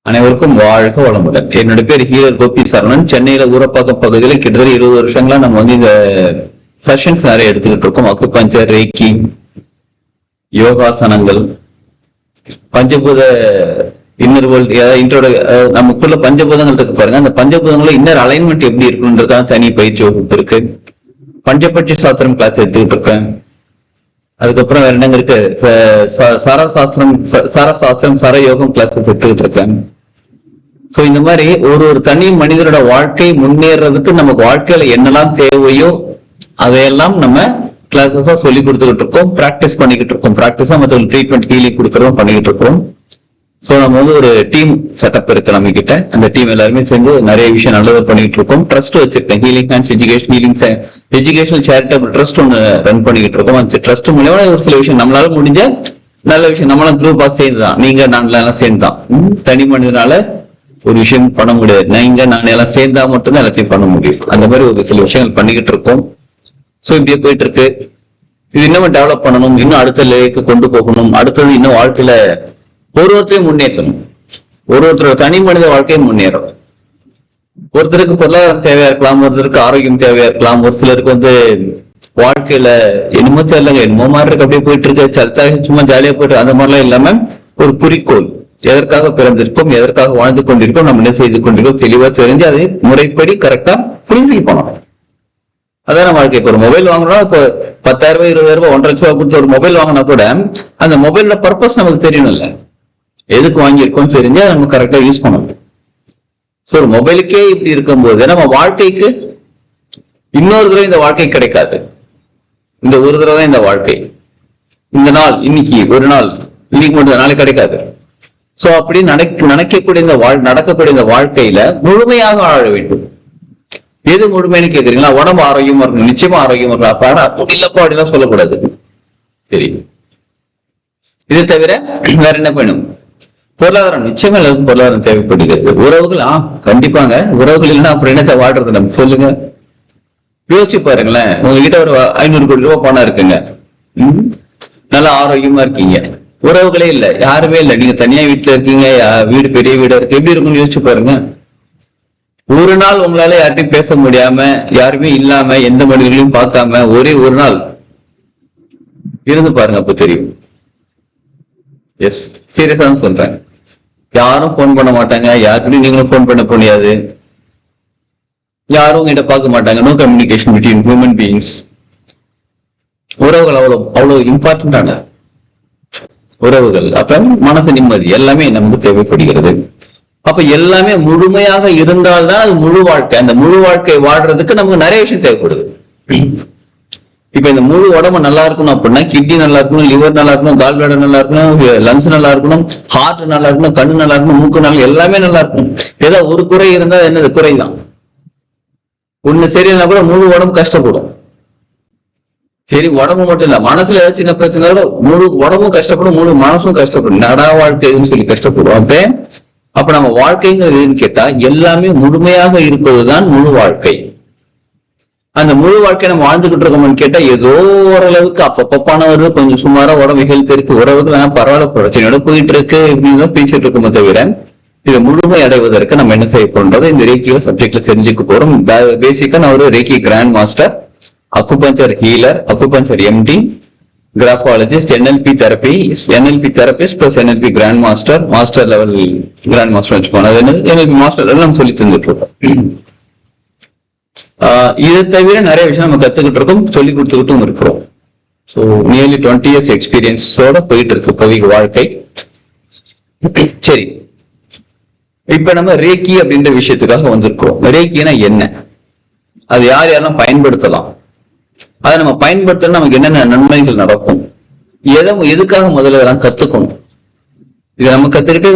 அனைவருக்கும் வாழ்க வளமுடன். என்னோட பேர் ஹீலர் கோபி சரவணன். சென்னையில ஊரப்பாக்கம் பகுதியில கிட்டத்தட்ட 20 வருஷங்களா நம்ம வந்து இந்த செஷன்ஸ் நிறைய எடுத்துக்கிட்டு இருக்கோம். அக்குபஞ்சர், ரேக்கி, யோகாசனங்கள், பஞ்சபூத இன்னர் வேர்ல்ட், இன்ட்ரோட நமக்குள்ள பஞ்சபூதங்கள் இருக்கு பாருங்க. அந்த பஞ்சபூதங்கள இன்னர் அலைன்மெண்ட் எப்படி இருக்குன்றதுக்காக தனி பயிற்சி வகுப்பு இருக்கு. பஞ்சபட்சி சாஸ்திரம் கிளாஸ் எடுத்துக்கிட்டு இருக்கேன். அதுக்கப்புறம் வேற என்னங்க இருக்கு, சரசாஸ்திரம், சரயோகம் கிளாஸ் எடுத்துக்கிட்டு இருக்கேன். சோ இந்த மாதிரி ஒரு தனி மனிதரோட வாழ்க்கை முன்னேறதுக்கு நமக்கு வாழ்க்கையில என்னெல்லாம் தேவையோ அதையெல்லாம் நம்ம கிளாஸஸா சொல்லி கொடுத்துக்கிட்டு இருக்கோம், பிராக்டிஸ் பண்ணிக்கிட்டு இருக்கோம். பிராக்டிஸா மற்றவங்களுக்கு ட்ரீட்மெண்ட் ஹீலிங் கொடுக்கறதும் பண்ணிக்கிட்டு இருக்கோம். சோ நம்ம வந்து ஒரு டீம் செட்டப் இருக்கு நம்ம கிட்ட. அந்த டீம் எல்லாருமே சேர்ந்து நிறைய விஷயம் நல்லது பண்ணிட்டு இருக்கோம். ட்ரஸ்ட் வச்சிருக்கேன், healing hands educational charitable trust ஒன்று ரன் பண்ணிக்கிட்டு இருக்கோம். அந்த ட்ரஸ்ட் மூலமா ஒரு சில விஷயம் நம்மளால முடிஞ்ச நல்ல விஷயம் நம்மளாம் குரூப்பா சேர்ந்துதான், நீங்க நான் சேர்ந்துதான். தனி மனிதனால ஒரு விஷயம் பண்ண முடியாது, நீங்க நான் எல்லாம் சேர்ந்தா மட்டும்தான் எல்லாத்தையும் பண்ண முடியும். அந்த மாதிரி ஒரு சில விஷயங்கள் பண்ணிக்கிட்டு இருக்கோம். சோ இப்படியே போயிட்டு இருக்கு. இது இன்னும் டெவலப் பண்ணணும், இன்னும் அடுத்த லேக்கு கொண்டு போகணும். அடுத்தது இன்னும் வாழ்க்கையில ஒருத்தரையும் முன்னேற்றணும். ஒருத்தரோட தனி மனித வாழ்க்கையை முன்னேறும். ஒருத்தருக்கு பொருளாதாரம் தேவையா இருக்கலாம், ஒருத்தருக்கு ஆரோக்கியம் தேவையா இருக்கலாம், ஒரு சிலருக்கு வந்து வாழ்க்கையில என்னமோ தெரியலங்க, என்னமோ மாதிரி இருக்கு, அப்படியே போயிட்டு இருக்கு, சும்மா ஜாலியா போயிட்டு அந்த மாதிரிலாம் இல்லாம ஒரு குறிக்கோள், எதற்காக பிறந்திருக்கோம், எதற்காக வாழ்ந்து கொண்டிருக்கோம், நம்ம என்ன செய்து கொண்டிருக்கோம் தெளிவா தெரிஞ்சு அதை முறைப்படி கரெக்டா புரிஞ்சு போனோம். அதான் வாழ்க்கை. இப்போ ஒரு மொபைல் வாங்கணும், இப்போ 10,000 ரூபாய் 20,000 ரூபாய் 1,00,000 ரூபாய் கொடுத்து ஒரு மொபைல் வாங்கினா கூட அந்த மொபைலோட பர்பஸ் நமக்கு தெரியணும்ல, எதுக்கு வாங்கியிருக்கோம் தெரிஞ்சு நம்ம கரெக்டா யூஸ் பண்ணணும். சோ ஒரு மொபைலுக்கே இப்படி இருக்கும்போது நம்ம வாழ்க்கைக்கு இன்னொரு தடவை இந்த வாழ்க்கை கிடைக்காது. இந்த ஒரு தடவை தான் இந்த வாழ்க்கை. இந்த நாள் இன்னைக்கு ஒரு நாள், இன்னைக்கு மட்டும் நாளைக்கு கிடைக்காது. சோ அப்படி நடக்கக்கூடிய இந்த வாழ்க்கையில முழுமையாக வாழ வேண்டும். எது முழுமைன்னு கேக்குறீங்களா? உடம்பு ஆரோக்கியமா இருக்கணும், நிச்சயமா ஆரோக்கியமா இருக்கணும். அப்ப இல்லப்பா அப்படிலாம் சொல்லக்கூடாது. சரி, இது தவிர வேற என்ன பண்ணும்? பொருளாதாரம், நிச்சயமா எல்லாருக்கும் பொருளாதாரம் தேவைப்படுகிறது. உறவுகள் கண்டிப்பாங்க. உறவுகள் இல்லைன்னா அப்புறம் என்னத்தை வாழ்றது? நம்ம சொல்லுங்க, யோசிச்சு பாருங்களேன். உங்ககிட்ட ஒரு 500 கோடி ரூபாய் பணம் இருக்குங்க, நல்லா ஆரோக்கியமா இருக்கீங்க, உறவுகளே இல்ல, யாருமே இல்ல, நீங்க தனியா வீட்டுல இருக்கீங்க, வீடு பெரிய வீடா இருக்கு, எப்படி இருக்கும்னு யோசிச்சு பாருங்க. ஒரு நாள் உங்களால யார்ட்டையும் பேச முடியாம, யாருமே இல்லாம, எந்த மனிதர்களையும் பார்க்காம ஒரே ஒரு நாள் இருந்து பாருங்க, அப்ப தெரியும். எஸ், சீரியஸா தான் சொல்றேன். யாரும் போன் பண்ண மாட்டாங்க, யாருக்கிட்டையும் நீங்களும் போன் பண்ண முடியாது, யாரும் உங்ககிட்ட பார்க்க மாட்டாங்க. No communication between human beings. உறவுகள் அவ்வளவு இம்பார்ட்டன்டான உறவுகள். அப்ப மனசு நிம்மதி எல்லாமே நமக்கு தேவைப்படுகிறது. அப்ப எல்லாமே முழுமையாக இருந்தால்தான் அது முழு வாழ்க்கை. அந்த முழு வாழ்க்கை வாழ்றதுக்கு நமக்கு நிறைய விஷயம் தேவைப்படுது. இப்ப இந்த முழு உடம்பு நல்லா இருக்கணும் அப்படின்னா கிட்னி நல்லா இருக்கணும், லிவர் நல்லா இருக்கணும், கால் பிளாடர் நல்லா இருக்கணும், லங்ஸ் நல்லா இருக்கணும், ஹார்ட் நல்லா இருக்கணும், கண்ணு நல்லா இருக்கணும், மூக்கு நல்லா, எல்லாமே நல்லா இருக்கணும். ஏதாவது ஒரு குறை இருந்தா என்னது? குறைதான். ஒண்ணு சரியில்லைன்னா கூட முழு உடம்பு கஷ்டப்படும். சரி, உடம்பு மட்டும் இல்ல, மனசுல ஏதாவது சின்ன பிரச்சனை முழு உடம்பும் கஷ்டப்படும், முழு மனசும் கஷ்டப்படும். நடா வாழ்க்கைன்னு சொல்லி கஷ்டப்படுவோம். அப்ப நம்ம வாழ்க்கைங்கிறது கேட்டா எல்லாமே முழுமையாக இருப்பதுதான் முழு வாழ்க்கை. அந்த முழு வாழ்க்கை நம்ம வாழ்ந்துகிட்டு இருக்கோம்னு கேட்டா ஏதோ ஓரளவுக்கு அப்பப்பப்பான வருது, கொஞ்சம் சுமாரா உடம்பு ஹெல்த் இருக்கு, உறவுக்கு வேணா பரவாயில்ல, பிரச்சனையோட போயிட்டு இருக்கு இப்படின்னு தான் பேசிட்டு இருக்கோமே தவிர இதை முழுமை அடைவதற்கு நம்ம என்ன செய்ய போறோம்ன்றதை இந்த ரேக்கியில சப்ஜெக்ட்ல தெரிஞ்சுக்க போறோம். பேசிக்கா நான் ஒரு reiki grand master, acupuncture healer, acupuncture MD, graphologist, NLP therapist plus NLP grand master, master level grand master வச்சுக்கோங்க. அது என்னது NLP மாஸ்டர் லெவல் நம்ம சொல்லி தந்துட்டு இருக்கோம். இதை தவிர நிறைய விஷயம் நம்ம கத்துக்கிட்டு இருக்கோம், சொல்லி கொடுத்துக்கிட்டும் இருக்கிறோம். ஸோ நியர்லி 20 years எக்ஸ்பீரியன்ஸோட போயிட்டு இருக்கு இப்போதைக்கு வாழ்க்கை. சரி, இப்ப நம்ம ரேக்கி அப்படின்ற விஷயத்துக்காக வந்திருக்கிறோம். ரேக்கினா என்ன, அது யார் யாரெல்லாம் பயன்படுத்தலாம், அதை நம்ம பயன்படுத்த நமக்கு என்னென்ன நன்மைகள் நடக்கும், எதுக்காக முதல்ல இதெல்லாம் கத்துக்கணும். இது நம்ம கத்துக்கிட்டு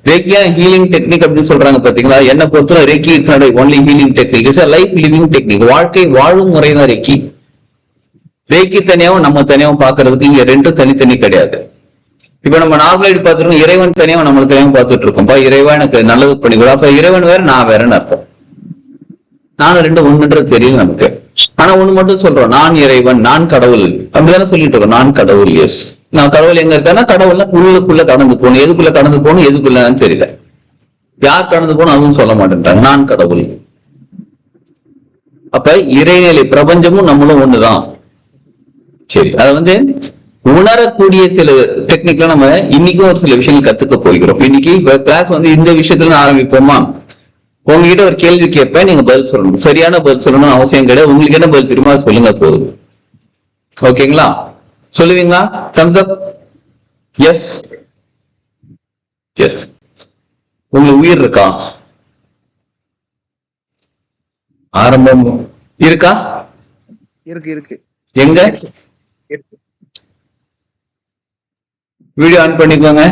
ரேக்கியா ஹீலிங் டெக்னிக் அப்படின்னு சொல்றாங்க பாத்தீங்களா. என்ன பொறுத்தவரை reiki it's not only healing technique, it's life living technique. வாழ்க்கை வாழும் முறைதான் ரேக்கி. ரேக்கி தனியாவும் நம்ம தனியாவும் பாக்குறதுக்கு இங்க ரெண்டும் தனித்தனி கிடையாது. இப்ப நம்ம நார்மலா பாத்துருக்கோம், இறைவன் தனியாவும் நம்மள தனியாவும் பார்த்துட்டு இருக்கோம்ப்பா. இறைவன் எனக்கு நல்லது பண்ணிக்கூட, அப்ப இறைவன் வேற நான் வேறன்னு அர்த்தம். நானும் ரெண்டு ஒண்ணுன்றது தெரியல நமக்கு. ஆனா ஒண்ணு மட்டும் சொல்றோம், நான் இறைவன், நான் கடவுள் அப்படிதானே சொல்லிட்டு இருக்கோம். நான் கடவுள், எஸ். நான் கடவுள் எங்க இருக்கேன்னா கடவுள்னா உள்ளுக்குள்ள கடந்து போகணும். எதுக்குள்ள கடந்து போகணும், எதுக்குள்ளன்னு தெரியல. யார் கடந்து போனோம் அதுவும் சொல்ல மாட்டேன்றாங்க, நான் கடவுள். அப்ப இறைநிலை பிரபஞ்சமும் நம்மளும் ஒண்ணுதான். சரி, அத உணரக்கூடிய சில டெக்னிக்ல நம்ம இன்னைக்கும் ஒரு சில விஷயங்கள் கத்துக்க போகிறோம். இன்னைக்கு கிளாஸ் இந்த விஷயத்துல ஆரம்பிப்போமா? உங்ககிட்ட ஒரு கேள்வி கேட்பேன், நீங்க பதில் சொல்லணும். சரியான பதில் சொல்லணும் அவசியம் கிடையாது. உங்களுக்கு என்ன பதில் தெரியுமா சொல்லுங்க போதும். ஓகேங்களா? சொல்லுவீங்களா? Thumbs up. Yes yes. உங்களுக்கு உயிர் இருக்கா? ஆரம்பம் இருக்கா? இருக்கு இருக்கு. எங்க? வீடியோ ஆன் பண்ணிக்கோங்க.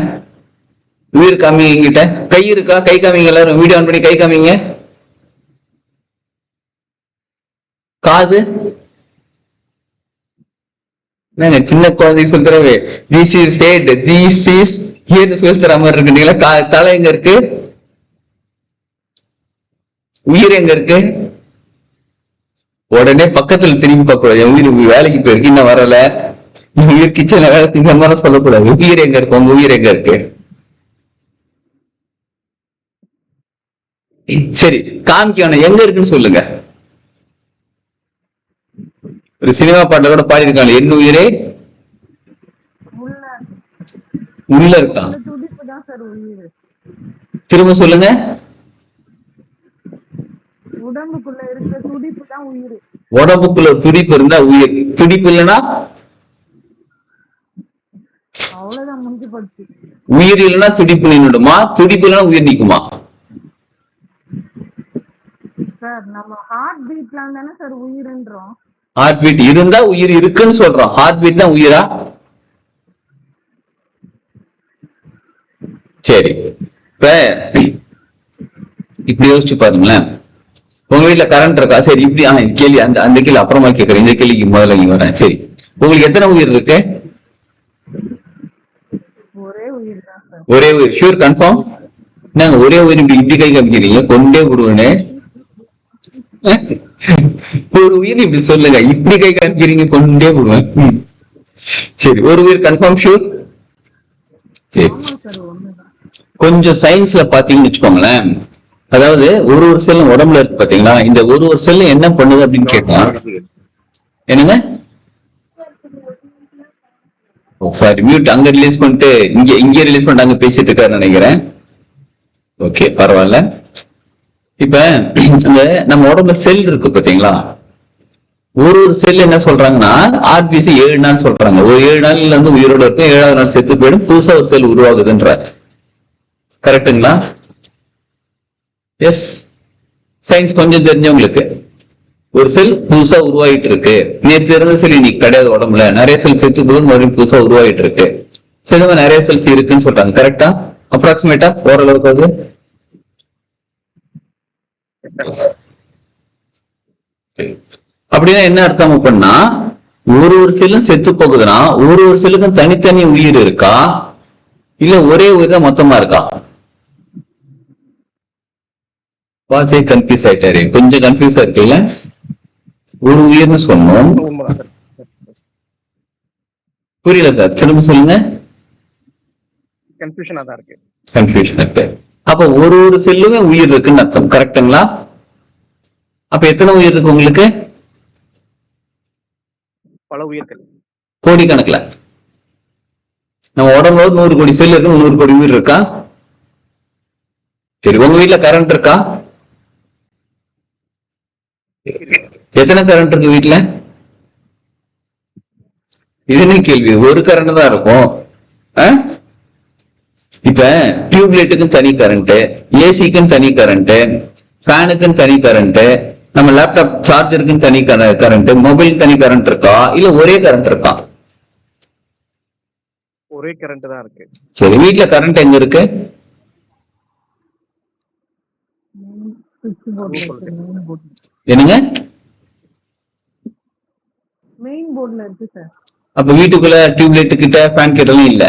உயிர் காமிங்க என்கிட்ட. கை இருக்கா? கை காமிங்க எல்லாரும். வீடியோ ஆன் பண்ணி கை காமிங்க. காது சின்ன குழந்தை சொல்றவே this is head, this is ஹியர்னு சொல்லி தர மாதிரி இருக்குங்களா? தலை எங்க இருக்கு? உயிர் எங்க இருக்கு? உடனே பக்கத்துல திரும்பி பார்க்க கூடாது. உயிர் வேலைக்கு போயிருக்கு, இன்னும் வரல, உயிர் கிச்சன்ல வேலை இந்த மாதிரி சொல்லக்கூடாது. உயிர் எங்க இருக்கு? உங்க உயிர் எங்க இருக்கு? சரி, காமிக்கணும். எங்க இருக்குன்னு சொல்லுங்க. ஒரு சினிமா பாட்டுல கூட பாடியிருக்காங்க, என் உயிரே உள்ள இருக்கான். திரும்ப சொல்லுங்க. உடம்புக்குள்ள இருக்க துடிப்பு தான் உயிர். உடம்புக்குள்ள துடிப்பு இருந்தா உயிர். துடிப்பு இல்லைன்னா அவ்வளவுதான், முடிஞ்சு போச்சு. உயிர் இல்லைன்னா துடிப்பு நின்றுடுமா? துடிப்பு இல்லைன்னா உயிர் நிக்குமா? சார் நம்ம ஹார்ட் பீட்லாம் தானே சார் உயிர்ன்றோம். ஹார்ட் பீட் இருந்தா உயிர் இருக்குன்னு சொல்றோம். ஹார்ட் பீட் தான் உயிரா? சரி, இப்ப இப்படி யோசிச்சு பாருங்களேன். உங்க வீட்டுல கரண்ட் இருக்கா? சரி, இப்படி கேள்வி அந்த கேள்வி அப்புறமா கேட்கறேன். இந்த கேள்விக்கு முதல்ல இங்க வரேன். சரி, உங்களுக்கு எத்தனை உயிர் இருக்கு? ஒரே உயிர் தான் சார். ஒரே உயிர். Sure, confirm? நாங்க ஒரே உயிர் இப்படி கை காமிக்கிறீங்க, கொண்டே விடுவேன்னு. ஒரு உயிர் இப்படி சொல்லுங்க, இப்படி கை காமிக்கிறீங்க, கொண்டே விடுவேன். சரி, ஒரு உயிர் கன்ஃபார்ம், ஷூர்? சரி, கொஞ்சம் சயின்ஸ்ல பாத்தீங்கன்னு வச்சுக்கோங்களேன். அதாவது ஒரு செல் உடம்புல இருக்கு பாத்தீங்களா? இந்த ஒரு செல் என்ன பண்ணுது அப்படின்னு கேட்டா, என்னங்க? சாரி, மியூட் அங்க ரிலீஸ் பண்ணிட்டு இங்க ரிலீஸ் பண்ணிட்டு அங்க பேசிட்டு இருக்காரு நினைக்கிறேன். ஓகே, பரவாயில்ல. இப்ப அந்த நம்ம உடம்புல செல் இருக்கு பாத்தீங்களா? ஒரு செல் என்ன சொல்றாங்கன்னா ஆர்பிசி 7 நாள் சொல்றாங்க. ஒரு 7 நாள்ல உயிரோட இருக்கும், 7வது நாள் செத்து போயிடும், புதுசா ஒரு செல் உருவாகுதுன்ற. கரெக்டுங்களா? எஸ். சயின்ஸ் கொஞ்சம் தெரிஞ்சவங்களுக்கு ஒரு செல் புதுசா உருவாயிட்டு இருக்கு. நேற்று இருந்த செல் இன்னைக்கு கிடையாது. உடம்புல நிறைய செல் செத்து போது மறுபடியும் புதுசா உருவாயிட்டு இருக்கு. நிறைய செல்ஸ் இருக்குன்னு சொல்றாங்க. கரெக்டா? அப்ராக்சிமேட்டா ஓரளவுக்கு அது அப்படின்னா என்ன அர்த்தம் அப்படின்னா, ஒரு செல்லும் செத்து போகுதுன்னா ஒரு செல்லுக்கும் தனித்தனி உயிர் இருக்கா, இல்ல ஒரே உயிர் தான் மொத்தமா இருக்கா? கன்ஃபியூஸ் ஆயிட்டாரு, கொஞ்சம் கன்ஃபியூஸ் இருக்குல்ல. ஒரு உயிர்னு சொன்னோம், புரியல சார், திரும்ப சொல்லுங்க. கன்ஃபியூஷனா தான் இருக்கு. கன்ஃபியூஷன் இருக்கு. அப்ப ஒரு செல்லுமே உயிர் இருக்குன்னு அர்த்தம். கரெக்டுங்களா? அப்ப எத்தனை உயிர் இருக்கு உங்களுக்கு? பல உயிர்கள், கோடிக்கணக்குல. நம்ம உடம்புல 100 கோடி செல் இருக்கு, 100 கோடி உயிர் இருக்கா? சரி, உங்க வீட்டுல கரண்ட் இருக்கா? எத்தனை கரண்ட் இருக்கு வீட்டுல? இது கேள்வி. ஒரு கரண்ட் தான் இருக்கும். இப்ப டியூப்லைட்டுக்கும் தனி கரண்ட், ஏசிக்கும் தனி கரண்ட், ஃபேனுக்கும் தனி கரண்ட், நம்ம லேப்டாப் சார்ஜருக்குன்னு தனி கரண்ட், மொபைல் தனி கரண்ட் இருக்கா, இல்ல ஒரே கரண்ட் இருக்கா? ஒரே கரண்ட் தான் இருக்கு. சரி, வீட்டுல கரண்ட் எங்க இருக்கு? என்னங்க? மெயின் போர்ட்ல இருக்கு சார். அப்ப வீட்டுக்குள்ள டியூப்லைட் கிட்ட ஃபேன் கிட்ட எல்லாம் இல்ல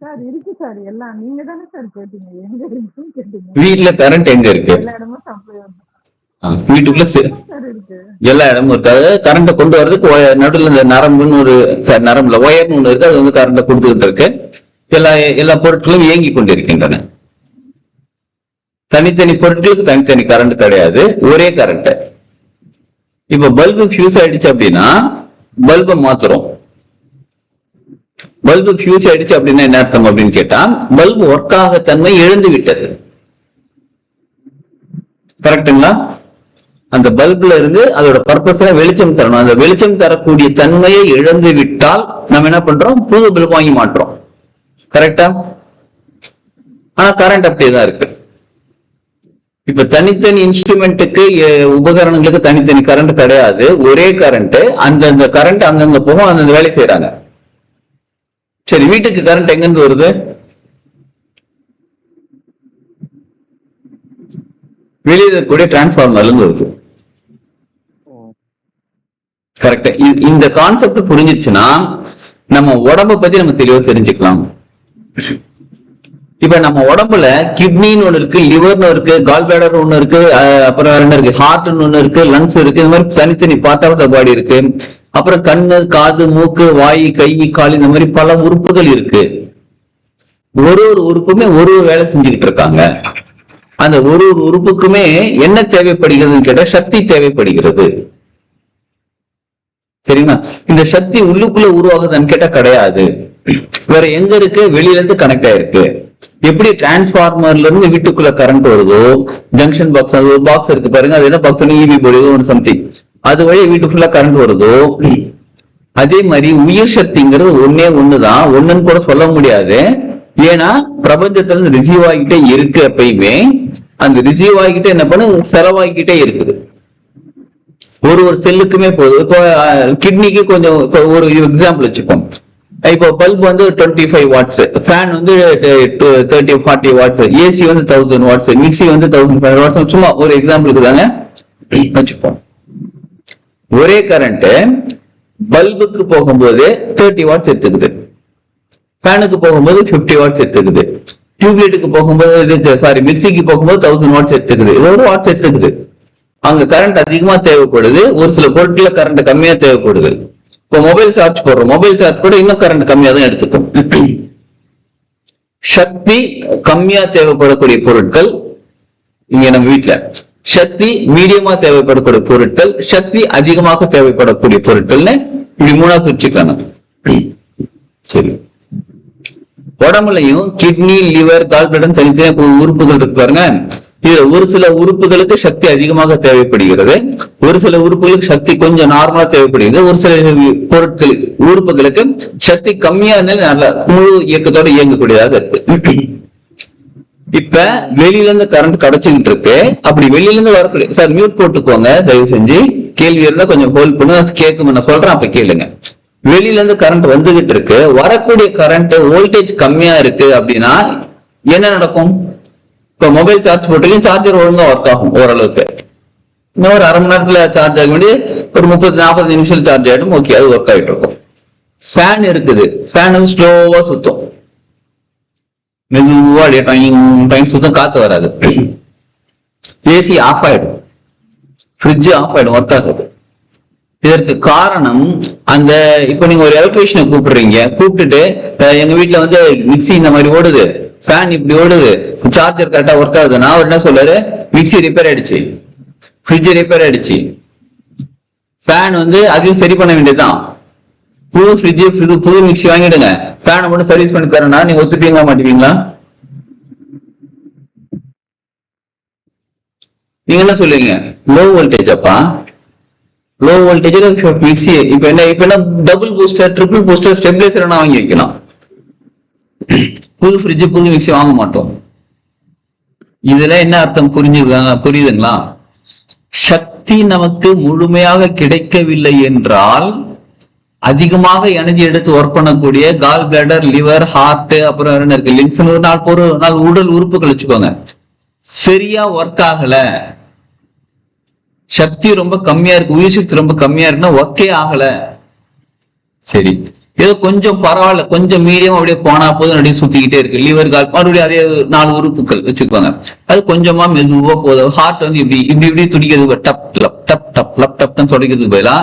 சார்? இருக்கு சார், எல்லாம் நீங்க தானே சார் கேட்டீங்க, எங்க இருக்குன்னு கேட்டீங்க. வீட்டுல கரண்ட் எங்க இருக்கு? எல்லா இடமும் சப்ளை ஆகுது. வீட்டுக்குள்ள எல்லா இடமும் இருக்கு. அதாவது கரண்ட கொண்டு வர்றதுக்கு நடுவில் இந்த நரம்புன்னு ஒரு நரம்புல ஒயர்னு ஒண்ணு இருக்கு, அது கரண்ட கொடுத்துக்கிட்டு இருக்கு. எல்லா பொருட்களும் இயங்கி கொண்டிருக்கின்றன. தனித்தனி பொருட்களுக்கு தனித்தனி கரண்ட் கிடையாது, ஒரே கரண்ட். இப்ப பல்பு ஃபியூஸ் ஆயிடுச்சு அப்படின்னா பல்பை மாத்துறோம். பல்பு ஃபியூஸ் ஆயிடுச்சு அப்படின்னா என்ன அர்த்தம் அப்படின்னு கேட்டா, பல்பு ஒர்க் ஆக தன்மை இழந்து விட்டது. கரெக்டுங்களா? அந்த பல்புல இருந்து அதோட பர்பஸ்ல வெளிச்சம் தரணும். அந்த வெளிச்சம் தரக்கூடிய தன்மையை இழந்து விட்டால் நம்ம என்ன பண்றோம்? புது பல்பு வாங்கி மாற்றோம். கரெக்டா? ஆனா கரண்ட் அப்படியேதான் இருக்கு. இப்ப தனித்தனி இன்ஸ்ட்ருமெண்ட்டுக்கு உபகரணங்களுக்கு தனித்தனி கரண்ட் கிடையாது, ஒரே கரண்ட். அந்த கரண்ட் அங்கங்க போகும், அந்த வேலை செய்யறாங்க. சரி, வீட்டுக்கு கரண்ட் எங்க இருந்து வருது? வெளியில இருக்கக்கூடிய டிரான்ஸ்பார்மர்ல இருந்து வருது. கரெக்டா? இந்த கான்செப்ட் புரிஞ்சிச்சுன்னா நம்ம உடம்ப பத்தி நம்ம தெளிவா தெரிஞ்சுக்கலாம். இப்ப நம்ம உடம்புல கிட்னின்னு ஒண்ணு இருக்கு, லிவர்னு இருக்கு, கால் பிளாடர் ஒண்ணு இருக்கு, அப்புறம் என்ன இருக்கு, ஹார்ட்னு ஒண்ணு இருக்கு, லங்ஸ் இருக்கு. இந்த மாதிரி தனித்தனி பார்ட் ஆஃப் த பாடி இருக்கு. அப்புறம் கண்ணு, காது, மூக்கு, வாய், கை, கால், இந்த மாதிரி பல உறுப்புகள் இருக்கு. ஒரு உறுப்புமே ஒரு வேலை செஞ்சுக்கிட்டு இருக்காங்க. அந்த ஒரு உறுப்புக்குமே என்ன தேவைப்படுகிறதுன்னு கேட்டா சக்தி தேவைப்படுகிறது. சரிங்களா? இந்த சக்தி உள்ளுக்குள்ள உருவாகுதுன்னு கேட்டா கிடையாது. வேற எங்க இருக்கு? வெளியில இருந்து கனெக்ட் ஆயிருக்கு. எப்படி டிரான்ஸ்பார்மர்ல இருந்து வீட்டுக்குள்ள கரண்ட் வருதோ, ஜங்ஷன் பாக்ஸ், அது ஒரு பாக்ஸ் இருக்கு பாருங்க, அது என்ன பாக்ஸ்? இபி போர்டு ஒரு சம்திங், அது வழி வீட்டு ஃபுல்லா கரண்ட் வருதோ, அதே மாதிரி உயிர் சக்திங்கிறது ஒண்ணுதான். ஒண்ணுன்னு கூட சொல்ல முடியாது. ஏன்னா பிரபஞ்சத்துல இருந்து ரிசீவ் ஆகிட்டே இருக்கு. எப்பயுமே அந்த ரிசீவ் ஆகிட்டே என்ன பண்ணு, செலவாகிக்கிட்டே இருக்குது. ஒரு செல்லுக்குமே போகுது. இப்போ கிட்னிக்கு கொஞ்சம், இப்போ ஒரு எக்ஸாம்பிள் வச்சுப்போம். இப்போ பல்ப் வந்து 25 வாட்ஸ், ஃபேன் வந்து 30-40 வாட்ஸ், ஏசி வந்து 1000 வாட்ஸ், மிக்சி வந்து 1500 வாட்ஸ். சும்மா ஒரு எக்ஸாம்பிளுக்கு தாங்க வச்சுப்போம். ஒரே கரண்ட் பல்புக்கு போகும்போது 30 வாட்ஸ் எடுத்துக்குது, ஃபேனுக்கு போகும்போது 50 வாட்ஸ் எடுத்துக்குது, டியூப்லைட்டுக்கு போகும்போது மிக்சிக்கு போகும்போது 1000 வாட்ஸ் எடுத்துக்குது, ஒரு வாட்ஸ் எடுத்துக்குது. அங்க கரண்ட் அதிகமா தேவைப்படுது, ஒரு சில பொருட்கள கரண்ட் கம்மியா தேவைப்படுது. இப்போ மொபைல் சார்ஜ் போடுறோம், மொபைல் சார்ஜ் கூட இன்னும் கரண்ட் கம்மியா தான் எடுத்துக்கும். சக்தி கம்மியா தேவைப்படக்கூடிய பொருட்கள் இங்க நம்ம வீட்டுல, சக்தி மீடியமா தேவைப்படக்கூடிய பொருட்கள், சக்தி அதிகமாக தேவைப்படக்கூடிய பொருட்கள்னு இப்படி மூணா பிரிச்சுக்கலாம். சரி, உடம்புலையும் கிட்னி, லிவர், கால் பிளாடர் தனித்தனியா உறுப்புகள் இருக்கு பாருங்க. இதுல ஒரு சில உறுப்புகளுக்கு சக்தி அதிகமாக தேவைப்படுகிறது, ஒரு சில உறுப்புகளுக்கு சக்தி கொஞ்சம் நார்மலா தேவைப்படுகிறது, ஒரு சில உறுப்புகளுக்கு சக்தி கம்மியா இருந்தாலும் நல்ல முழு இயக்கத்தோட இயங்கக்கூடியதாக இருக்கு. இப்ப வெளியில இருந்து கரண்ட் கிடைச்சிட்டு இருக்கு. அப்படி வெளியில இருந்து வரக்கூடிய, சார் மியூட் போட்டுக்கோங்க தயவு செஞ்சு, கேள்வி இருந்தா கொஞ்சம் ஹோல்ட் பண்ணு, கேட்கும் நான் சொல்றேன், அப்ப கேளுங்க. வெளியில இருந்து கரண்ட் வந்துகிட்டு இருக்கு, வரக்கூடிய கரண்ட் வோல்டேஜ் கம்மியா இருக்கு அப்படின்னா என்ன நடக்கும்? இப்ப மொபைல் சார்ஜ் போட்டு சார்ஜர் ஒழுங்கா ஒர்க் ஆகும் ஓரளவுக்கு. இன்னும் ஒரு அரை மணி நேரத்துல சார்ஜ் ஆக வேண்டிய ஒரு 30-40 நிமிஷம் சார்ஜ் ஆயிடும். ஓகே, அது ஒர்க் ஆயிட்டு இருக்கும். ஃபேன் இருக்குது, ஃபேன் வந்து ஸ்லோவா சுத்தும், மெதுவா டைம் சுத்தம், காத்து வராது. ஏசி ஆஃப் ஆயிடும், ஃப்ரிட்ஜ் ஆஃப் ஆயிடும், ஒர்க் ஆகுது. இதற்கு காரணம் அந்த, இப்ப நீங்க ஒரு எலக்ட்ரீஷியனை கூப்பிடுறீங்க, கூப்பிட்டுட்டு எங்க வீட்டுல வந்து மிக்சி இந்த மாதிரி ஓடுது, ஃபேன் இப்படி ஓடுது, சார்ஜர் கரெக்டா ஒர்க் ஆகுது. நான் என்ன சொல்றாரு, மிக்சி ரிப்பேர் ஆயிடுச்சு, ஃப்ரிட்ஜ் ரிப்பேர் ஆயிடுச்சு, ஃபேன் வந்து அதையும் சரி பண்ண வேண்டியதுதான். புது ஃப்ரிட்ஜ், புது மிக்சி வாங்கிடுங்க, ஃபேனை மட்டும் சர்வீஸ் பண்ணி தரேன்னா நீங்க ஒத்துப்பீங்களா மாட்டீங்களா? நீங்க என்ன சொல்லுவீங்க? லோ வோல்டேஜ் அப்பா, லோ வோல்டேஜ் மிக்சி. இப்ப என்ன double booster, triple booster, stabiliser வாங்கி வைக்கலாம். புது ஃப்ரிட்ஜ், புது மிக்சி வாங்க மாட்டோம். இதுல என்ன அர்த்தம் புரியுதுங்களா? சக்தி நமக்கு முழுமையாக கிடைக்கவில்லை என்றால் அதிகமாக எனர்ஜி எடுத்து ஒர்க் பண்ணக்கூடிய கால் பிளாடர், லிவர், ஹார்ட், அப்புறம் என்ன இருக்கு, லிங்ஸ், ஒரு நாள் உடல் உறுப்புகள் வச்சுக்கோங்க, சரியா ஒர்க் ஆகல, சக்தி ரொம்ப கம்மியா இருக்கு, உயிர் சக்தி ரொம்ப கம்மியா இருக்குன்னா ஒர்க்கே ஆகல. சரி, ஏதோ கொஞ்சம் பரவாயில்ல, கொஞ்சம் மீடியம் அப்படியே போனா போதும், அப்படியே சுத்திக்கிட்டே இருக்கு. லிவர், கால், மறுபடியும் அதே 4 உறுப்புகள் வச்சுக்கோங்க, அது கொஞ்சமா மெதுவா போதும். ஹார்ட் வந்து இப்படி இப்படி இப்படி துடிக்கிறது, டப் லப் டப் டப் லப் டப்னு துடிக்கிறதுக்கு பதிலா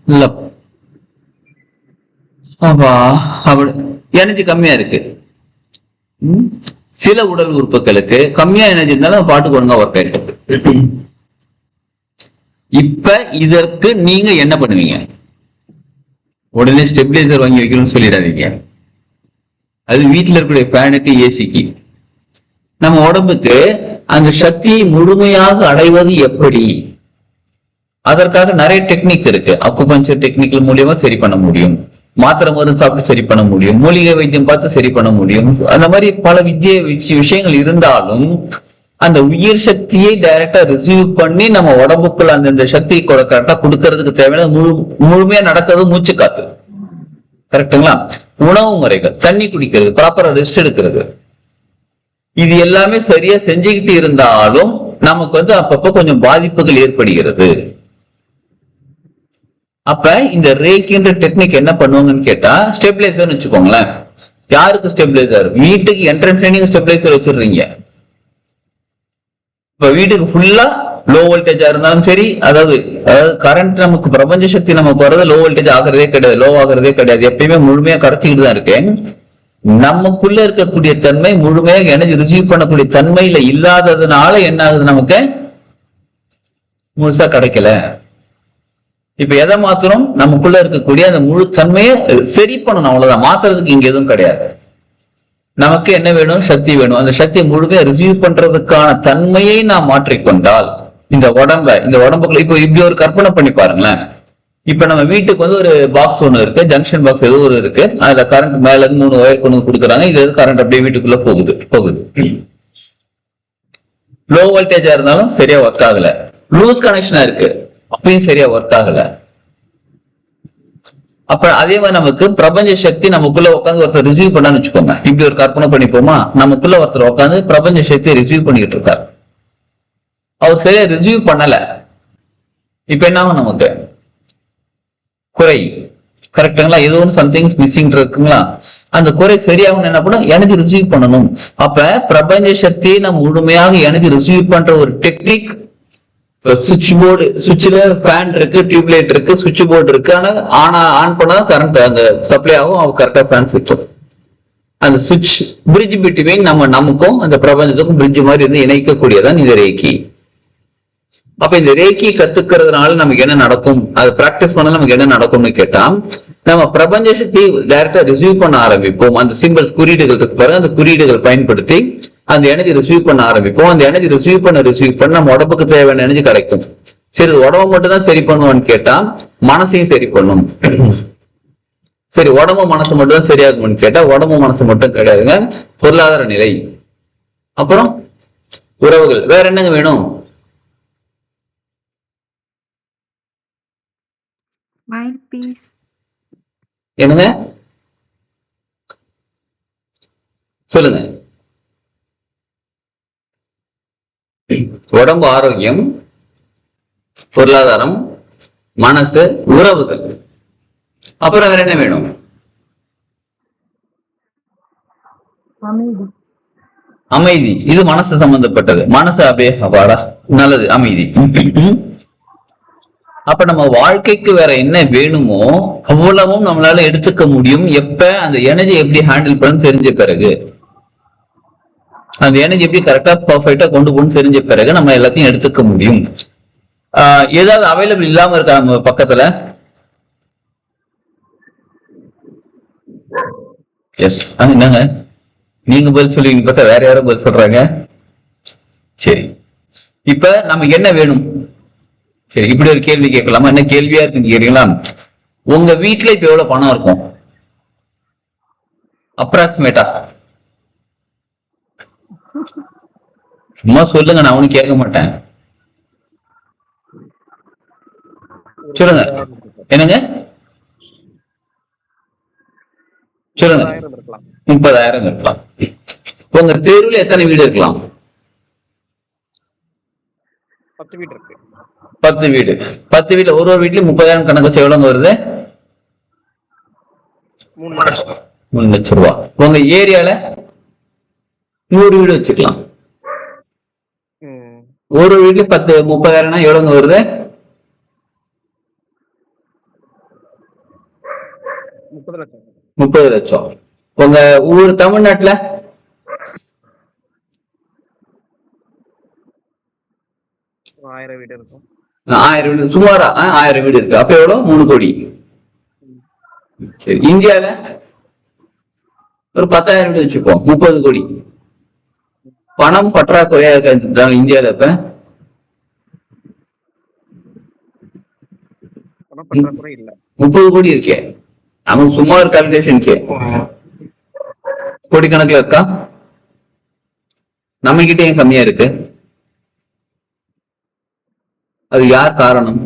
லப், அப்பா அப்படி எனர்ஜி கம்மியா இருக்கு. சில உடல் உறுப்புகளுக்கு கம்மியா எனர்ஜி இருந்தாலும் பாட்டுக்கு ஒழுங்கா ஒர்க் ஆயிட்டு இருக்கு. இப்ப இதற்கு நீங்க என்ன பண்ணுவீங்க? உடனே ஸ்டெபிலைசர் வாங்கி வைக்கணும்னு சொல்லிடாதீங்க. அது வீட்டுல இருக்கக்கூடிய ஃபேனுக்கு, ஏசிக்கு. நம்ம உடம்புக்கு அந்த சக்தியை முழுமையாக அடைவது எப்படி? அதற்காக நிறைய டெக்னிக் இருக்கு. அக்குபஞ்சர் டெக்னிக்கல் மூலியமா சரி பண்ண முடியும், மாத்திரை மருந்து சாப்பிட்டு சரி பண்ண முடியும், மூலிகை வைத்தியம் பார்த்து சரி பண்ண முடியும். அந்த மாதிரி பல விஷயங்கள் இருந்தாலும் அந்த உயிர் சக்தியை டைரக்டா ரிசீவ் பண்ணி நம்ம உடம்புக்குள்ள அந்த சக்தியை கரெக்டா கொடுக்கறதுக்கு தேவையான முழுமையா நடக்கிறது மூச்சு காத்து. கரெக்டுங்களா? உணவு முறைகள், தண்ணி குடிக்கிறது, ப்ராப்பரா ரெஸ்ட் எடுக்கிறது, இது எல்லாமே சரியா செஞ்சுக்கிட்டு இருந்தாலும் நமக்கு அப்பப்ப கொஞ்சம் பாதிப்புகள் ஏற்படுகிறது. அப்ப இந்த ரேக்கின்ற டெக்னிக் என்ன பண்ணுவாங்கன்னு கேட்டா, ஸ்டெபிலைசர்னு வச்சுக்கோங்களேன். யாருக்கு ஸ்டெபிலைசர்? வீட்டுக்கு என்ட்ரன்ஸ் நீங்க ஸ்டெபிலைசர் வச்சிடுறீங்க. இப்ப வீட்டுக்கு ஃபுல்லா லோ வோல்டேஜா இருந்தாலும் சரி, அதாவது கரண்ட் நமக்கு பிரபஞ்ச சக்தி நமக்கு வர்றது லோ வோல்டேஜ் ஆகிறதே கிடையாது, லோ ஆகிறதே கிடையாது. எப்பயுமே முழுமையா கிடைச்சிக்கிட்டு தான் இருக்கு. நமக்குள்ள இருக்கக்கூடிய தன்மை முழுமையாக எனர்ஜி ரிசீவ் பண்ணக்கூடிய தன்மையில இல்லாததுனால என்ன ஆகுது? நமக்கு முழுசா கிடைக்கல. இப்ப எதை மாத்திரம்? நமக்குள்ள இருக்கக்கூடிய அந்த முழு தன்மையை சரி பண்ணணும், அவ்வளவுதான். மாத்துறதுக்கு இங்க எதுவும் கிடையாது. நமக்கு என்ன வேணும்? சக்தி வேணும். அந்த சக்தியை முழுமையா ரிசீவ் பண்றதுக்கான தன்மையை நாம் மாற்றிக்கொண்டால் இந்த உடம்புக்குள்ள இப்ப இப்படி ஒரு கற்பனை பண்ணி பாருங்களேன். இப்ப நம்ம வீட்டுக்கு ஒரு பாக்ஸ் ஒண்ணு இருக்கு, ஜங்ஷன் பாக்ஸ் ஏதோ ஒரு இருக்கு. அதுல கரண்ட் மேல இருந்து 3 ஒயர் கொண்டு கொடுக்குறாங்க. இது கரண்ட் அப்படியே வீட்டுக்குள்ள போகுது. லோ வோல்டேஜா இருந்தாலும் சரியா ஒர்க் ஆகல. லூஸ் கனெக்ஷனா இருக்கு, அப்பயும் சரியா ஒர்க் ஆகல. அப்ப அதே மாதிரி நமக்கு பிரபஞ்ச சக்தி நமக்குள்ள உட்காந்து ஒருத்தர் ரிசீவ் பண்ணான்னு வச்சுக்கோங்க. இப்படி ஒரு கற்பனை பண்ணிப்போமா? நமக்குள்ள ஒருத்தர் உட்காந்து பிரபஞ்ச சக்தியை ரிசீவ் பண்ணிக்கிட்டு இருக்காரு. அவர் சரியா ரிசீவ் பண்ணல. இப்ப என்ன ஆகும்? நமக்கு குறை. கரெக்டுங்களா? ஏதோ ஒன்று சம்திங்ஸ் மிஸ்ஸிங் இருக்குங்களா? அந்த குறை சரியாகும் என்ன பண்ணும்? எனர்ஜி ரிசீவ் பண்ணணும். அப்ப பிரபஞ்ச சக்தியை நம்ம முழுமையாக எனர்ஜி ரிசீவ் பண்ற ஒரு டெக்னிக். சுவிட்ச் போர்டு, சுவிட்ச்ல ஃபேன் இருக்கு, டியூப்லைட் இருக்கு, சுவிட்ச் போர்டு இருக்கு. ஆனா ஆன் பண்ணா கரண்ட் அங்க சப்ளை ஆகும், அவங்க கரெக்டா ஃபேன் சுற்றும். அந்த சுவிட்ச் பிரிட்ஜ் பிட்வீன் நமக்கும் அந்த பிரபஞ்சத்துக்கும் பிரிட்ஜ் மாதிரி இருந்து இணைக்கக்கூடியதான் இந்த ரேக்கி. அப்ப இந்த ரேக்கி கத்துக்கிறதுனால நமக்கு என்ன நடக்கும்? அது பிராக்டிஸ் பண்ணாலும் நமக்கு என்ன நடக்கும்னு கேட்டா, நம்ம பிரபஞ்ச சக்தி டைரக்டா ரிசீவ் பண்ண ஆரம்பிப்போம். அந்த சிம்பிள்ஸ், குறியீடுகள் இருக்கு பாருங்க, அந்த குறியீடுகள் பயன்படுத்தி அந்த எனர்ஜி ரிசீவ் பண்ண ஆரம்பிப்போம். அந்த எனர்ஜி ரிசீவ் பண்ண நம்ம உடம்புக்கு தேவையான எனர்ஜி கிடைக்கும். சரி, உடம்பு மட்டும் தான் சரி பண்ணுவான்னு கேட்டா, மனசையும் சரி பண்ணும். சரி, உடம்பு மனசு மட்டும் தான் சரியாகும்னு கேட்டா, உடம்பு மனசு மட்டும் கிடையாதுங்க. பொருளாதார நிலை, அப்புறம் உறவுகள், வேற என்னங்க வேணும்? Mind peace. என்னங்க சொல்லுங்க? உடம்பு ஆரோக்கியம், பொருளாதாரம், மனசு, உறவுகள், அப்புறம் வேற என்ன வேணும்? அமைதி. இது மனசு சம்பந்தப்பட்டது. மனசு அப்படியே அப்பாடா நல்லது, அமைதி. அப்ப நம்ம வாழ்க்கைக்கு வேற என்ன வேணுமோ அவ்வளவும் நம்மளால எடுத்துக்க முடியும். எப்ப? அந்த எனர்ஜி எப்படி ஹேண்டில் பண்ணு தெரிஞ்ச பிறகு, அந்த எனர்ஜி எப்படி கரெக்டா பர்ஃபெக்டா கொண்டு போகணும்னு தெரிஞ்ச பிறகு நம்ம எல்லாத்தையும் எடுத்துக்க முடியும். ஏதாவது அவைலபிள் இல்லாம இருக்கா நம்ம பக்கத்துல? எஸ். என்னங்க நீங்க பதில் சொல்லுவீங்க பார்த்தா வேற யாரும் பதில் சொல்றாங்க. சரி, இப்ப நமக்கு என்ன வேணும்? சரி, இப்படி ஒரு கேள்வி கேட்கலாமா? என்ன கேள்வியா இருக்குன்னு கேட்டீங்களா? உங்க வீட்டுல இப்ப எவ்வளவு பணம் இருக்கும் அப்ராக்சிமேட்டா? சும்மா சொல்லுங்க, நான் ஒன்னும் கேட்க மாட்டேன். சொல்லுங்க. என்னங்க சொல்லுங்க? 30,000 இருக்கலாம். உங்க தெருவில் எத்தனை வீடு இருக்கலாம்? 10 வீடு இருக்கு. 10 வீடு. 10 வீட்டுல ஒரு வீட்லயும் 30,000 கணக்கு வச்சு எவ்வளவு வருது? 3 லட்சம் ரூபாய். உங்க ஏரியால 100 வீடு வச்சுக்கலாம். ஒரு வீட்டுல 30,000 எவ்வளவு வருது? 30 லட்சம். உங்க ஊர் தமிழ்நாட்டுல 1000 வீடு இருக்கும். 1000 வீடு சுமாரா 1000 வீடு இருக்கு. அப்ப எவ்வளவு? 3 கோடி. சரி, இந்தியால ஒரு 10,000 வீடு வச்சுப்போம், 30 கோடி. பணம் பற்றாக்குறையா இருக்கா இந்தியால? இப்ப பணம் பற்றாக்குறை இல்ல. 30 கோடி இருக்கே. நமக்கு சும்மா ஒரு கால்குலேஷனுக்கே கோடிக்கணக்கில் இருக்கா? நம்ம கிட்ட ஏன் கம்மியா இருக்கு? அது யார் காரணம்?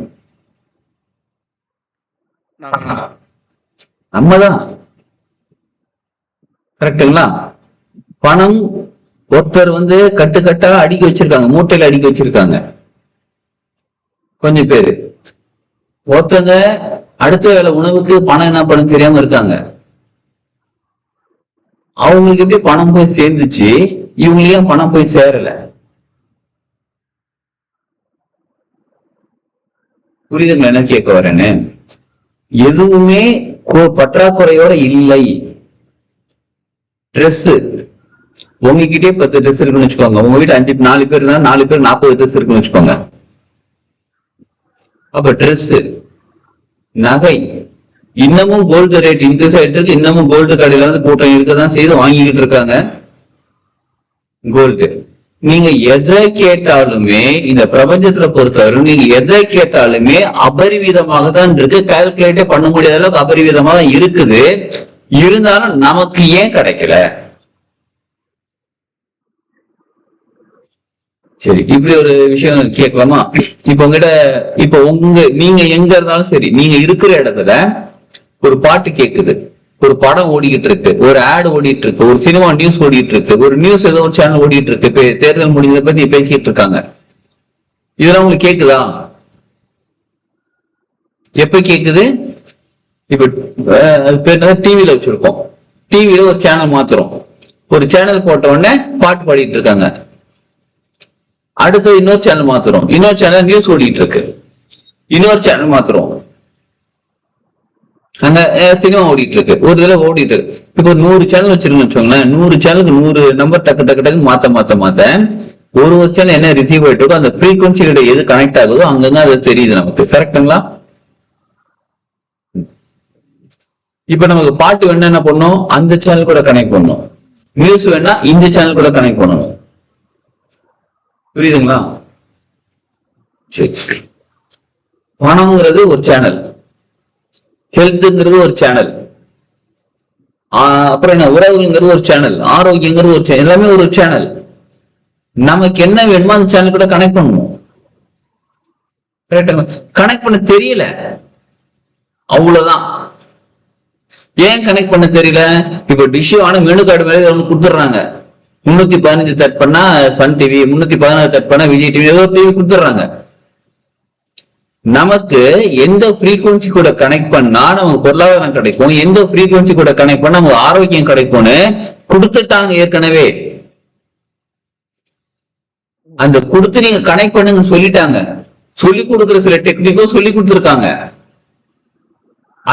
நம்மதான். கரெக்டுங்களா? பணம் ஒருத்தர் கட்டுக்கட்டா அடுக்கி வச்சிருக்காங்க, மூட்டையில அடுக்கி வச்சிருக்காங்க கொஞ்சம் பேரு. ஒருத்தங்க அடுத்த வேலை உணவுக்கு பணம் என்ன பண்ண தெரியாம இருக்காங்க. அவங்களுக்கு எப்படி பணம் போய் சேர்ந்துச்சு, இவங்களையும் பணம் போய் சேரல? புரியுதுங்களா என்ன கேட்க வரேன்னு? எதுவுமே பற்றாக்குறையோட இல்லை. ட்ரெஸ் உங்ககிட்டே 10 ட்ரெஸ் இருக்குன்னு வச்சுக்கோங்க, உங்க வீட்டு 4 பேர் இருந்தா 4 பேர் 40 ட்ரெஸ் இருக்குன்னு வச்சுக்கோங்க. அப்ப ட்ரெஸ், நகை, இன்னமும் கோல்டு ரேட் இன்க்ரீஸ் ஆயிட்டு இருக்கு. இன்னமும் கோல்டு கடையில கூட்டம் இருக்கதான் செய்து வாங்கிக்கிட்டு இருக்காங்க கோல்டு. நீங்க எதை கேட்டாலுமே இந்த பிரபஞ்சத்துல பொறுத்தவரை நீங்க எதை கேட்டாலுமே அபரிவிதமாக தான் இருக்கு. கால்குலேட்டே பண்ண முடியாத அளவுக்கு அபரிவிதமாக தான் இருக்குது. இருந்தாலும் நமக்கு ஏன் கிடைக்கல? சரி, இப்படி ஒரு விஷயம் கேட்கலாமா? இப்ப உங்ககிட்ட நீங்க எங்க இருந்தாலும் சரி, நீங்க இருக்கிற இடத்துல ஒரு பாட்டு கேக்குது, ஒரு படம் ஓடிக்கிட்டு இருக்கு, ஒரு ஆட் ஓடிட்டு இருக்கு, ஒரு சினிமா நியூஸ் ஓடிட்டு இருக்கு, ஒரு நியூஸ் ஏதோ ஒரு சேனல் ஓடிட்டு இருக்கு, தேர்தல் முடிஞ்சதை பத்தி பேசிட்டு இருக்காங்க. இதெல்லாம் உங்களுக்கு கேக்குதா? எப்ப கேக்குது? இப்ப அது பேர் டிவில வச்சிருக்கோம். டிவில ஒரு சேனல் மாத்துறோம், ஒரு சேனல் போட்ட உடனே பாட்டு பாடிட்டு இருக்காங்க. அடுத்து இன்னொரு சேனல் மாத்துறோம், இன்னொரு சேனல் நியூஸ் ஓடிட்டு இருக்கு, இன்னொரு சேனல் மாத்துறோம், அங்க சினிமா ஓடிட்டு இருக்கு, ஒரு தடவை ஓடிட்டு இருக்கு. இப்போ 100 சேனல் வச்சிருக்கோம்னு வச்சுக்கோங்களேன். 100 சேனலுக்கு 100 நம்பர் டக்கு டக்கு டக்கு மாத்த ஒரு சேனல் என்ன ரிசீவ் ஆயிட்டு இருக்கோ அந்த ஃப்ரீக்வன்சி கிட்ட எது கனெக்ட் ஆகுதோ அங்கங்க அது தெரியுது நமக்கு. கரெக்டுங்களா? இப்ப நமக்கு பாட்டு வேணா என்ன பண்ணும், அந்த சேனல் கூட கனெக்ட் பண்ணும். நியூஸ் வேணா இந்த சேனல் கூட கனெக்ட் பண்ணணும். புரியுதுங்களா? பணம்ங்கிறது ஒரு சேனல், ஹெல்த்ங்கிறது ஒரு சேனல், அப்புறம் என்ன உறவுங்கிறது ஒரு சேனல், ஆரோக்கியங்கிறது ஒரு சேனல், எல்லாமே ஒரு சேனல். நமக்கு என்ன வேணுமோ அந்த சேனல் கூட கனெக்ட் பண்ணுவோம். கனெக்ட் பண்ண தெரியல, அவ்வளவுதான். ஏன் கனெக்ட் பண்ண தெரியல? இப்ப டிஷ் ஆன மெனு கார்டு மேல ஒண்ணு கொடுத்துடுறாங்க. 315 தட் பண்ணா சன் டிவி, 316 தட் பண்ணா விஜய் டிவி, ஏதோ டிவி கொடுத்துடுறாங்க. நமக்கு எந்த ஃப்ரீக்வன்சி கூட கனெக்ட் பண்ணா நமக்கு பொருளாதாரம் கிடைக்கும், எந்த ஃப்ரீக்வன்சி கூட கனெக்ட் பண்ணா நமக்கு ஆரோக்கியம் கிடைக்கும்னு கொடுத்துட்டாங்க ஏற்கனவே. அந்த கொடுத்து நீங்க கனெக்ட் பண்ணுங்க சொல்லிட்டாங்க. சொல்லி கொடுக்குற சில டெக்னிக்கும் சொல்லி கொடுத்துருக்காங்க.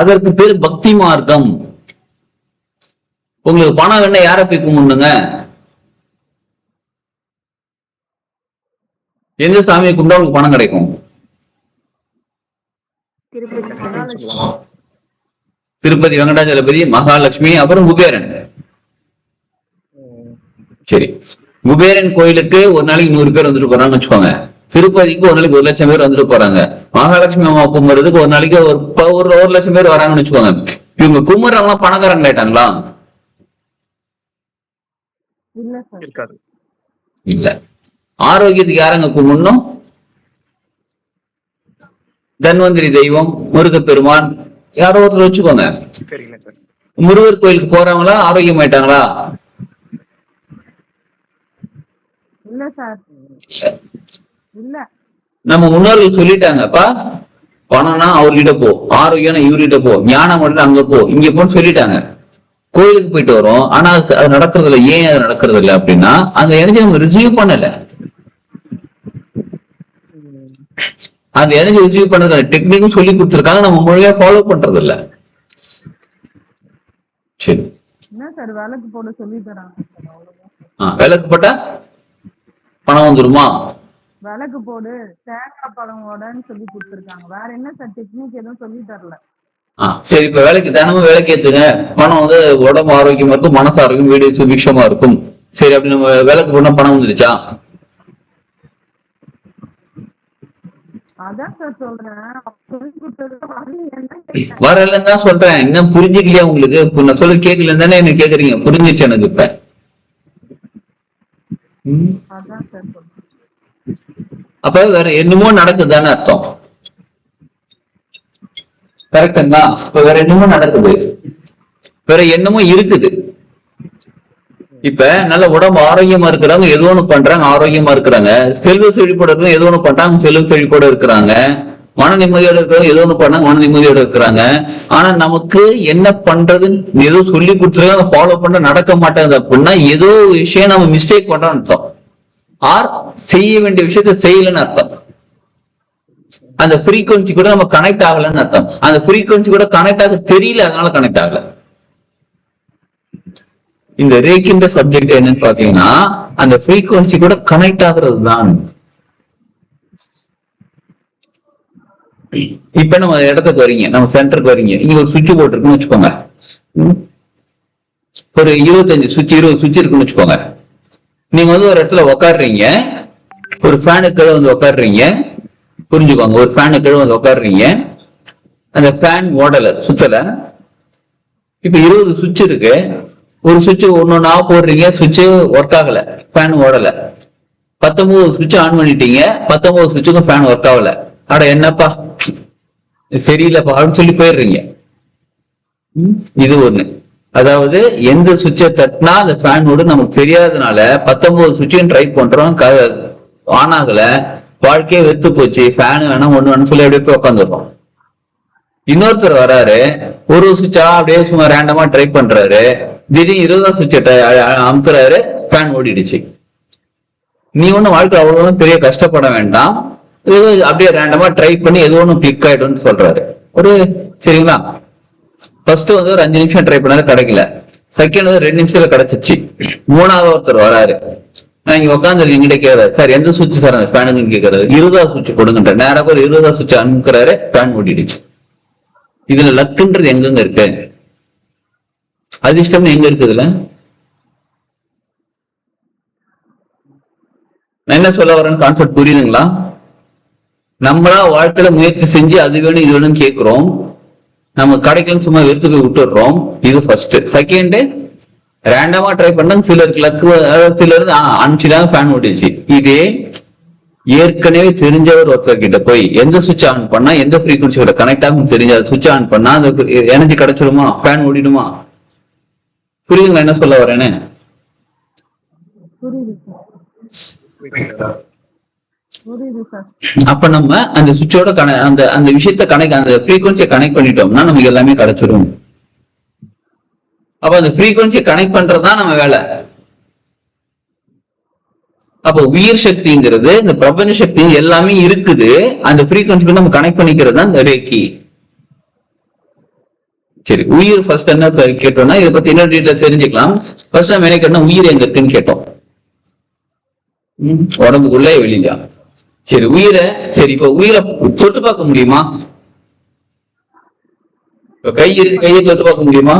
அதற்கு பேர் பக்தி மார்க்கம். உங்களுக்கு பணம் வேணா யார போய் கும்பிடுங்க? எந்த சாமியை கும்பிட்டா உங்களுக்கு பணம் கிடைக்கும்? திருப்பதி வெங்கடாஜலபதி, மகாலட்சுமி, அப்புறம் குபேரன். சரி, குபேரன் கோயிலுக்கு ஒரு நாளைக்கு 100 பேர் வந்துட்டு போறாங்கன்னு வச்சுக்கோங்க. திருப்பதிக்கு ஒரு நாளைக்கு 1,00,000 பேர் வந்துட்டு போறாங்க. மகாலட்சுமி அம்மா கும்பிடுறதுக்கு ஒரு நாளைக்கு ஒரு 1,00,000 பேர் வராங்கன்னு வச்சுக்கோங்க. இவங்க கும்பிடுறவங்க பணக்காரங்க ஆயிட்டாங்களா? இல்ல. ஆரோக்கியத்துக்கு யாரங்க கும்பிடணும்? தன்வந்திரி தெய்வம், முருகப்பெருமான், யாரோ ஒருத்தர் வச்சுக்கோங்க. முருகர் கோயிலுக்கு போறவங்களா ஆரோக்கியம் ஆயிட்டாங்களா? நம்ம முன்னோர்கள் சொல்லிட்டாங்கப்பா, பணம்னா அவர்கிட்ட போ, ஆரோக்கியம் இவர்கிட்ட போ, ஞானம் மட்டும் அங்க போ, இங்க போன்னு சொல்லிட்டாங்க. கோயிலுக்கு போயிட்டு வரோம், ஆனா அது நடக்கிறது இல்லை. ஏன் அது நடக்கிறது இல்லை அப்படின்னா அந்த எனர்ஜி நம்ம ரிசீவ் பண்ணல. அந்த எனர்ஜி ரிசீவ் பண்ணதுக்கான டெக்னிக்கும் சொல்லி கொடுத்துருக்காங்க, நம்ம முழுமையா ஃபாலோ பண்றது இல்ல. சரி, விளக்கு போட சொல்லி தராங்க. விளக்கு போட்டா பணம் வந்துருமா? விளக்கு போடு, தேங்காய் பழம் உடன்னு சொல்லி கொடுத்துருக்காங்க. வேற என்ன சார் டெக்னிக் எதுவும் சொல்லி தரல. சரி, இப்ப வேலைக்கு தினமும் வேலைக்கு ஏத்துங்க, பணம் வந்து உடம்பு ஆரோக்கியமா இருக்கும், மனசு ஆரோக்கியம், வீடு சுபிக்ஷமா இருக்கும். சரி, அப்படி நம்ம வேலைக்கு போனா பணம் வந்துருச்சா? அதான் சார் சொல்றேன். சொல்லி கொடுத்தது வரலன்னு தான் சொல்றேன். இன்னும் புரிஞ்சுக்கலையா உங்களுக்கு? இப்ப நான் சொல்ல கேட்கல தானே என்ன கேக்குறீங்க? புரிஞ்சிச்சு எனக்கு இப்ப. அதான் சார் சொல்றேன். அப்ப வேற என்னமோ நடக்குதுதானே அர்த்தம். கரெக்டுங்களா? இப்ப வேற என்னமோ நடக்குது, வேற என்னமோ இருக்குது. இப்ப நல்ல உடம்பு ஆரோக்கியமா இருக்கிறவங்க ஏதோ ஒண்ணு பண்றாங்க, ஆரோக்கியமா இருக்கிறாங்க. செல்வ செழிப்போட இருக்கிறவங்க ஏதோ ஒண்ணு பண்றாங்க, செல்வ செழிப்போட இருக்கிறாங்க. மன நிம்மதியோட இருக்கிறவங்க ஏதோ ஒண்ணு பண்ணாங்க, மன நிம்மதியோட இருக்கிறாங்க. ஆனா நமக்கு என்ன பண்றதுன்னு ஏதோ சொல்லி கொடுத்துருக்காங்க, ஃபாலோ பண்ண நடக்க மாட்டேங்குது அப்படின்னா ஏதோ விஷயம் நம்ம மிஸ்டேக் பண்றோம்னு அர்த்தம். ஆர் செய்ய வேண்டிய விஷயத்த செய்யலன்னு அர்த்தம். அந்த ஃப்ரீக்வன்சி கூட நம்ம கனெக்ட் ஆகலன்னு அர்த்தம். அந்த ஃப்ரீக்வன்சி கூட கனெக்ட் ஆக தெரியல, அதனால கனெக்ட் ஆகல. இந்த ரேக்கின்ற சப்ஜெக்ட் என்னன்னு பாத்தீங்கன்னா அந்த ஃப்ரீக்வன்சி கூட கனெக்ட் ஆகுறது தான். இப்ப நம்ம இடத்துக்கு வரீங்க, நம்ம சென்டருக்கு வரீங்க, இங்க ஒரு சுவிட்ச் போர்டு இருக்குன்னு வச்சுக்கோங்க. ஒரு 25 சுவிட்ச் 20 சுவிட்ச் இருக்குன்னு வச்சுக்கோங்க. நீங்க வந்து ஒரு இடத்துல உக்காடுறீங்க, ஒரு ஃபேனு கீழே வந்து உக்காடுறீங்க. புரிஞ்சுக்கோங்க, ஒரு ஃபேனு கீழே வந்து உக்காடுறீங்க, அந்த ஃபேன் ஓடல, சுத்தல. இப்ப 20 சுவிட்ச் இருக்கு, ஒரு சுவிட்ச் ஒன்னொன்னா போடுறீங்க, சுவிட்ச் ஒர்க் ஆகல, ஃபேன் ஓடல. 19 சுவிட்ச் ஆன் பண்ணிட்டீங்க, 19 சுவிட்சுக்கும் ஃபேன் ஒர்க் ஆகல. அட என்னப்பா சரியில்லப்பா அப்படின்னு சொல்லி போயிடுறீங்க. இது ஒண்ணு. அதாவது எந்த சுவிட்சை தட்டினா அந்த ஃபேன் ஓடு நமக்கு தெரியாதனால 19 சுவிட்சையும் ட்ரை பண்றோம், ஆன் ஆகல. வாழ்க்கையே வெத்து போச்சு, ஃபேன் வேணாம் ஒண்ணு வேணும் சொல்லி அப்படியே போய் உட்காந்துருக்கோம். இன்னொருத்தர் வராரு, ஒரு சுவிட்சா அப்படியே சும்மா ரேண்டமா ட்ரை பண்றாரு, திடீர்னு 20 சுவிட்சை அமுத்துறாரு, ஃபேன் ஓடிடுச்சு. நீ ஒன்னும் வாழ்க்கை அவ்வளவு பெரிய கஷ்டப்பட வேண்டாம், அப்படியே ரேண்டமா ட்ரை பண்ணி ஏதோ ஒண்ணு கிளிக் ஆயிடும்னு சொல்றாரு. ஒரு சரிங்களா, ஃபர்ஸ்ட் வந்து ஒரு 5 நிமிஷம் ட்ரை பண்ணாரு, கிடைக்கல. செகண்ட் வந்து 2 நிமிஷத்துல கிடைச்சிச்சு. மூணாவது ஒருத்தர் வராரு, நான் இங்க உட்காந்துருக்கு, எங்கிட்ட கேட்கறாரு, சார் எந்த சுவிட்ச் சார் அந்த ஃபேனுன்னு கேட்கறாரு. 20 சுவிட்ச் கொடுங்கன்ற நேரம் ஒரு 20 சுவிட்ச் அனுப்புறாரு, ஃபேன் ஓடிடுச்சு. இதுல லக்குன்றது எங்கெங்க இருக்கு? அதிர்ஷ்டம் எங்க இருக்குதுல? நான் என்ன சொல்ல வரேன்னு கான்செப்ட் புரியுதுங்களா? நம்மளா வாழ்க்கையில முயற்சி செஞ்சு அது வேணும் இது வேணும்னு கேட்கிறோம், நம்ம கடைக்கெல்லாம் சும்மா வெறுத்து போய் விட்டுடுறோம். இது ஃபர்ஸ்ட். செகண்ட், ரேண்டமா ட்ரை பண்ணாங்க, சிலருக்கு லக்கு, சிலர் அனுப்பிச்சுதான் ஃபேன் ஓடிச்சு. இதே ஏற்கனவே தெரிஞ்சவர் ஒருத்தர் கிட்ட போய் எந்த சுவிட்ச் ஆன் பண்ணா எந்த ஃப்ரீக்வன்சியோட கனெக்ட் ஆகும் தெரிஞ்ச சுவிட்ச் ஆன் பண்ணா அந்த எனர்ஜி கிடைச்சிடுமா, ஃபேன் ஓடிடுமா? புரியுதுங்களா என்ன சொல்ல வரேன்னு? அப்ப நம்ம அந்த சுவிட்சோட அந்த விஷயத்த கனெக்ட், அந்த ஃப்ரீக்வன்சியை கனெக்ட் பண்ணிட்டோம்னா நமக்கு எல்லாமே கிடைச்சிடும். அப்ப அந்த ஃப்ரீக்வன்சியை கனெக்ட் பண்றதுதான் நம்ம வேலை. அப்போ உயிர் சக்திங்கிறது, இந்த பிரபஞ்ச சக்தி எல்லாமே இருக்குது, அந்த ஃப்ரீக்வன்சி நம்ம கனெக்ட் பண்ணிக்கிறது தான் இந்த ரேக்கி. சரி, உயிர் ஃபர்ஸ்ட் என்ன கேட்டோம்னா, இதை பத்தி என்ன டீட்டெயில் தெரிஞ்சுக்கலாம். ஃபர்ஸ்ட் நம்ம என்ன கேட்டோம், உயிர் எங்க இருக்குன்னு கேட்டோம். உடம்புக்குள்ள வெளியா? சரி, உயிரை சரி இப்ப உயிரை தொட்டு பார்க்க முடியுமா? கை இருக்கு, கையை தொட்டு பார்க்க முடியுமா?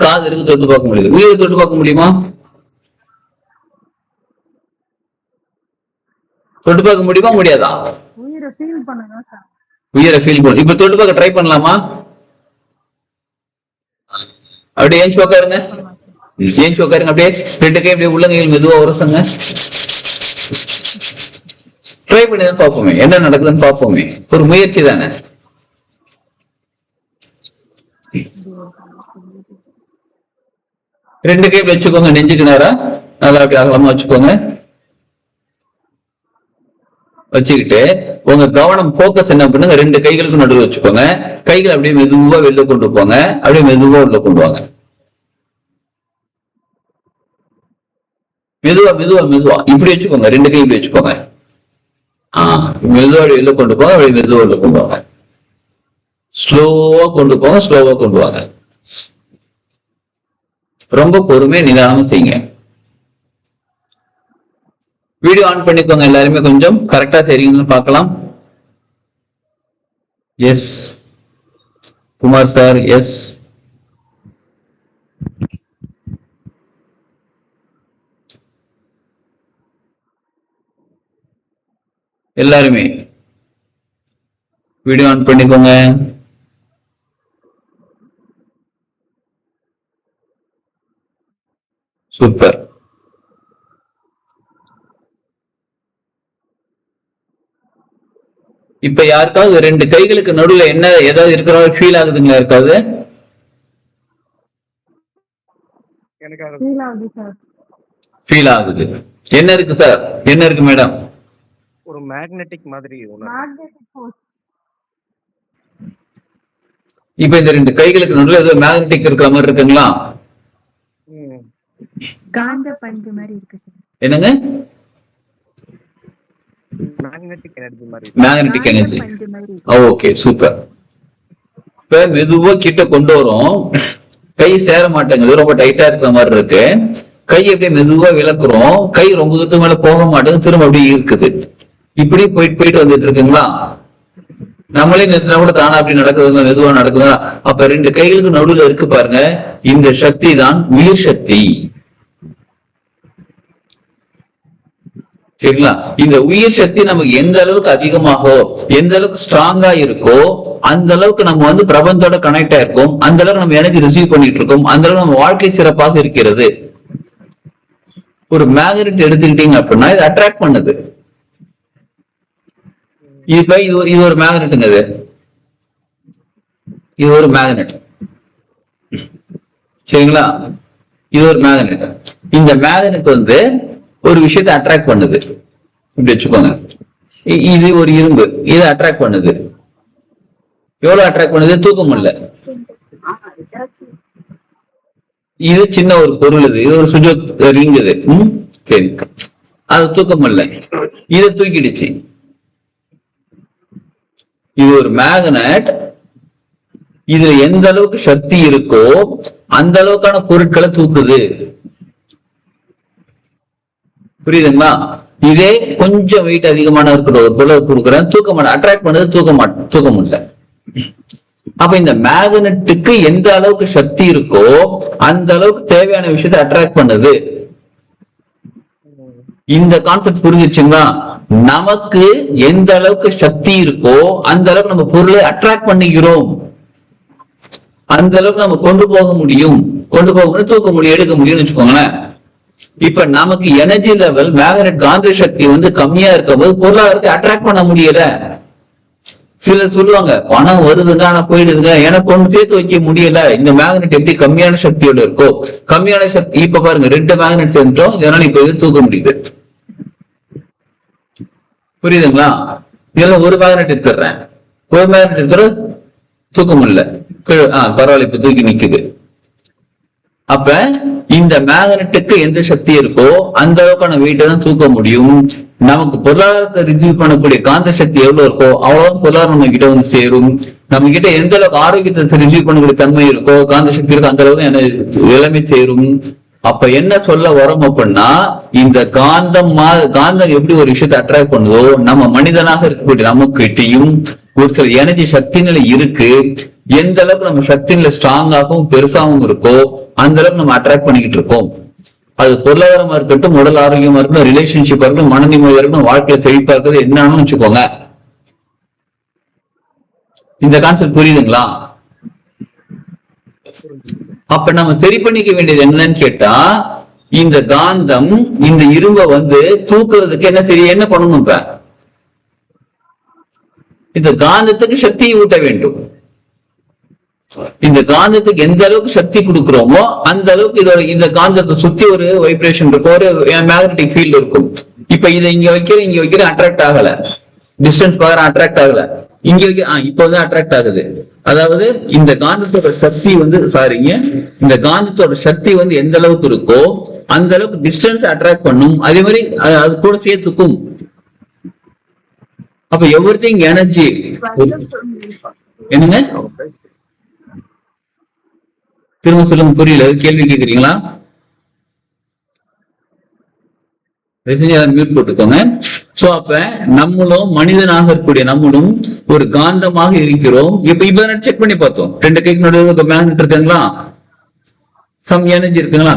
காது இருக்கு, தொட்டு பார்க்க முடியுது. உயிரை தொட்டு பார்க்க முடியுமா? தொட்டு பார்க்க முடியுமா முடியாதா? உயிரை ஃபீல் பண்ணுங்க சார். உயிரை ஃபீல் பண்ணு. இப்ப தொட்டு பார்க்க ட்ரை பண்ணலாமா? அப்படியே ஏஞ்சி உட்காருங்க, ஏஞ்சி உட்காருங்க. அப்படியே 2 கை அப்படியே உள்ளங்கையில் மெதுவா உரசுங்க. ட்ரை பண்ணி தான் பார்ப்போமே என்ன நடக்குதுன்னு பார்ப்போமே. ஒரு முயற்சி தானே. ரெண்டு கை வச்சுக்கோங்க, நெஞ்சுக்கு நேரா நல்லா அப்படி அகலமா வச்சுக்கோங்க. வச்சுக்கிட்டு உங்க கவனம் போக்கஸ் என்ன பண்ணுங்க, 2 கைகளுக்கு நடுவில் வச்சுக்கோங்க. கைகளை அப்படியே மெதுவா வெளில கொண்டு போங்க, அப்படியே மெதுவா உள்ள கொண்டு வாங்க. மெதுவா மெதுவா மெதுவா இப்படி வச்சுக்கோங்க, 2 கை இப்படி வச்சுக்கோங்க. மெதுவா வெளில கொண்டு போங்க, அப்படியே மெதுவா உள்ள கொண்டு வாங்க. ஸ்லோவா கொண்டு போங்க, ஸ்லோவா கொண்டு வாங்க. ரொம்ப பொறுமையா நிதானமா செய்யுங்க. வீடியோ ஆன் பண்ணிக்கோங்க எல்லாருமே, கொஞ்சம் கரெக்டா தெரியுதுன்னு பார்க்கலாம். Yes Kumar sir, yes. எல்லாருமே வீடியோ ஆன் பண்ணிக்கோங்க. சூப்பர். இப்ப யாருக்காவது ரெண்டு கைகளுக்கு நடுவுல என்ன ஏதாவது இருக்கிற மாதிரி ஃபீல் ஆகுதுங்களா? இருக்காது? ஃபீல் ஆகுது சார். ஃபீல் ஆகுது. என்ன இருக்கு சார்? என்ன இருக்கு மேடம்? ஒரு மேக்னெட்டிக் மாதிரி. Magnetic force. இப்ப இந்த ரெண்டு கைகளுக்கு நடுவுல ஏதோ மேக்னெட்டிக் இருக்கிற மாதிரி இருக்குங்களா? காந்த பந்து மாதிரி இருக்கு சார். என்னங்க? மேக்னெட்டிக் எனர்ஜி மாதிரி. Magnetic energy. பந்து மாதிரி. Okay super. இப்ப மெதுவா கிட்ட கொண்டு வரோம், கை சேர மாட்டேங்குது, ரொம்ப டைட்டா இருக்கிற மாதிரி இருக்கு. கை அப்படியே மெதுவா விளக்குறோம், கை ரொம்ப தூரத்துக்கு மேல போக மாட்டேங்குது, திரும்ப அப்படியே இருக்குது. இப்படி போயிட்டு வந்துட்டு இருக்குங்களா? நம்மளே நிறுத்தினா கூட தானா அப்படி நடக்குதுங்க, மெதுவா நடக்குதுங்களா? அப்ப ரெண்டு கைகளுக்கு நடுவுல இருக்கு பாருங்க, இந்த சக்தி தான் உயிர் சக்தி. சரிங்களா? இந்த உயிர் சக்தி நமக்கு எந்த அளவுக்கு அதிகமாகோ, எந்த அளவுக்கு ஸ்ட்ராங்கா இருக்கோ, அந்த அளவுக்கு நம்ம வந்து பிரபஞ்சத்தோட கனெக்ட் ஆயிருக்கோம், அந்த அளவுக்கு நம்ம எனர்ஜி ரிசீவ் பண்ணிட்டு இருக்கோம், அந்த அளவுக்கு நம்ம வாழ்க்கை சிறப்பாக இருக்கிறது. ஒரு மேக்னெட் எடுத்துக்கிட்டீங்க அப்படின்னா இது அட்ராக்ட் பண்ணுது. இப்ப இது ஒரு மேக்னெட்டுங்க. இது ஒரு மேக்னெட். சரிங்களா? இது ஒரு மேக்னெட். இந்த மேக்னெட் வந்து ஒரு விஷயத்தை அட்ராக்ட் பண்ணுது. இப்படி வச்சுக்கோங்க. இது ஒரு இரும்பு, இது அட்ராக்ட் பண்ணுது. எவ்வளவு அட்ராக்ட் பண்ணுது? தூக்கம் இல்ல. இது சின்ன ஒரு பொருள், இது ஒரு சுஜோத் ரிங். இது சரி, அது தூக்கம் இல்ல, இதை தூக்கிடுச்சு. இது ஒரு மேக்னெட். இதுல எந்த அளவுக்கு சக்தி இருக்கோ அந்த அளவுக்கான பொருட்களை தூக்குது. புரியுதுங்களா? இதே கொஞ்சம் வெயிட் அதிகமான இருக்கிற ஒரு பொருளை கொடுக்குறேன், தூக்க மாட்டேன். அட்ராக்ட் பண்ணது தூக்க முடியல. அப்ப இந்த மேக்னெட்டுக்கு எந்த அளவுக்கு சக்தி இருக்கோ அந்த அளவுக்கு தேவையான விஷயத்தை அட்ராக்ட் பண்ணுது. இந்த கான்செப்ட் புரிஞ்சிச்சுங்களா? நமக்கு எந்த அளவுக்கு சக்தி இருக்கோ அந்த அளவுக்கு நம்ம பொருளை அட்ராக்ட் பண்ணிக்கிறோம், அந்த அளவுக்கு நம்ம கொண்டு போக முடியும், தூக்க முடியும், எடுக்க முடியும்னு வச்சுக்கோங்களேன். இப்ப நமக்கு எனர்ஜி லெவல், மேக்னெட் காந்த சக்தி வந்து கம்மியா இருக்கும் போது பொருளாதாரத்தை அட்ராக்ட் பண்ண முடியல. சிலர் சொல்லுவாங்க பணம் வருதுங்க ஆனா போயிடுதுங்க, எனக்கு ஒண்ணு சேர்த்து வைக்க முடியல. இந்த மேக்னெட் எப்படி கம்மியான சக்தியோட இருக்கோ, கம்மியான சக்தி. இப்ப பாருங்க, ரெண்டு மேக்னெட் சேர்ந்துட்டோம், இதனால இப்ப இது தூக்க முடியுது. புரியுதுங்களா? இதெல்லாம் ஒரு மேக்னெட் எடுத்துடுறேன், ஒரு மேக்னெட் எடுத்துற தூக்க முடியல, பரவாயில்ல இப்ப தூக்கி நிக்குது. அப்ப இந்த மேக்னெட்டுக்கு எந்த சக்தி இருக்கோ அந்த அளவுக்கான வெயிட்டை தான் தூக்க முடியும். நமக்கு பொருளாதாரத்தை ரிசீவ் பண்ணக்கூடிய காந்த சக்தி எவ்வளவு இருக்கோ அவ்வளவு பொருளாதாரம் நம்ம கிட்ட வந்து சேரும். நம்ம கிட்ட எந்த அளவுக்கு ஆரோக்கியத்தை ரிசீவ் பண்ணக்கூடிய தன்மை இருக்கோ, காந்த சக்தி இருக்கோ, அந்த அளவுக்கு எல்லாமே சேரும். அப்ப என்ன சொல்ல வரோம் அப்படின்னா, இந்த காந்தம் எப்படி ஒரு விஷயத்தை அட்ராக்ட் பண்ணுதோ, நம்ம மனிதனாக இருக்கக்கூடிய நமக்கிட்டையும் ஒரு சில எனர்ஜி சக்தி நிலை இருக்கு. எந்த அளவுக்கு நம்ம சக்தி நிலை ஸ்ட்ராங்காகவும் பெருசாகவும் இருக்கோ அந்த அளவுக்கு நம்ம அட்ராக்ட் பண்ணிக்கிட்டு இருக்கோம். அது பொருளாதாரமா இருக்கட்டும், உடல் ஆரோக்கியமா இருக்கட்டும், ரிலேஷன்ஷிப்பா இருக்கட்டும், மன நிம்மதியா இருக்கட்டும், வாழ்க்கையில செழிப்பா இருக்கிறது என்னன்னு வச்சுக்கோங்க. இந்த கான்செப்ட் புரியுதுங்களா? அப்ப நம்ம சரி பண்ணிக்க வேண்டியது என்னன்னு கேட்டா, இந்த காந்தம் இந்த இரும்பை வந்து தூக்குறதுக்கு என்ன பண்ணணும்? இப்ப இந்த காந்தத்துக்கு சக்தியை ஊட்ட வேண்டும். இந்த காந்தத்துக்கு எந்த அளவுக்கு சக்தி கொடுக்கிறோமோ அந்த அளவுக்கு இதோட இந்த காந்தத்தை சுத்தி ஒரு வைப்ரேஷன் இருக்கும், ஒரு மேக்னெட்டிக் ஃபீல்ட் இருக்கும். இப்ப இதை இங்க வைக்கிற அட்ராக்ட் ஆகல, டிஸ்டன்ஸ் பாக்குற அட்ராக்ட் ஆகல, இங்க வைக்க இப்ப வந்து அட்ராக்ட் ஆகுது. அதாவது இந்த காந்தத்தோட சக்தி வந்து இந்த காந்தத்தோட சக்தி வந்து எந்த அளவுக்கு இருக்கோ அந்த அளவுக்கு டிஸ்டன்ஸ் அட்ராக்ட் பண்ணும், அதே மாதிரி அது கூட சேர்த்துக்கும். அப்ப எவ்ரிதிங் எனர்ஜி. என்னங்க? திரும்ப சொல்லுங்க, புரியல, கேள்வி கேக்குறீங்களா? மியூட் போட்டுக்கோங்க. சோ அப்ப நம்மளும் மனிதனாக இருக்கக்கூடிய நம்மளும் ஒரு காந்தமாக இருக்கிறோம். இப்ப செக் பண்ணி பார்த்தோம், ரெண்டு கைக்கு நடுவில் மேக்னெட் இருக்குங்களா, சம் எனர்ஜி இருக்குங்களா.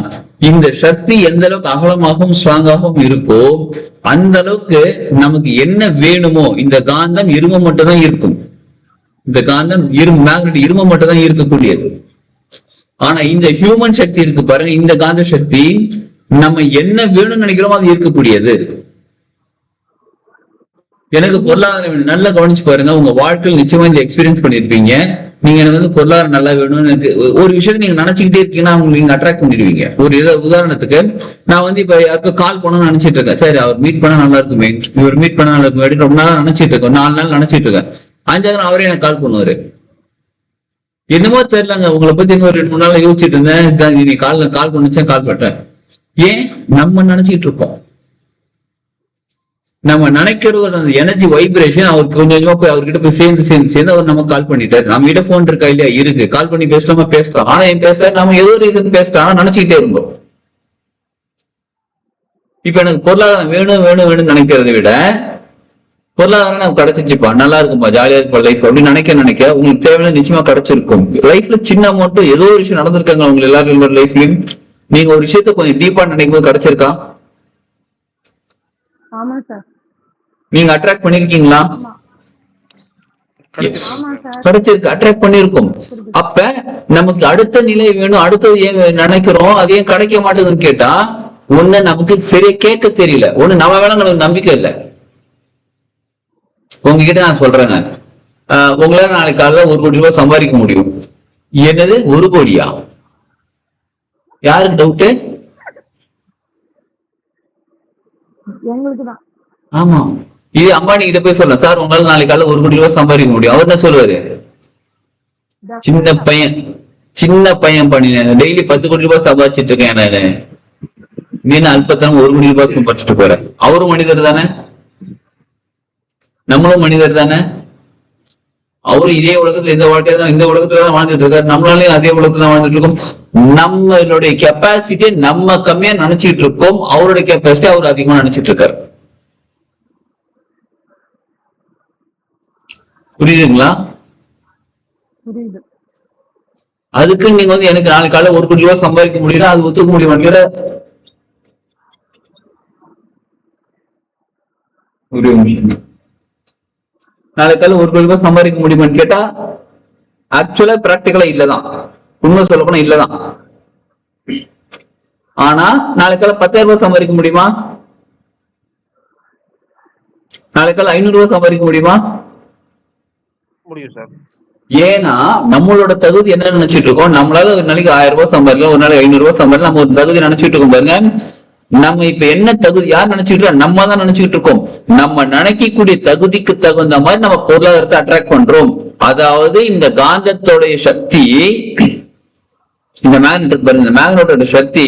இந்த சக்தி எந்த அளவுக்கு அகலமாகவும் ஸ்ட்ராங்காகவும் இருக்கோ அந்த அளவுக்கு நமக்கு என்ன வேணுமோ, இந்த காந்தம் இரும்பு மட்டும் தான் இருக்கும், இந்த காந்தம் மேக்னெட் இரும்பு மட்டும் தான் இருக்கக்கூடியது. ஆனா இந்த ஹியூமன் சக்தி இருக்கு பாருங்க, இந்த காந்த சக்தி நம்ம என்ன வேணும்னு நினைக்கிறோமோ அது இருக்கக்கூடியது. எனக்கு பொருளாதாரம் நல்லா கவனிச்சு பாருங்க, உங்க வாழ்க்கையில் நிச்சயமா இந்த எக்ஸ்பீரியன்ஸ் பண்ணிருப்பீங்க. நீங்க எனக்கு பொருளாதாரம் நல்லா வேணும்னு எனக்கு ஒரு விஷயத்த நீங்க நினைச்சுக்கிட்டே இருக்கீங்கன்னா நீங்க அட்ராக்ட் பண்ணிடுவீங்க. ஒரு உதாரணத்துக்கு நான் இப்ப யாருக்கும் கால் பண்ணணும்னு நினைச்சிட்டு இருக்கேன், சரி அவர் மீட் பண்ண நல்லா இருக்குமே, இவர் மீட் பண்ண நல்லா இருக்குமே அப்படின்னு ரொம்ப நாளா நினைச்சிட்டு இருக்கேன், 4 நாள் நினைச்சிட்டு இருக்கேன். 5வது நாள் அவரே எனக்கு கால் பண்ணுவாரு. என்னமோ தெரியலங்க, உங்களை பத்தி இன்னும் 2-3 நாள் யோசிச்சுட்டு இருந்தேன், நீ கால் பண்ணுச்சேன், கால் பண்றேன். ஏன் நம்ம நினைச்சிட்டு இருக்கோம், நம்ம நினைக்கிற அந்த எனர்ஜி வைப்ரேஷன் அவருக்கு கொஞ்சம் கொஞ்சமா போய் அவர்கிட்ட போய் சேர்ந்து அவர் நம்ம கால் பண்ணிட்டாரு. நம்ம கிட்ட போன் இருக்கா இல்லையா, இருக்கு, கால் பண்ணி பேசலாமா, பேசலாம். ஆனா என் பேசல, நம்ம ஏதோ ஒரு இது பேசலாம் நினைச்சுக்கிட்டே இருந்தோம். இப்ப எனக்கு பொருளாதாரம் வேணும் வேணும் வேணும்னு நினைக்கிறத விட பொருளாதாரம் நமக்கு கிடைச்சிச்சுப்பா, நல்லா இருக்கும்பா, ஜாலியா இருக்கும் லைஃப் அப்படின்னு நினைக்க உங்களுக்கு தேவையான நிச்சயமா கிடைச்சிருக்கும். லைஃப்ல சின்ன அமௌண்ட் ஏதோ ஒரு விஷயம் நடந்திருக்காங்க உங்க எல்லாரும் லைஃப்லயும், நீங்க ஒரு விஷயத்த கொஞ்சம் டீப்பா நினைக்கும் போது கிடைச்சிருக்கா? ஆமா சார். நீங்க அட்ராக்ட் பண்ணிருக்கீங்களா? கிடைச்சிருக்கு, அட்ராக்ட் பண்ணிருக்கோம். அப்ப நமக்கு அடுத்த நிலை வேணும், அடுத்தது ஏன் நினைக்கிறோம், அது ஏன் கிடைக்க மாட்டேங்குதுன்னு கேட்டா ஒண்ணு நமக்கு சரியா கேட்க தெரியல, ஒண்ணு நம்ம வேலை நமக்கு நம்பிக்கை இல்லை. உங்ககிட்ட நான் சொல்றேங்க, உங்களால நாளைக்கு காலைல 1 கோடி ரூபாய் சம்பாதிக்க முடியும். என்னது 1 கோடியா? யாருக்கு டவுட்டு? எங்களுக்குதான். ஆமா, இது அம்பானி கிட்ட போய் சொல்றேன், சார் உங்களால நாளைக்கு காலைல 1 கோடி ரூபாய் சம்பாதிக்க முடியும். அவர் என்ன சொல்லுவாரு, சின்ன பையன் பண்ணினேன், டெய்லி 10 கோடி ரூபாய் சம்பாதிச்சிட்டு இருக்கேன் நானு, நீ அல்பத்தனம் 1 கோடி ரூபாய் சம்பாதிச்சுட்டு போற. அவரும் மனிதர் தானே, நம்மளும் மனிதர் தானே. அவரும் இதே உலகத்துல இந்த உலகத்துலதான் வாழ்ந்துட்டு இருக்காரு, நம்மளாலையும் அதே உலகத்துல தான் வாழ்ந்துட்டு இருக்கோம். நம்மளுடைய கெப்பாசிட்டியை நம்ம கம்மியா நினைச்சிட்டு இருக்கோம், அவருடைய கெப்பாசிட்டி அவர் அதிகமா நினைச்சிட்டு இருக்காரு. புரியுதுங்களா? புரியுது. அதுக்கு நீங்க எனக்கு நாளைக்கு காலையில 1 கோடி ரூபாய் சம்பாதிக்க முடியல, அது ஒத்துக்க முடியுமாங்கிற நாளைக்கு காலையில 1 கோடி ரூபாய் சம்பாதிக்க முடியுமான்னு கேட்டா ஆக்சுவலா பிராக்டிகலா இல்லதான், உண்மை சொல்ல போனா இல்லதான். ஆனா நாளைக்கு காலையில 10,000 ரூபாய் சம்பாதிக்க முடியுமா? நாளைக்கு காலையில 500 ரூபாய் சம்பாதிக்க முடியுமா? முடியும் சார். ஏன்னா நம்மளோட தகுதி என்ன நினைச்சிட்டு இருக்கோம், நம்மளால ஒரு நாளைக்கு 1000 ரூபாய் சம்பாதிக்கலாம், ஒரு நாளைக்கு 500 ரூபாய் சம்பாதிக்கலாம், நம்ம ஒரு தகுதி நினைச்சிட்டு இருக்கோம் பாருங்க. நம்ம இப்ப என்ன தகுதி யார் நினைச்சிட்டு இருக்கோம், நம்ம தான் நினைச்சிட்டு இருக்கோம். நம்ம நினைக்கக்கூடிய தகுதிக்கு தகுந்த மாதிரி நம்ம பொருளாதாரத்தை அட்ராக்ட் பண்றோம். அதாவது இந்த காந்தத்தோடைய சக்தி, இந்த மேக்னெட் பாருங்க, இந்த மேக்னெட்டோட சக்தி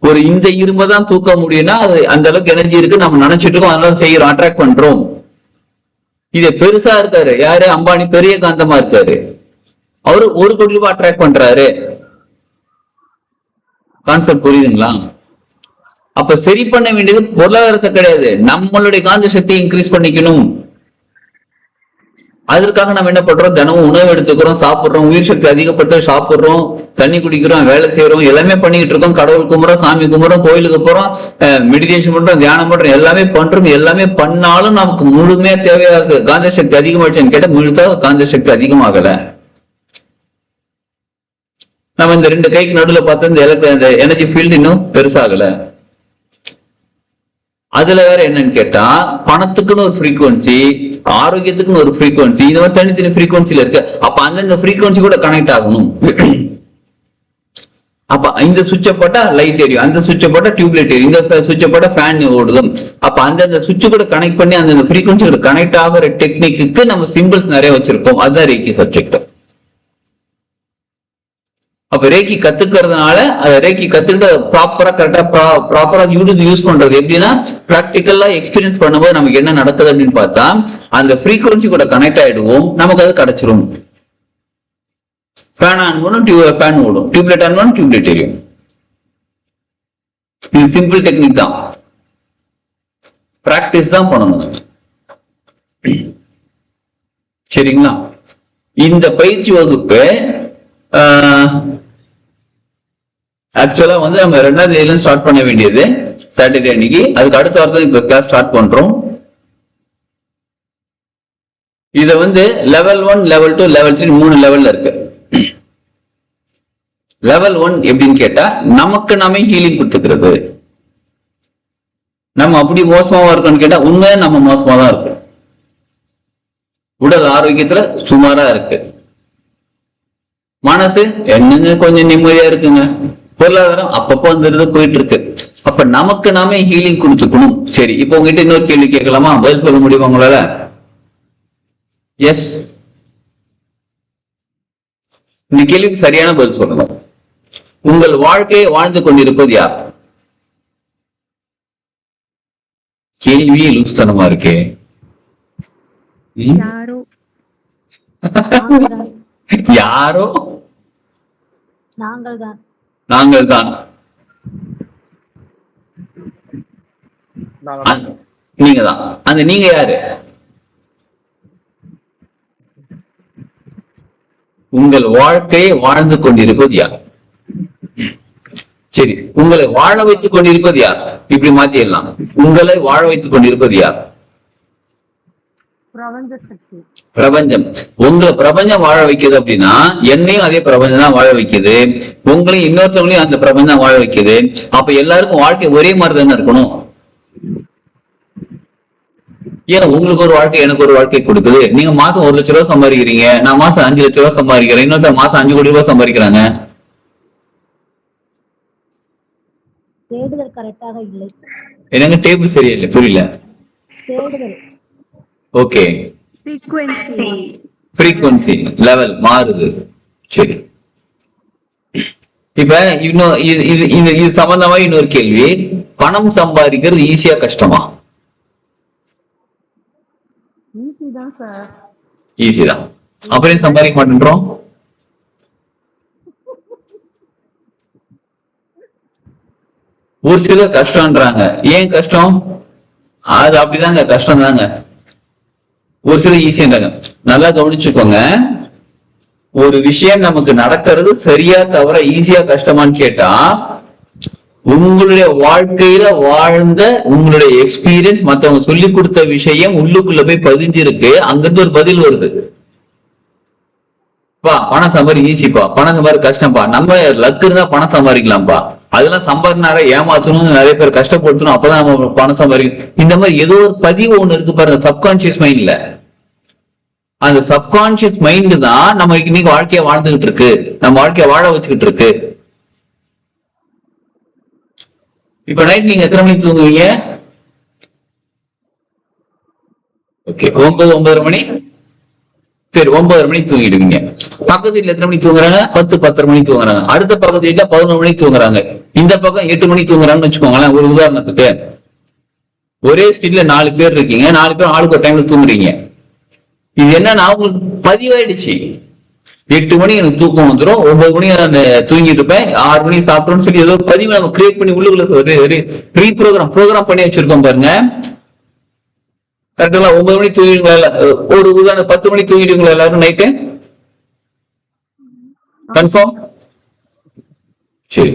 ஒரு இந்த இரும்பை தான் தூக்க முடியும்னா அது அந்த அளவுக்கு எனர்ஜி இருக்கு, நம்ம நினைச்சிட்டு இருக்கோம், அதனால செய்யறோம், அட்ராக்ட் பண்றோம். இது பெருசா இருக்காரு யாரு, அம்பானி பெரிய காந்தமா இருக்காரு, அவரு 1 கோடி ரூபாய் அட்ராக்ட் பண்றாரு. கான்செப்ட் புரியுதுங்களா? அப்ப சரி பண்ண வேண்டியது பொருளாதாரத்தை கிடையாது, நம்மளுடைய காந்த சக்தியை இன்க்ரீஸ் பண்ணிக்கணும். அதற்காக நம்ம என்ன பண்றோம், தினமும் உணவு எடுத்துக்கிறோம், சாப்பிடுறோம், உயிர் சக்தி அதிகப்படுத்த சாப்பிடுறோம், தண்ணி குடிக்கிறோம், வேலை செய்யறோம், எல்லாமே பண்ணிக்கிட்டு இருக்கோம். கடவுள் கும்புறோம், சாமி கும்புறோம், கோயிலுக்கு போறோம், மெடிடேஷன் பண்றோம், தியானம் பண்றோம், எல்லாமே பண்றோம். எல்லாமே பண்ணாலும் நமக்கு முழுமையா தேவையாக காந்த சக்தி அதிகமாயிடுச்சுன்னு கேட்டா முழுசா காந்த சக்தி அதிகமாகல. நம்ம இந்த 2 கைக்கு நடுவுல பார்த்தா இந்த எனர்ஜி ஃபீல்டு இன்னும் பெருசாகல. அதுல வேற என்னன்னு கேட்டா பணத்துக்குன்னு ஒரு ஃப்ரீக்வன்சி, ஆரோக்கியத்துக்குன்னு ஒரு ஃப்ரீக்வன்சி, இந்த மாதிரி தனித்தனி ஃப்ரீக்வன்சில இருக்கு. அப்ப அந்தந்த ஃப்ரீக்வன்சி கூட கனெக்ட் ஆகணும். அப்ப இந்த சுவிட்சை போட்டா லைட் எரியும், அந்த சுவிட்சை போட்டா டியூப்லைட் எரியும், இந்த சுவிட்சை போட்டா ஃபேன் ஓடுதும். அப்ப அந்தந்த சுவிட்ச் கூட கனெக்ட் பண்ணி அந்தந்த ஃப்ரீக்வன்சி கூட கனெக்ட் ஆகிற டெக்னிக்கு நம்ம சிம்பிள்ஸ் நிறைய வச்சிருக்கோம். அதுதான் ரேக்கி சப்ஜெக்ட். அப்ப ரேக்கி கத்துக்கிறதுனால அதை ரேக்கி கத்துக்கிட்டு ப்ராப்பரா கரெக்டா ப்ராப்பரா யூஸ் பண்றது எப்படின்னா பிராக்டிக்கலா எக்ஸ்பீரியன்ஸ் பண்ணும்போது நமக்கு என்ன நடக்குது அப்படின்னு பார்த்தா அந்த ஃப்ரீக்வன்சி கூட கனெக்ட் ஆயிடுவோம், நமக்கு அது கிடைச்சிரும். ஃபேன் ஆன் பண்ணும், ஃபேன் ஓடும், டியூப்லைட் ஆன் பண்ணும், டியூப்லைட் எரியும். இது சிம்பிள் டெக்னிக் தான். பிராக்டிஸ் தான் பண்ணணும் நம்ம. சரிங்களா? இந்த பயிற்சி வகுப்பு ஆக்சுவலா வந்து நம்ம 2ஆம் தேதியில ஸ்டார்ட் பண்ண வேண்டியது சாட்டர்டே அன்னைக்கு. அதுக்கு அடுத்த வாரத்துல இப்ப கிளாஸ் ஸ்டார்ட் பண்றோம். இத வந்து லெவல் 1, லெவல் 2, லெவல் 3 3 லெவல்ல இருக்கு. லெவல் 1 எப்படின்னு கேட்டா நமக்கு நாமே ஹீலிங் கொடுத்துக்கிறது. நம்ம அப்படி மோசமாவா இருக்கோம்னு கேட்டா உண்மையா நம்ம மோசமா தான் இருக்கு. உடல் ஆரோக்கியத்துல சுமாரா இருக்கு. மனசு என்னங்க கொஞ்சம் நிம்மதியா இருக்குங்க. பொருளாதாரம் அப்பப்போ வந்துருது போயிட்டு இருக்கு. அப்ப நமக்கு நாமே ஹீலிங் கொடுத்துக்கணும். சரி, இப்போ உங்ககிட்ட இன்னொரு கேள்வி கேட்கலாமா? பதில் சொல்ல முடியுமா உங்களால? எஸ், இந்த கேள்விக்கு சரியான பதில் சொல்லணும். உங்கள் வாழ்க்கையை வாழ்ந்து கொண்டிருப்பது யார்? கேள்வியே லூஸ்தனமா இருக்கே. யாரோ யாரோ நாங்கள் தான். நாங்கள் தான். நீங்க தான். அந்த நீங்க யாரு? உங்கள் வாழ்க்கையை வாழ்ந்து கொண்டிருப்பது யார்? சரி, உங்களை வாழ வைத்துக் கொண்டிருப்பது யார்? இப்படி மாத்திடலாம். உங்களை வாழ வைத்துக் கொண்டிருப்பது யார்? பிரபஞ்ச சக்தி. பிரபஞ்சம். உங்களை பிரபஞ்சம் வாழ வைக்குது அப்படின்னா என்னையும் அதே பிரபஞ்சம் தான் வாழ வைக்குது. உங்களையும் இன்னொருத்தவங்களையும் அந்த பிரபஞ்சம் வாழ வைக்குது. அப்ப எல்லாருக்கும் வாழ்க்கை ஒரே மாதிரி தானே இருக்கணும். ஏன் உங்களுக்கு ஒரு வாழ்க்கை எனக்கு ஒரு வாழ்க்கை கொடுக்குது? நீங்க மாசம் 1 லட்சம் ரூபாய் சம்பாதிக்கிறீங்க, நான் மாசம் 5 லட்சம் ரூபாய் சம்பாதிக்கிறேன், இன்னொருத்தர் மாசம் 5 கோடி ரூபாய் சம்பாதிக்கிறாங்க. தேடுதல் கரெக்டாக இல்லை. என்னங்க டேபிள் சரியில்லை, புரியல. தேடுதல். ஓகே, ஃப்ரீக்வன்சி லெவல் மாறுது. சரி, இப்ப இன்னும் இது சம்பந்தமா இன்னொரு கேள்வி. பணம் சம்பாதிக்கிறது ஈஸியா கஷ்டமா? ஈஸி தான் சார். ஈஸி தான். அப்புறம் சம்பாதிக்க மாட்டேன்றோம். ஒரு சிலர் கஷ்டம்ன்றாங்க. ஏன் கஷ்டம்? அது அப்படிதாங்க, கஷ்டம் தாங்க. ஒரு சிலர் ஈஸின்றாங்க. நல்லா கவனிச்சுக்கோங்க. ஒரு விஷயம் நமக்கு நடக்கிறது சரியா தவிர ஈஸியா கஷ்டமான்னு கேட்டா உங்களுடைய வாழ்க்கையில வாழ்ந்த உங்களுடைய எக்ஸ்பீரியன்ஸ், மத்தவங்க சொல்லி கொடுத்த விஷயம் உள்ளுக்குள்ள போய் பதிஞ்சிருக்கு. அங்கிருந்து ஒரு பதில் வருது. பணம் சம்பாதி ஈஸிப்பா, பணம் சம்பாதி கஷ்டம்ப்பா, நம்ம லக்கு இருந்தா பணம் சம்பாதிக்கலாம்ப்பா, அதெல்லாம் சம்பாதினால ஏமாத்தணும், நிறைய பேர் கஷ்டப்படுத்தணும், அப்பதான் நம்ம பணம் சம்பாதிக்கணும். இந்த மாதிரி ஏதோ ஒரு பதிவு ஒண்ணு இருக்கு பாருங்க சப்கான்சியஸ் மைண்ட்ல. அந்த சப்கான்சியஸ் மைண்ட் தான் நம்ம இன்னைக்கு வாழ்க்கைய வாழ்ந்துகிட்டு இருக்கு, நம்ம வாழ்க்கைய வாழ வச்சுக்கிட்டு இருக்கு. இப்ப நைட் நீங்க எத்தனை மணிக்கு தூங்குவீங்க? ஓகே, 9 மணி. சரி, 9 மணிக்கு தூங்கிடுவீங்க. பக்கத்து வீட்டுல எத்தனை மணிக்கு தூங்குறாங்க? 10 மணிக்கு தூங்குறாங்க. அடுத்த பக்கத்து வீட்டுல 11 மணிக்கு தூங்குறாங்க. இந்த பக்கம் 8 மணிக்கு தூங்குறாங்கன்னு வச்சுக்கோங்களேன். ஒரு உதாரணத்துக்கு, ஒரே ஸ்ட்ரீட்ல 4 பேர் இருக்கீங்க, 4 பேர் ஆளுக்கு ஒரு டைம்ல தூங்குறீங்க. இது என்னன்னா உங்களுக்கு பதிவாயிடுச்சு. 8 மணி எனக்கு தூக்கம் வந்துடும், 9 மணி நான் தூங்கிட்டு இருப்பேன், 6 மணிக்கு சாப்பிடணும்னு சொல்லி ஏதோ பதிவு நம்ம கிரியேட் பண்ணி உள்ளுக்குள்ள ப்ரோக்ராம் பண்ணி வச்சிருக்கோம் பாருங்க. கரெக்டுங்களா? 9 மணிக்கு தூங்கிடுங்களா? ஒரு உதாரணம் 10 மணிக்கு தூங்கிடுங்களா எல்லாரும் நைட்டு? கன்ஃபார்ம்? சரி,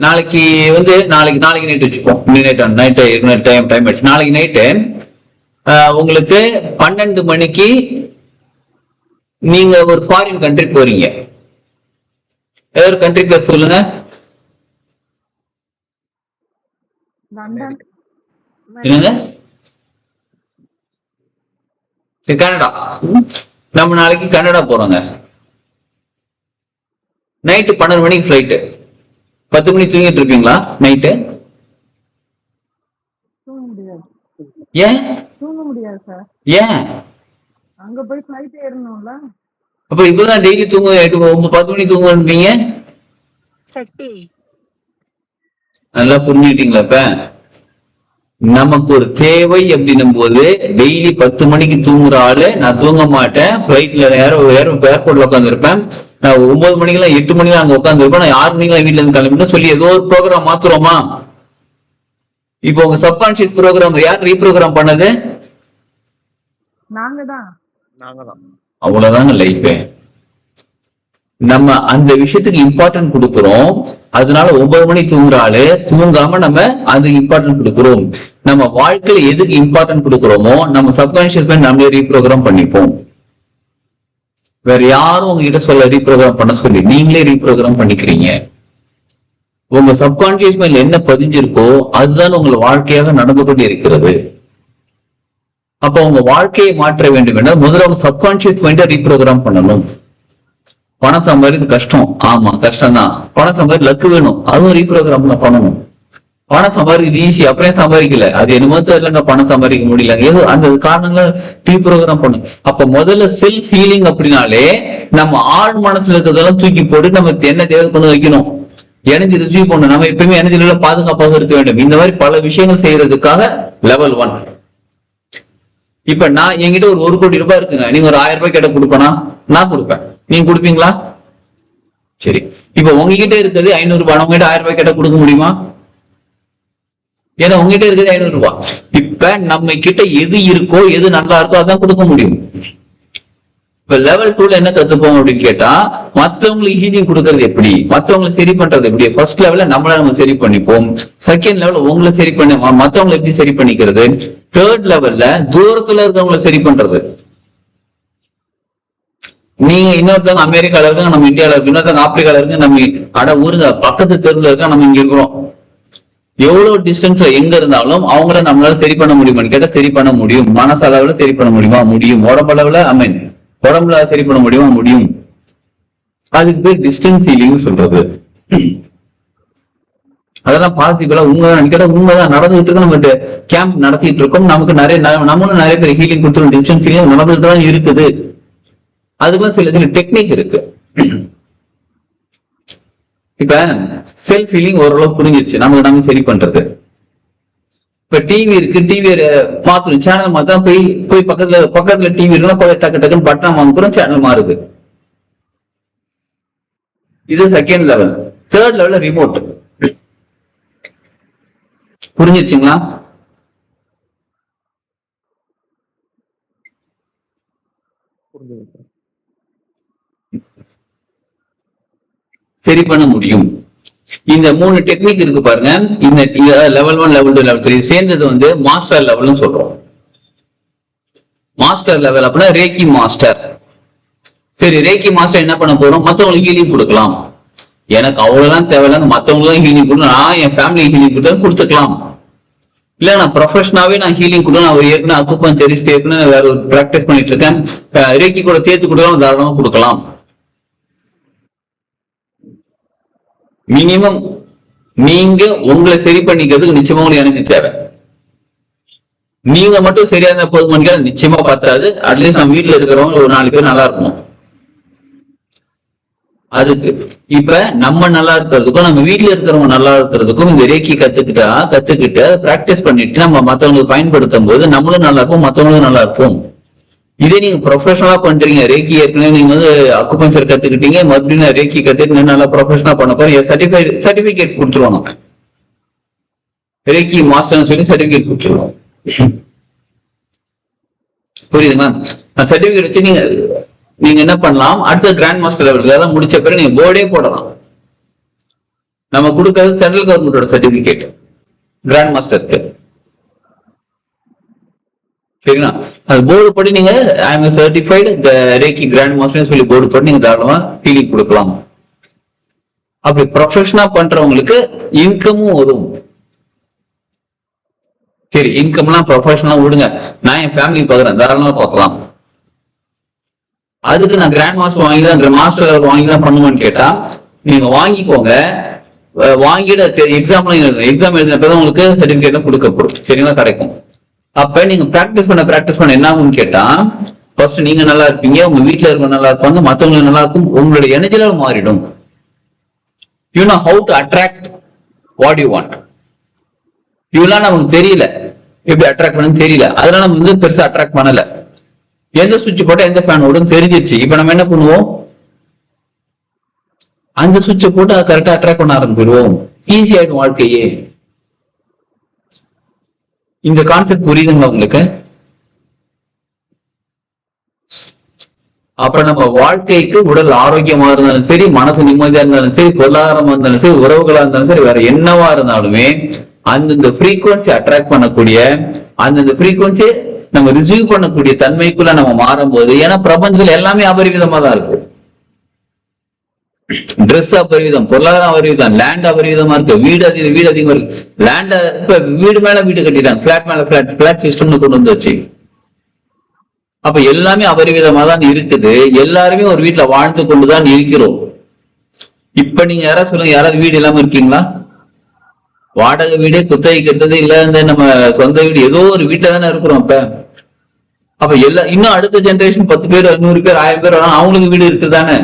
நாளைக்கு வந்து நாளைக்கு நைட் வச்சுப்போம். நைட்டு டைம் ஆயிடுச்சு. நாளைக்கு நைட்டு உங்களுக்கு 12 மணிக்கு நீங்க ஒரு ஃபாரின் கண்ட்ரி போறீங்க. ஏதோ ஒரு கண்ட்ரி பேர் சொல்லுங்க. என்னங்க? கனடா. நம்ம நாளைக்கு கனடா போறோங்க. நைட்டு 12 மணிக்கு ஃபிளைட்டு. 10 மணிக்கு தூங்கிட்டு இருப்பீங்களா நைட்டு? ஏன் தூங்க முடியாது சார். ஏன்? அங்க போய் ஃளைட் ஏறணும்ல. அப்ப இப்பதான் டெய்லி தூங்க 10 மணிக்கு தூங்குவீங்க. நல்லா புரிஞ்சுக்கிட்டீங்களா? இப்ப நமக்கு ஒரு தேவை அப்படின்னும் போது டெய்லி 10 மணிக்கு தூங்குற ஆளு நான் தூங்க மாட்டேன், ஃபிளைட்ல ஏர்போர்ட்ல உட்காந்து இருப்பேன், நான் 9 மணிக்கெல்லாம் 8 மணிக்கு அங்க உட்காந்து இருப்பேன், நான் 6 மணிக்கெல்லாம் வீட்டுல இருந்து கிளம்பிட்டு சொல்லி ஏதோ ஒரு ப்ரோக்ராம் மாத்துறோமா? இப்போ உங்க சப்கான்சியஸ் ப்ரோக்ராம் யார் ரீப்ரோக்ராம் பண்ணது? நாங்க தான். நாங்க தான். அவ்வளவுதாங்க லைஃபே. நம்ம அந்த விஷயத்துக்கு இம்பார்ட்டன்ட் கொடுக்கிறோம். அதனால 9 மணி தூங்குற ஆளு தூங்காம நம்ம அது இம்பார்ட்டன்ட் கொடுக்கிறோம். நம்ம வாழ்க்கையில எதுக்கு இம்பார்ட்டன்ட் கொடுக்கிறோமோ நம்ம சப்கான்சியஸ் மைண்ட் நம்மளே ரீப்ரோக்ராம் பண்ணிப்போம். வேற யாரும் உங்ககிட்ட சொல்ல ரீப்ரோக்ராம் பண்ண சொல்லி நீங்களே ரீப்ரோக்ராம் பண்ணிக்கிறீங்க. உங்க சப்கான்சியஸ் மைண்ட்ல என்ன பதிஞ்சிருக்கோ அதுதான் உங்க வாழ்க்கையாக நடந்து கொண்டு இருக்கிறது. அப்ப உங்க வாழ்க்கையை மாற்ற வேண்டும் என்றால் முதல்ல உங்க சப்கான்சியஸ் மைண்டை ரீப்ரோக்ராம் பண்ணணும். பணம் சம்பாதிக்கிறது கஷ்டம், ஆமா கஷ்டம் தான். பணம் சம்பாதி லக்கு வேணும், அதுவும் ரீப்ரோக்ராம் பண்ணணும். பணம் சம்பாதிக்கிறது ஈஸி, அப்படியே சம்பாதிக்கல, அது என்னமோ தெரியலங்க பணம் சம்பாதிக்க முடியல, ஏதோ அந்த காரணங்களை ரீப்ரோக்ராம் பண்ணும். அப்ப முதல்ல செல்ஃப் ஹீலிங் அப்படின்னாலே நம்ம ஆழ் மனசுல இருக்கிறதெல்லாம் தூக்கி போட்டு நம்ம என்ன தேவை கொண்டு வைக்கணும், எனர்ஜி ரிசீவ் பண்ணணும். நம்ம எப்பயுமே எனர்ஜி லெவலில் பாதுகாப்பாக இருக்க வேண்டும். இந்த மாதிரி பல விஷயங்கள் செய்யறதுக்காக லெவல் 1. இப்ப நான் என்கிட்ட ஒரு 1 கோடி ரூபாய் இருக்குங்க, நீங்க ஒரு 1000 ரூபாய் கேட்ட கொடுப்பேனா? நான் கொடுப்பேன், நீங்க கொடுப்பீங்களா? சரி, இப்ப உங்ககிட்ட இருக்கிறது 500 ரூபாய், உங்ககிட்ட 1000 ரூபாய் கேட்ட கொடுக்க முடியுமா? ஏன்னா உங்ககிட்ட இருக்கிறது 500 ரூபாய். இப்ப நம்ம கிட்ட எது இருக்கோ எது நல்லா இருக்கோ அதான் கொடுக்க முடியும். இப்ப லெவல் 2ல என்ன கத்துப்போம் அப்படின்னு கேட்டா, மத்தவங்களுக்கு ஹீலிங் கொடுக்கறது எப்படி, மத்தவங்களை சரி பண்றது எப்படி. ஃபர்ஸ்ட் லெவல்ல நம்மள நம்ம சரி பண்ணிப்போம். செகண்ட் லெவல்ல உங்களை சரி பண்ணி மத்தவங்களை எப்படி சரி பண்ணிக்கிறது. தேர்ட் லெவல்ல தூரத்துல இருக்கவங்களை சரி பண்றது. நீங்க இன்னொருத்தவங்க அமெரிக்கால இருக்காங்க, நம்ம இந்தியாவில இருக்கு, இன்னொருத்தவங்க ஆப்பிரிக்கால இருக்கு, நம்ம அட ஊருங்க பக்கத்து தெருவில் இருக்கா, நம்ம இங்க இருக்கிறோம். எவ்வளவு டிஸ்டன்ஸ் எங்க இருந்தாலும் அவங்கள நம்மளால சரி பண்ண முடியுமான்னு கேட்டா சரி பண்ண முடியும். மனசளவுல சரி பண்ண முடியுமா? முடியும். உடம்பளவுல உடம்புல சரி பண்ண முடியுமா? முடியும். அதுக்கு பேர் டிஸ்டன்ஸ் ஹீலிங் சொல்றது. அதெல்லாம் பாசிபிளா உண்மைதான் கேட்டா உண்மைதான் நடந்துகிட்டு இருக்கு. நம்ம கேம்ப் நடத்திட்டு இருக்கோம், நமக்கு நம்மளும் நிறைய பேர் ஹீலிங் கொடுத்துருக்கோம். டிஸ்டன்ஸ் ஹீலிங் நடந்துகிட்டு தான் இருக்குது. அதுக்கெல்லாம் சில டெக்னிக் இருக்கு. இப்ப செல்ஃப் ஹீலிங் ஓரளவு புரிஞ்சிருச்சு, நமக்கு நம்ம சரி பண்றது. இப்ப டிவி இருக்கு, டிவி மாத்தணும், சேனல் மாத்தா போய் பக்கத்துல டிவி இருக்குன்னா டக்கு டக்குன்னு பட்டன் வாங்குறோம், சேனல் மாறுது. இது செகண்ட் லெவல். தேர்ட் லெவல்ல ரிமோட். புரிஞ்சிருச்சுங்களா? சரி பண்ண முடியும். இந்த 3 டெக்னிக் இருக்கு பாருங்க. இந்த லெவல் 1, லெவல் 2, லெவல் 3 சேர்ந்தது வந்து மாஸ்டர் லெவல்னு சொல்றோம். மாஸ்டர் லெவல் அப்படின்னா ரேக்கி மாஸ்டர். சரி, ரேக்கி மாஸ்டர் என்ன பண்ண போறோம்? மத்தவங்களுக்கு ஹீலிங் கொடுக்கலாம். எனக்கு அவ்வளவுதான் தேவையில்லைங்க, மத்தவங்களுக்கு ஹீலிங் கொடுக்கணும், நான் என் ஃபேமிலி ஹீலிங் கொடுத்துக்கலாம். இல்ல நான் ப்ரொஃபஷனாவே நான் ஹீலிங் கொடுக்கணும், நான் ஏற்கனவே அக்குபஞ்சரிஸ்ட் ஏற்கனவே வேற ஒரு பிராக்டிஸ் பண்ணிட்டு இருக்கேன், ரேக்கி கூட சேர்த்து கொடுக்கலாம், தாராளமா கொடுக்கலாம். மினிமம் நீங்க உங்களை சரி பண்ணிக்கிறதுக்கு நிச்சயமா உங்களுக்கு எனர்ஜி தேவை. நீங்க மட்டும் சரியா இருந்தா போதும் நிச்சயமா பத்தாது. அட்லீஸ்ட் நம்ம வீட்டுல இருக்கிறவங்க ஒரு 4 பேர் நல்லா இருக்கணும். அதுக்கு இப்ப நம்ம நல்லா இருக்கிறதுக்கும் நம்ம வீட்டுல இருக்கிறவங்க நல்லா இருக்கிறதுக்கும் இந்த ரேக்கி கத்துக்கிட்டு பிராக்டிஸ் பண்ணிட்டு நம்ம மத்தவங்களுக்கு பயன்படுத்தும் போது நம்மளும் நல்லா இருப்போம், மத்தவங்களும் நல்லா இருப்போம். இதே நீங்க ப்ரொஃபஷனலா பண்றீங்க, ரேக்கி ஏற்கனவே நீங்க வந்து அக்குபஞ்சர் கத்துக்கிட்டீங்க, மறுபடியும் ரேக்கி கத்துக்கிட்டு நல்லா ப்ரொஃபஷனலா பண்ண போறேன், சர்டிபிகேட் கொடுத்துருவோம். நம்ம ரேக்கி மாஸ்டர்னு சொல்லி சர்டிபிகேட் கொடுத்துருவோம். புரியுதுங்களா? சர்டிபிகேட் வச்சு நீங்க என்ன பண்ணலாம், அடுத்த கிராண்ட் மாஸ்டர் லெவலுக்கு எல்லாம் முடிச்ச பிறகு நீங்க போர்டே போடலாம். நம்ம கொடுக்கறது சென்ட்ரல் கவர்மெண்டோட சர்டிபிகேட் கிராண்ட் மாஸ்டருக்கு. சரிங்களா? அது போர்டு படி நீங்க I am certified reiki grand master சொல்லி போர்டு படி நீங்க தாராளமா ஹீலிங் கொடுக்கலாம். அப்படி ப்ரொஃபஷனலா பண்றவங்களுக்கு இன்கமும் வரும். சரி, இன்கம்லாம் ப்ரொஃபஷனலா விடுங்க, நான் என் ஃபேமிலி பாக்குறேன், தாராளமா பார்க்கலாம். அதுக்கு நான் கிராண்ட் மாஸ்டர் மாஸ்டர் லெவல் வாங்கி தான் பண்ணுவேன்னு கேட்டா நீங்க வாங்கிக்கோங்க. வாங்கிட்டு எக்ஸாம் எழுதின பிறகு உங்களுக்கு சர்டிபிகேட் கொடுக்கப்படும். சரிங்களா? கிடைக்கும். அப்ப நீங்க பிராக்டிஸ் பண்ண என்ன ஆகும்னு கேட்டா, ஃபர்ஸ்ட் நீங்க நல்லா இருப்பீங்க, உங்க வீட்டுல இருக்கவங்க நல்லா இருப்பாங்க, மத்தவங்களுக்கு நல்லா இருக்கும், உங்களுடைய எனர்ஜி லெவல் மாறிடும். You know how to attract what you want. இவெல்லாம் நமக்கு தெரியல, எப்படி அட்ராக்ட் பண்ணு தெரியல, அதனால நம்ம வந்து பெருசா அட்ராக்ட் பண்ணல. எந்த சுவிட்ச் போட்டா எந்த ஃபேன் ஓடும் தெரிஞ்சிருச்சு. இப்ப நம்ம என்ன பண்ணுவோம், அந்த சுவிட்சை போட்டு அதை கரெக்டா அட்ராக்ட் பண்ண ஆரம்பிடுவோம். ஈஸி ஆயிடும் வாழ்க்கையே. இந்த கான்செப்ட் புரியுதுங்களா உங்களுக்கு? அப்ப நம்ம வாழ்க்கைக்கு உடல் ஆரோக்கியமா இருந்தாலும் சரி, மனசு நிம்மதியா இருந்தாலும் சரி, பொருளாதாரமா இருந்தாலும் சரி, உறவுகளா இருந்தாலும் சரி, வேற என்னவா இருந்தாலுமே அந்தந்த ஃப்ரீக்வன்சி அட்ராக்ட் பண்ணக்கூடிய, அந்தந்த ஃப்ரீக்வன்சி நம்ம ரிசீவ் பண்ணக்கூடிய தன்மைக்குள்ள நம்ம மாறும் போது, ஏன்னா பிரபஞ்சத்துல எல்லாமே அபரிவிதமா தான் இருக்கு. ட்ரெஸ் அபரிவிதம், பொருளாதாரம் அபரிவிதம், லேண்ட் அபரிவிதமா இருக்கு, வீடு அதிகமா இருக்கு. லேண்ட இப்ப வீடு மேல வீடு கட்டிட்டாங்க, பிளாட் மேல பிளாட் சிஸ்டம்னு கொண்டு வந்து வச்சு. அப்ப எல்லாமே அபரிவிதமா தான் இருக்குது. எல்லாருமே ஒரு வீட்டுல வாழ்ந்து கொண்டுதான் இருக்கிறோம். இப்ப நீங்க யாராவது சொல்லுங்க, யாராவது வீடு இல்லாம இருக்கீங்களா? வாடகை வீடு, குத்தகை கட்டுறது, இல்ல நம்ம சொந்த வீடு, ஏதோ ஒரு வீட்டுல தானே இருக்கிறோம். அப்ப இன்னும் அடுத்த ஜெனரேஷன் 10 பேர் 100 பேர் 1000 பேர் அவங்களுக்கு வீடு இருக்குதானே,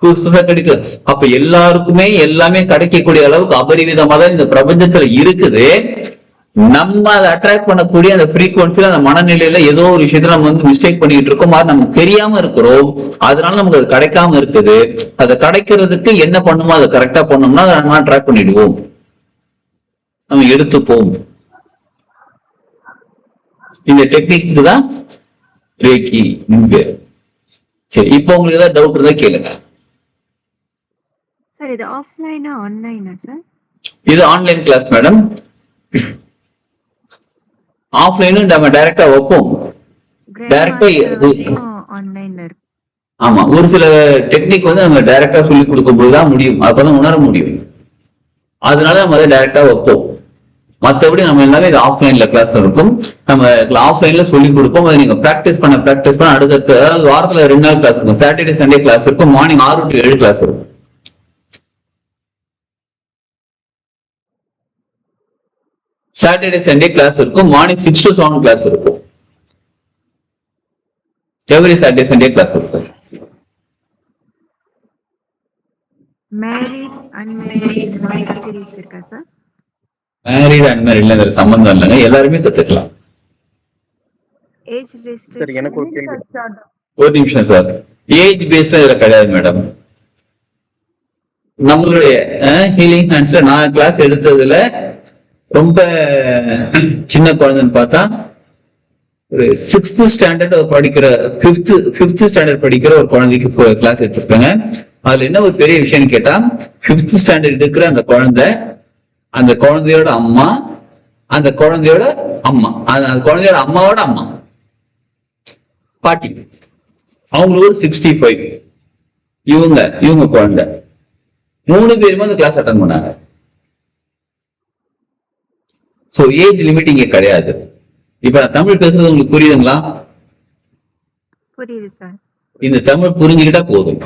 புதுசா கிடைக்கும். அப்ப எல்லாருக்குமே எல்லாமே கிடைக்கக்கூடிய அளவுக்கு அபரிவிதமா தான் இந்த பிரபஞ்சத்துல இருக்குது. நம்ம அதை அட்ராக்ட் பண்ணக்கூடிய அந்த ஃப்ரீக்வன்சில, அந்த மனநிலையில ஏதோ ஒரு விஷயத்துல நம்ம மிஸ்டேக் பண்ணிட்டு இருக்கோம், அது நமக்கு தெரியாம இருக்கிறோம். அதனால நமக்கு அது கிடைக்காம இருக்குது. அதை கிடைக்கிறதுக்கு என்ன பண்ணுமோ அதை கரெக்டா பண்ணோம்னா அதை நம்ம அட்ராக்ட் பண்ணிடுவோம், நம்ம எடுத்துப்போம். இந்த டெக்னிக் தான் ரேக்கி. சரி, இப்போ உங்களுக்கு ஏதாவது டவுட் இருந்தா கேளுங்க. சார் இது ஆஃப்லைனா ஆன்லைனா சார்? இது ஆன்லைன் கிளாஸ் மேடம். ஆஃப்லைனும் நம்ம டைரக்டா வைப்போம், டைரக்டா ஆன்லைன்ல இருக்கு. ஆமா, ஒரு சில டெக்னிக் நம்ம டைரக்டா சொல்லி கொடுக்கும்போதுதான் முடியும், அப்பதான் உணர முடியும். அதனால நம்ம அதை டைரக்டா வைப்போம். மற்றபடி நம்ம எல்லாமே இது ஆஃப்லைன்ல கிளாஸ் இருக்கும். நம்ம ஆஃப்லைன்ல சொல்லி கொடுப்போம். அதை நீங்க பிராக்டிஸ் பண்ண அடுத்தடுத்து, அதாவது வாரத்துல 2 நாள் கிளாஸ் இருக்கும். சாட்டர்டே சண்டே கிளாஸ் இருக்கும். மார்னிங் 6 to 7 கிளாஸ் இருக்கும். சாட்டர்டே சண்டே கிளாஸ் இருக்கும். மார்னிங் 6 to 7 கிளாஸ் இருக்கும். எவ்ரி சாட்டர்டே சண்டே கிளாஸ் இருக்கும். மேரிட் அன்மேரிட் கேட்டகரிஸ் இருக்கா சார்? மேரிட் அன்மேரிட்ல சம்பந்தம் இல்லைங்க, எல்லாருமே கத்துக்கலாம். Age based? சரி, எனக்கு ஒரு கேள்வி. ஒரு நிமிஷம் சார். ஏஜ் பேஸ்ல இதுல கிடையாது மேடம். நம்மளுடைய ஹீலிங் ஹேண்ட்ஸ்ல நான் கிளாஸ் எடுத்ததுல ரொம்ப சின்ன குழந்தைன்னு பார்த்தா ஒரு 6th ஸ்டாண்டர்ட் படிக்கிற 5th ஸ்டாண்டர்ட் படிக்கிற ஒரு குழந்தைக்கு கிளாஸ் எடுத்திருக்காங்க. அதுல என்ன ஒரு பெரிய விஷயம்னு கேட்டா, 5th ஸ்டாண்டர்ட் எடுக்கிற அந்த குழந்தையோட அம்மா, அந்த குழந்தையோட அம்மா, அந்த குழந்தையோட அம்மாவோட அம்மா, பாட்டி, அவங்களுக்கு ஒரு 65. இவங்க குழந்தை 3 பேருமே அந்த கிளாஸ் அட்டன் பண்ணாங்க. சோ ஏஜ் லிமிட் இங்க கிடையாது. இப்ப நான் தமிழ் பேசுறது உங்களுக்கு புரியுதுங்களா? புரியுது சார். இந்த தமிழ் புரிஞ்சுக்கிட்டா போதும்.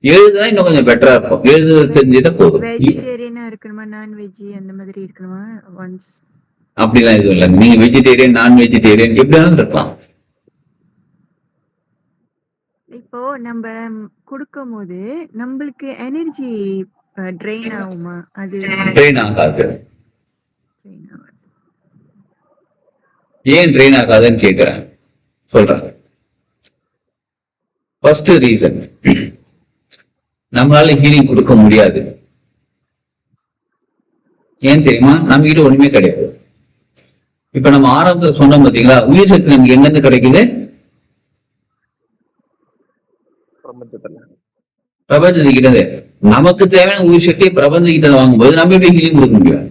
எழுதுனா இன்னும் கொஞ்சம் பெட்டரா இருக்கும். எழுதுறது தெரிஞ்சுட்டா போதும். வெஜிடேரியனா இருக்கணுமா, நான் வெஜ் அந்த மாதிரி இருக்கணுமா? ஒன்ஸ் அப்படிலாம் எதுவும் இல்லை. நீங்க வெஜிடேரியன், நான் வெஜிடேரியன் எப்படி வேணாலும் இருக்கலாம். இப்போ நம்ம கொடுக்கும் போது நம்மளுக்கு எனர்ஜி ட்ரெயின் ஆகுமா? அது ட்ரெயின் ஆகாது. ஏன் ட்ரெயின் ஆகாதுன்னு கேக்குறேன், சொல்றேன். ஃபர்ஸ்ட் ரீசன், நம்மளால ஹீலிங் கொடுக்க முடியாது. ஏன் தெரியுமா? நம்ம கிட்ட ஒண்ணுமே கிடையாது. இப்ப நம்ம ஆரம்பத்துல சொன்னோம் பாத்தீங்களா, உயிர் சக்தி நமக்கு எங்க இருந்து கிடைக்குது? பிரபஞ்சத்துக்கிட்டது. நமக்கு தேவையான உயிர் சக்தியை பிரபஞ்சத்துக்கிட்ட வாங்கும்போது நம்ம எப்படி ஹீலிங் கொடுக்க முடியும்?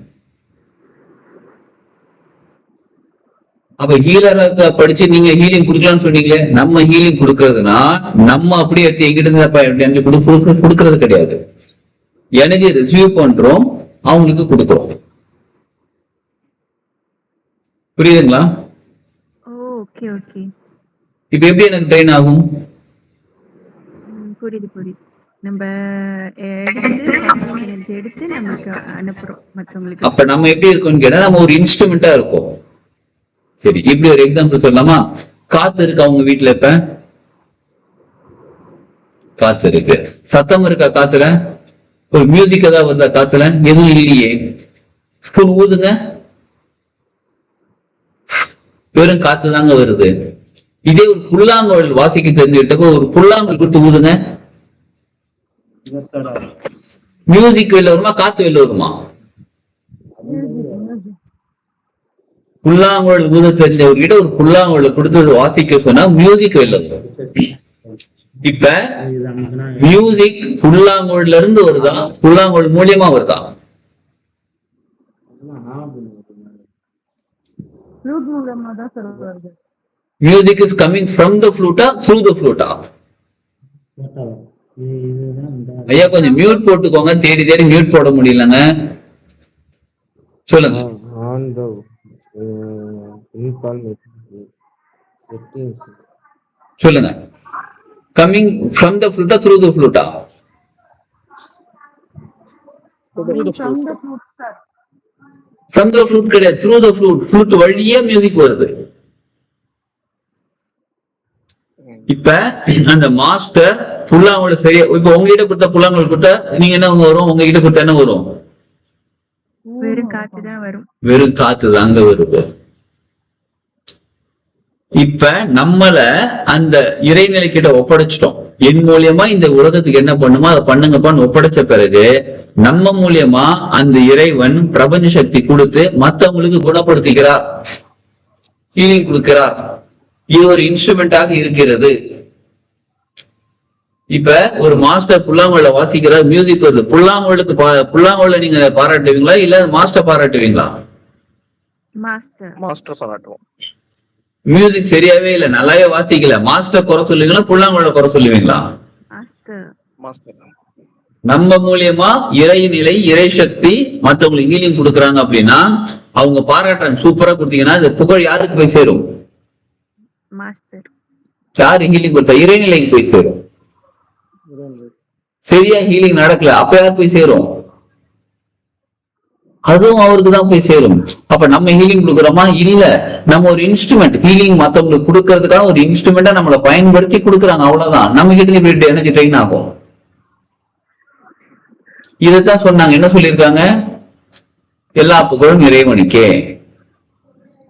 அப்ப ஹீலரை படிச்சு நீங்க ஹீலிங் கொடுக்கலாம்னு சொன்னீங்களே, நம்ம ஹீலிங் கொடுக்கறதுனா நம்ம அப்படியே எடுத்து எங்கிட்ட இருந்து கொடுக்கறது கிடையாது. எனர்ஜி ரிசீவ் பண்றோம், அவங்களுக்கு கொடுக்குறோம். புரியுதுங்களா? Okay okay. இப்ப எப்படி எனக்கு ட்ரெயின் ஆகும்? புரியுது. நம்ம எடுத்து நமக்கு அனுப்புறோம் மற்றவங்களுக்கு. அப்ப நம்ம எப்படி இருக்கோம்னு கேட்டா, நம்ம ஒரு இன்ஸ்ட்ருமெண்டா இருக்கோம். சரி, இப்படி ஒரு எக்ஸாம்பிள் சொல்லலாமா? காத்து இருக்கு அவங்க வீட்டுல, இப்ப காத்து இருக்கு. சத்தம் இருக்கா காத்துல? ஒரு மியூசிக் ஏதாவது வருதா காத்துல? எதுவும் இல்லையே. ஊதுங்க, வெறும் காத்து தாங்க வருது. இதே ஒரு புல்லாங்குழல் வாசிக்க தெரிஞ்சுக்கிட்ட ஒரு புல்லாங்குழல் கொடுத்து ஊதுங்க, மியூசிக் வெளில வருமா, காத்து வெளில வருமா? புல்லாங்குழல் ஊத தெரிஞ்சவர்கிட்ட ஒரு புல்லாங்குழல் கொடுத்தது வாசிக்க சொன்னா மியூசிக் வெளில வரும். இப்ப மியூசிக் புல்லாங்குழல்ல இருந்து வருதா, புல்லாங்குழல் மூலியமா வருதா? ஃப்ளூட் மூலமா தான் சார் வருது. Music is coming from the flute or through the flute? ஐயா கொஞ்சம் மியூட் போட்டுக்கோங்க, தேடி தேடி மியூட் போட முடியலங்க. சொல்லுங்க. சொல்லுங்க. Coming from the flute or through the flute? From the flute கிடையாது, through the flute. Flute வழியா மியூசிக் வருது. இப்ப அந்த மாஸ்டர் புல்லாங்குழல் சரியா, இப்ப உங்ககிட்ட கொடுத்த புல்லாங்குழல் கொடுத்தா நீங்க என்ன வரும்? உங்ககிட்ட கொடுத்தா என்ன வரும்? வெறும் காத்து தான் வரும். வெறும் காத்து தாங்க வருது. இப்ப நம்மள அந்த இறைநிலை கிட்ட ஒப்படைச்சிட்டோம். என் மூலியமா இந்த உலகத்துக்கு என்ன பண்ணுமோ அதை பண்ணுங்கப்பான்னு ஒப்படைச்ச பிறகு நம்ம மூலியமா அந்த இறைவன் பிரபஞ்ச சக்தி கொடுத்து மத்தவங்களுக்கு குணப்படுத்திக்கிறார், ஹீலிங் கொடுக்கிறார். இது ஒரு இன்ஸ்ட்ருமெண்டாக இருக்கிறது. இப்ப ஒரு மாஸ்டர் புல்லாங்குழல வாசிக்கிறார், மியூசிக் வருது. புல்லாங்குழல நீங்க பாராட்டுவீங்களா இல்ல மாஸ்டர் பாராட்டுவீங்களா? மாஸ்டர் பாராட்டுவோம். மியூசிக் சரியாவே இல்ல, நல்லாவே வாசிக்கல, மாஸ்டர் குறை சொல்லுவீங்களா புல்லாங்குழல குறை சொல்லுவீங்களா? நம்ம மூலியமா இறைநிலை இறை சக்தி மத்தவங்களுக்கு ஹீலிங் கொடுக்குறாங்க அப்படின்னா அவங்க பாராட்டுறாங்க, சூப்பரா கொடுத்தீங்கன்னா இந்த புகழ் யாருக்கு போய் சேரும்? யாரு ஹீலிங் கொடுத்தா இறைநிலைக்கு போய் சேரும். சரியா ஹீலிங் நடக்கல, அப்ப யார் போய் சேரும்? அதுவும் அவருக்கு தான் போய் சேரும். அப்ப நம்ம ஹீலிங் கொடுக்குறோமா? இல்ல, நம்ம ஒரு இன்ஸ்ட்ருமெண்ட். ஹீலிங் மத்தவங்களுக்கு கொடுக்கறதுக்கான ஒரு இன்ஸ்ட்ருமெண்டா நம்மளை பயன்படுத்தி கொடுக்குறாங்க, அவ்வளவுதான். நம்ம கிட்ட எனர்ஜி ட்ரெயின் ஆகும். இதைத்தான் சொன்னாங்க. என்ன சொல்லியிருக்காங்க? எல்லா புகழும் இறைவனுக்கே.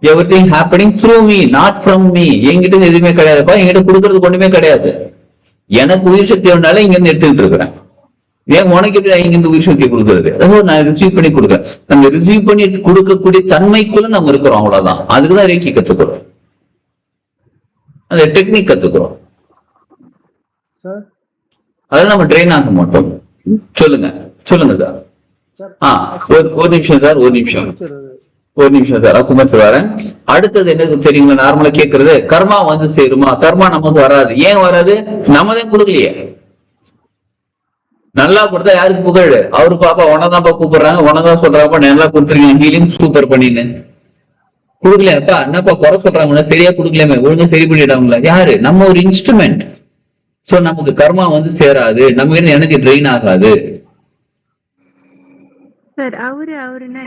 Everything happening through me, not from me. என்கிட்ட எதுவுமே கிடையாதுப்பா, என்கிட்ட கொடுக்கறதுக்கு ஒண்ணுமே கிடையாது. எனக்கு உயிர் சக்தி வேணாலும் இங்க இருந்து எடுத்துக்கிட்டு இருக்கிறேன். ஏன் உனக்கு எப்படி இங்க இருந்து உயிர் சக்தியை கொடுக்கறது? அதாவது நான் ரிசீவ் பண்ணி கொடுக்குறேன். நம்ம ரிசீவ் பண்ணி கொடுக்கக்கூடிய தன்மைக்குள்ள நம்ம இருக்கிறோம், அவ்வளவுதான். அதுக்குதான் ரேக்கி கத்துக்கிறோம், அந்த டெக்னிக் கத்துக்கிறோம். அதை நம்ம ட்ரெயின் ஆக மாட்டோம். சொல்லுங்க சொல்லுங்க சார். ஒரு நிமிஷம் சார், ஒரு நிமிஷம் சார். குமார் சார் வரேன். அடுத்தது என்ன தெரியுங்களா? நார்மலா கேட்கறது, கர்மா வந்து சேருமா? கர்மா நமக்கு வராது. ஏன் வராது? நம்ம தான் கொடுக்கலையே. நல்லா கொடுத்தா யாருக்கு புகழ்? அவரு பாப்பா உனதான்ப்பா கூப்பிடுறாங்க, உனதான் சொல்றாப்பா நல்லா கொடுத்துருக்கீங்க ஹீலிங் சூப்பர் பண்ணின்னு. கொடுக்கலையாப்பா, என்னப்பா குறை சொல்றாங்க, சரியா கொடுக்கலாமே, ஒழுங்கா சரி பண்ணிட்டாங்களா? யாரு? நம்ம ஒரு இன்ஸ்ட்ருமெண்ட். சோ நமக்கு கர்மா வந்து சேராது, நம்ம எனர்ஜி ட்ரெயின் ஆகாது. சார் அவருன்னா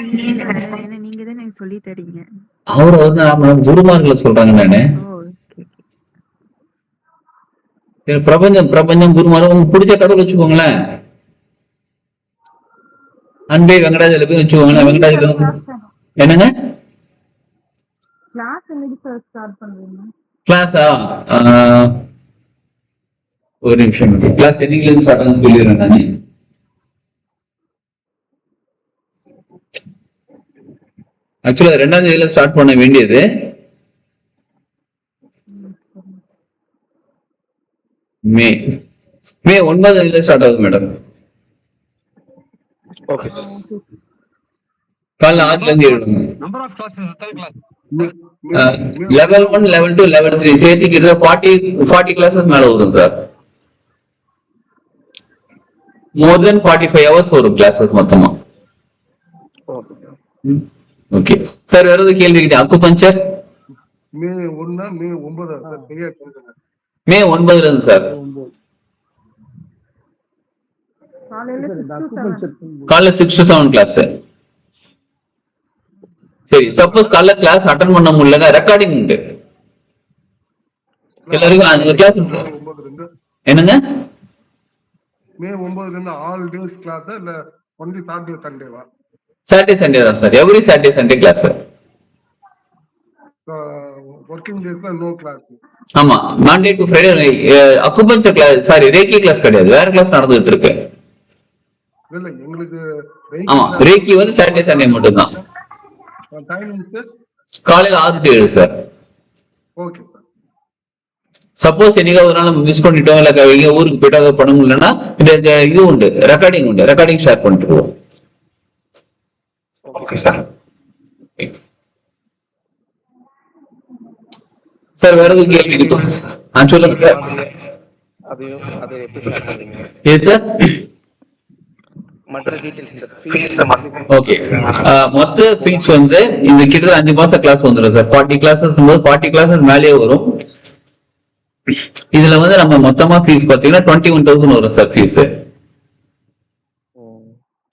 நீங்க தான் எனக்கு சொல்லி தரீங்க. அவரு குருமார்களை சொல்றாங்க. நானு பிரபஞ்சம் குருமார உங்களுக்கு பிடிச்ச கடவுள் வச்சுக்கோங்களேன். அன்பே வெங்கடாஜலபதி வச்சுக்கோங்களேன். வெங்கடாஜலபதி என்னங்க கிளாஸா? ஒரு நிமிஷம், கிளாஸ் என்னைக்குல இருந்து ஸ்டார்ட் ஆகுதுன்னு சொல்லிடுறேன் நானு. ஆக்சுவலா 2ஆம் தேதியில ஸ்டார்ட் பண்ண வேண்டியது. மே 9ஆம் தேதியில ஸ்டார்ட் ஆகுது மேடம். காலைல 6ல இருந்து 7. level 1, level 2, level 3 சேர்த்து கிட்ட 40 கிளாஸஸ் மேல வரும் சார். மோர் தென் 45 hours வரும் கிளாஸஸ் மொத்தமா. ஓகே சார், வேற ஏதாவது கேள்வி கிட்ட? அக்குபஞ்சர் மே 9 இருந்து சார். காலைல 6 to 7 கிளாஸ். சரி, சப்போஸ் காலைல கிளாஸ் அட்டெண்ட் பண்ண முடியலங்க, ரெக்கார்டிங் உண்டு எல்லாருக்கும். அந்த கிளாஸ் என்னங்க? மே 9 இருந்து ஆல் டேஸ் கிளாஸ் இல்ல ஒன்லி சாட்டர்டே சண்டேவா? சாட்டர்டே சண்டே தான் sir. Every Saturday Sunday class. Working டேஸ்ல நோ கிளாஸ். ஆமா, Monday to Friday. Acupuncture class, sorry reiki class கிடையாது, வேற கிளாஸ் நடந்துட்டு இருக்கு. இல்ல எங்களுக்கு ஆமா, ரேக்கி வந்து சாட்டர்டே சண்டே மட்டும் தான். டைமிங்ஸ் காலையில 6 to 7 sir. Okay sir. Suppose என்னைக்காவது ஒரு நாள் நம்ம மிஸ் பண்ணிட்டோம் இல்ல எங்க ஊருக்கு போயிட்டு அதை பண்ண முடியலன்னா இது உண்டு, ரெக்கார்டிங் உண்டு, ரெக்கார்டிங் ஷேர் பண்ணிட்டுருவோம். Okay sir. சார் வேற எதுவும் கேள்வி இருக்கும்? சொல்லுங்க சார். அது எப்படி ஷேர் பண்ணுவீங்க? Yes sir. மற்ற டீடைல்ஸ் இந்த ஃபீஸ். ஓகே. மொத்த ஃபீஸ் வந்து இந்த கிட்ட 5 மாசம் கிளாஸ் வந்துடும் சார். 40 கிளாஸஸ் 40 கிளாஸஸ் மேலேயே வரும். இதுல வந்து நம்ம மொத்தமா ஃபீஸ் பாத்தீங்கன்னா 21,000 வரும் சார் ஃபீஸ்.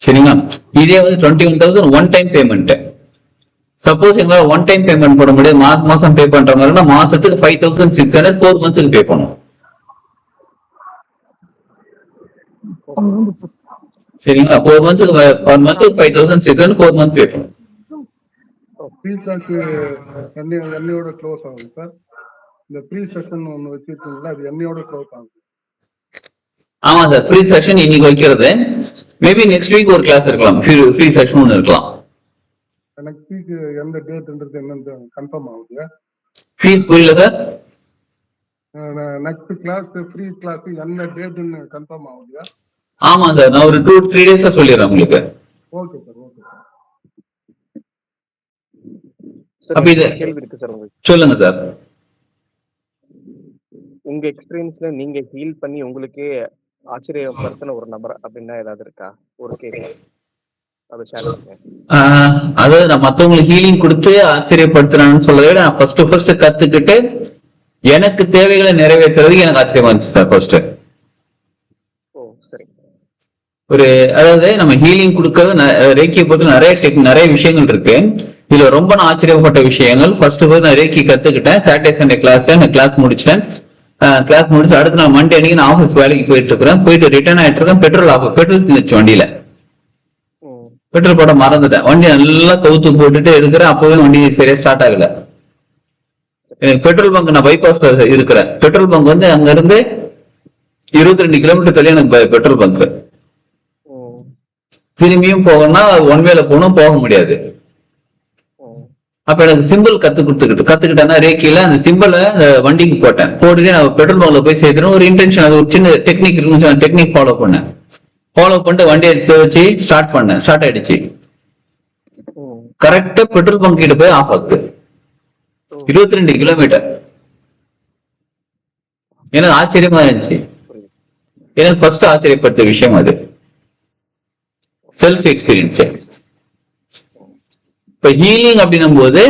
சரிங்களா? இதே வந்து 21,000 ஒன் டைம் பேமெண்ட். சப்போஸ் எங்களால ஒன் டைம் பேமெண்ட் போட முடியாது, மாசம் மாசம் பே பண்ற மாதிரினா மாசத்துக்கு 5,600 4 மந்த்ஸ்க்கு பே பண்ணும். சரிங்களா? 4 மந்த்ஸ்க்கு per month 5,600 4 மந்த் பே பண்ணும். ஃபீஸாக்கு என்னையோட க்ளோஸ் ஆகும் சார். இந்த ஃப்ரீ செஷன் ஒன்னு வச்சிருக்கீங்களா, அது என்னையோட க்ளோஸ் ஆகும். ஆமா சார், ஃப்ரீ செஷன் இன்னைக்கு வைக்கிறது. மேபி நெக்ஸ்ட் வீக் ஒரு கிளாஸ் இருக்கலாம், ஃப்ரீ செஷன் ஒன்னு இருக்கலாம். நெக்ஸ்ட் வீக் எந்த டேட்ன்றது என்னன்னு கன்ஃபார்ம் ஆகுது. ஃபீஸ் புரியல sir. Next class free class என்ன டேட்னு கன்ஃபார்ம் ஆகுது. ஆமா சார், நான் ஒரு 2-3 டேஸ்ல சொல்லிடுறேன் உங்களுக்கு. Okay sir. Okay sir. அப்ப இது கேள்வி இருக்கு சார் உங்களுக்கு. சொல்லுங்க சார். உங்க எக்ஸ்பீரியன்ஸ்ல நீங்க ஹீல் பண்ணி உங்களுக்கே ஆச்சரியப்படுத்தின ஒரு நபர் அப்படின்னா ஏதாவது இருக்கா? ஒரு கேஸ் அதை ஷேர் பண்ணுங்க. அதாவது நான் மத்தவங்களுக்கு ஹீலிங் கொடுத்து ஆச்சரியப்படுத்துறான்னு சொல்றதை விட நான் ஃபர்ஸ்ட் கத்துக்கிட்டு எனக்கு தேவைகளை நிறைவேற்றுறதுக்கு எனக்கு ஆச்சரியமா இருந்துச்சு சார் ஃபர்ஸ்ட். ஒரு அதாவது நம்ம ஹீலிங் கொடுக்கறது ரேக்கியை பொறுத்து நிறைய விஷயங்கள் இருக்கு. இதுல ரொம்ப நான் ஆச்சரியப்பட்ட விஷயங்கள் ஃபர்ஸ்ட் நான் ரேக்கி கத்துக்கிட்டேன். சாட்டர்டே சண்டே கிளாஸ் முடிச்சிட்டேன். கிளாஸ் முடிச்சு அடுத்து நான் மண்டே அன்னைக்கு நான் ஆஃபீஸ் வேலைக்கு போயிட்டு இருக்கிறேன். போயிட்டு ரிட்டர்ன் ஆயிட்டு இருக்கேன். பெட்ரோல் இருந்துச்சு வண்டியில. பெட்ரோல் போட மறந்துட்டேன். வண்டி நல்லா கவுத்து போட்டுட்டு எடுக்கிறேன். அப்பவே வண்டி சரியா ஸ்டார்ட் ஆகல. எனக்கு பெட்ரோல் பங்க், நான் பைபாஸ்ல இருக்கிறேன். பெட்ரோல் பங்க் வந்து அங்க இருந்து 22 கிலோமீட்டர் தள்ளி எனக்கு பெட்ரோல் பங்க். திரும்பியும் போகணும்னா ஒன் வேல போகணும், போக முடியாது. அப்ப எனக்கு சிம்பிள் கத்துக்கிட்டேன்னா ரேக்கில அந்த சிம்பிளை வண்டிக்கு போட்டேன். போட்டுட்டு நான் பெட்ரோல் பங்க்ல போய் சேர்த்துறேன். ஒரு இன்டென்ஷன், அது ஒரு சின்ன டெக்னிக் இருக்குன்னு டெக்னிக் ஃபாலோ பண்ணிட்டு வண்டியை எடுத்து வச்சு ஸ்டார்ட் ஆயிடுச்சு. கரெக்டா பெட்ரோல் பங்க் கிட்ட போய் ஆஃப் ஆகுது. 22 கிலோமீட்டர். எனக்கு ஆச்சரியமா இருந்துச்சு. எனக்கு ஃபர்ஸ்ட் ஆச்சரியப்படுத்த விஷயம் அது செல்ஃப் எக்ஸ்பீரியன்ஸ். இப்ப ஹீலிங் அப்படின்னும் போது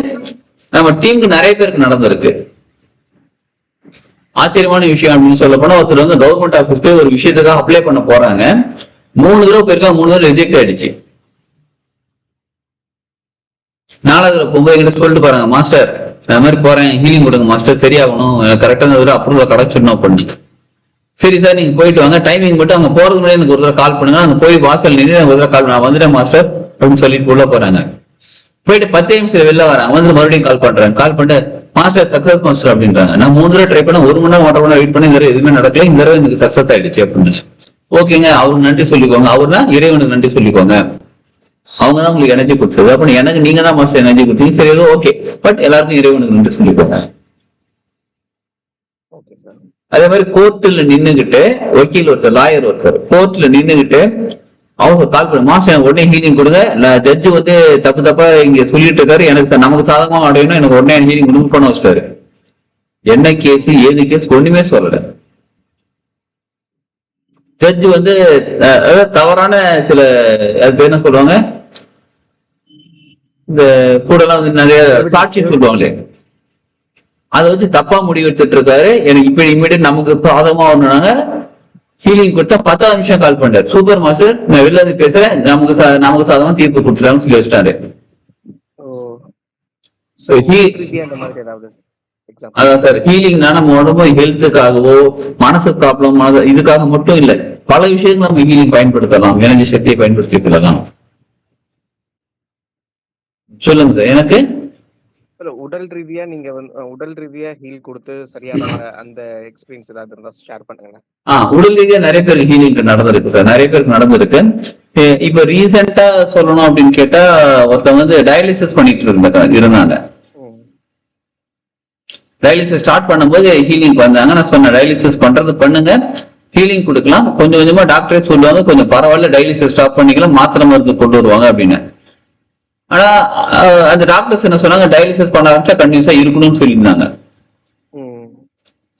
நம்ம டீமுக்கு நிறைய பேருக்கு நடந்திருக்கு. ஆச்சரியமான விஷயம் அப்படின்னு சொல்ல போனா, ஒருத்தர் வந்து கவர்மெண்ட் ஆபீஸ் போய் ஒரு விஷயத்துக்காக அப்ளை பண்ண போறாங்க. 3 தடவை போயிருக்காங்க, 3 தடவை ரிஜெக்ட் ஆயிடுச்சு. 4வது தடவை போகும்போது எங்கிட்ட சொல்லிட்டு போறாங்க, மாஸ்டர் இந்த மாதிரி போறேன், ஹீலிங் கொடுங்க மாஸ்டர், சரியாகணும், கரெக்டான அப்ரூவல் கிடைச்சிடணும் அப்படின்னு. சரி சார், நீங்க போயிட்டு வாங்க, டைமிங் மட்டும் அங்க போறது முன்னாடி எனக்கு ஒரு தடவை கால் பண்ணுங்க, அங்க போய் வாசல் நின்று எனக்கு ஒரு தடவை கால் பண்ண, நான் வந்துட்டேன் மாஸ்டர் அப்படின்னு சொல்லிட்டு உள்ள போறாங்க. போயிட்டு 10 நிமிஷம் வெளில வராங்க, வந்து மறுபடியும் கால் பண்றாங்க. கால் பண்ணிட்டு மாஸ்டர் சக்சஸ் மாஸ்டர் அப்படின்றாங்க. நான் 3 தடவை ட்ரை பண்ண, 1 மணி நேரம் 1.5 மணி நேரம் வெயிட் பண்ணி இந்த எதுவுமே நடக்கல. இந்த தடவை எனக்கு சக்சஸ் ஆயிடுச்சு அப்படின்னு. ஓகேங்க, அவருக்கு நன்றி சொல்லிக்கோங்க. அவர்னா இறைவனுக்கு நன்றி சொல்லிக்கோங்க. அவங்கதான் உங்களுக்கு எனர்ஜி கொடுத்தது. அப்ப எனக்கு நீங்க தான் மாஸ்டர் எனர்ஜி கொடுத்தீங்க. சரி, ஏதோ ஓகே, பட் எல்லாருக்கும் இறைவனுக்கு நன்றி சொல்லிக்கோங்க. அதே மாதிரி கோர்ட்ல நின்னுகிட்டு வக்கீல் ஒருத்தர், லாயர் ஒருத்தர் கோர்ட்ல நின்னுகிட்டு அவங்க கால் பண்ண, மாஸ்டர் உடனே ஹீலிங் கொடுங்க, ஜட்ஜு வந்து தப்பா இங்க சொல்லிட்டு இருக்காரு, எனக்கு நமக்கு சாதகமா அடையணும், எனக்கு உடனே ஹீலிங் கொடுங்க பண்ண வச்சிட்டாரு. என்ன கேஸ் ஏது கேஸ் ஒண்ணுமே சொல்லல. ஜட்ஜு வந்து தவறான சில அது என்ன சொல்லுவாங்க, இந்த கூட எல்லாம் வந்து நிறைய சாட்சி சொல்லுவாங்களே, அதை வச்சு தப்பா முடிவு எடுத்துட்டு இருக்காரு. எனக்கு இப்ப இமீடியட் நமக்கு சாதகமா வரணும்னாங்க. ஹீலிங் கொடுத்தா 10 நிமிஷம் கால் பண்றாரு, சூப்பர் மாஸ்டர் நான் வெளில இருந்து பேசுறேன், நமக்கு சாதகமா தீர்ப்பு கொடுத்துலாம்னு சொல்லி வச்சிட்டாரு. அதான் சார், ஹீலிங்னா நம்ம உடம்பு ஹெல்த்துக்காகவோ மனசு ப்ராப்ளம் இதுக்காக மட்டும் இல்ல, பல விஷயங்கள் நம்ம ஹீலிங் பயன்படுத்தலாம், எனர்ஜி சக்தியை பயன்படுத்தி கொள்ளலாம். சொல்லுங்க சார். எனக்கு உடல் ரீதியா நீங்க உடல் ரீதியா ஹீல் கொடுத்து சரியான அந்த எக்ஸ்பீரியன்ஸ் ஏதாவது இருந்தா ஷேர் பண்ணுங்க. உடல் ரீதியா நிறைய பேருக்கு ஹீலிங் நடந்திருக்கு சார், நிறைய பேருக்கு நடந்திருக்கு. இப்ப ரீசெண்டா சொல்லணும் அப்படின்னு கேட்டா, ஒருத்தவங்க வந்து டயாலிசிஸ் பண்ணிட்டு இருந்தாங்க. டயாலிசிஸ் ஸ்டார்ட் பண்ணும்போது ஹீலிங் வந்தாங்க. நான் சொன்னேன் டயாலிசிஸ் பண்றது பண்ணுங்க, ஹீலிங் கொடுக்கலாம், கொஞ்சம் கொஞ்சமா டாக்டரே சொல்லுவாங்க கொஞ்சம் பரவாயில்ல டயாலிசிஸ் ஸ்டாப் பண்ணிக்கலாம், மாத்திரை மருந்து கொண்டு வருவாங்க அப்படின்னு. ஆனா அந்த டாக்டர்ஸ் என்ன சொன்னாங்க, டயாலிசிஸ் பண்ண ஆரம்பிச்சா கண்டினியூஸா இருக்கணும்னு சொல்லியிருந்தாங்க.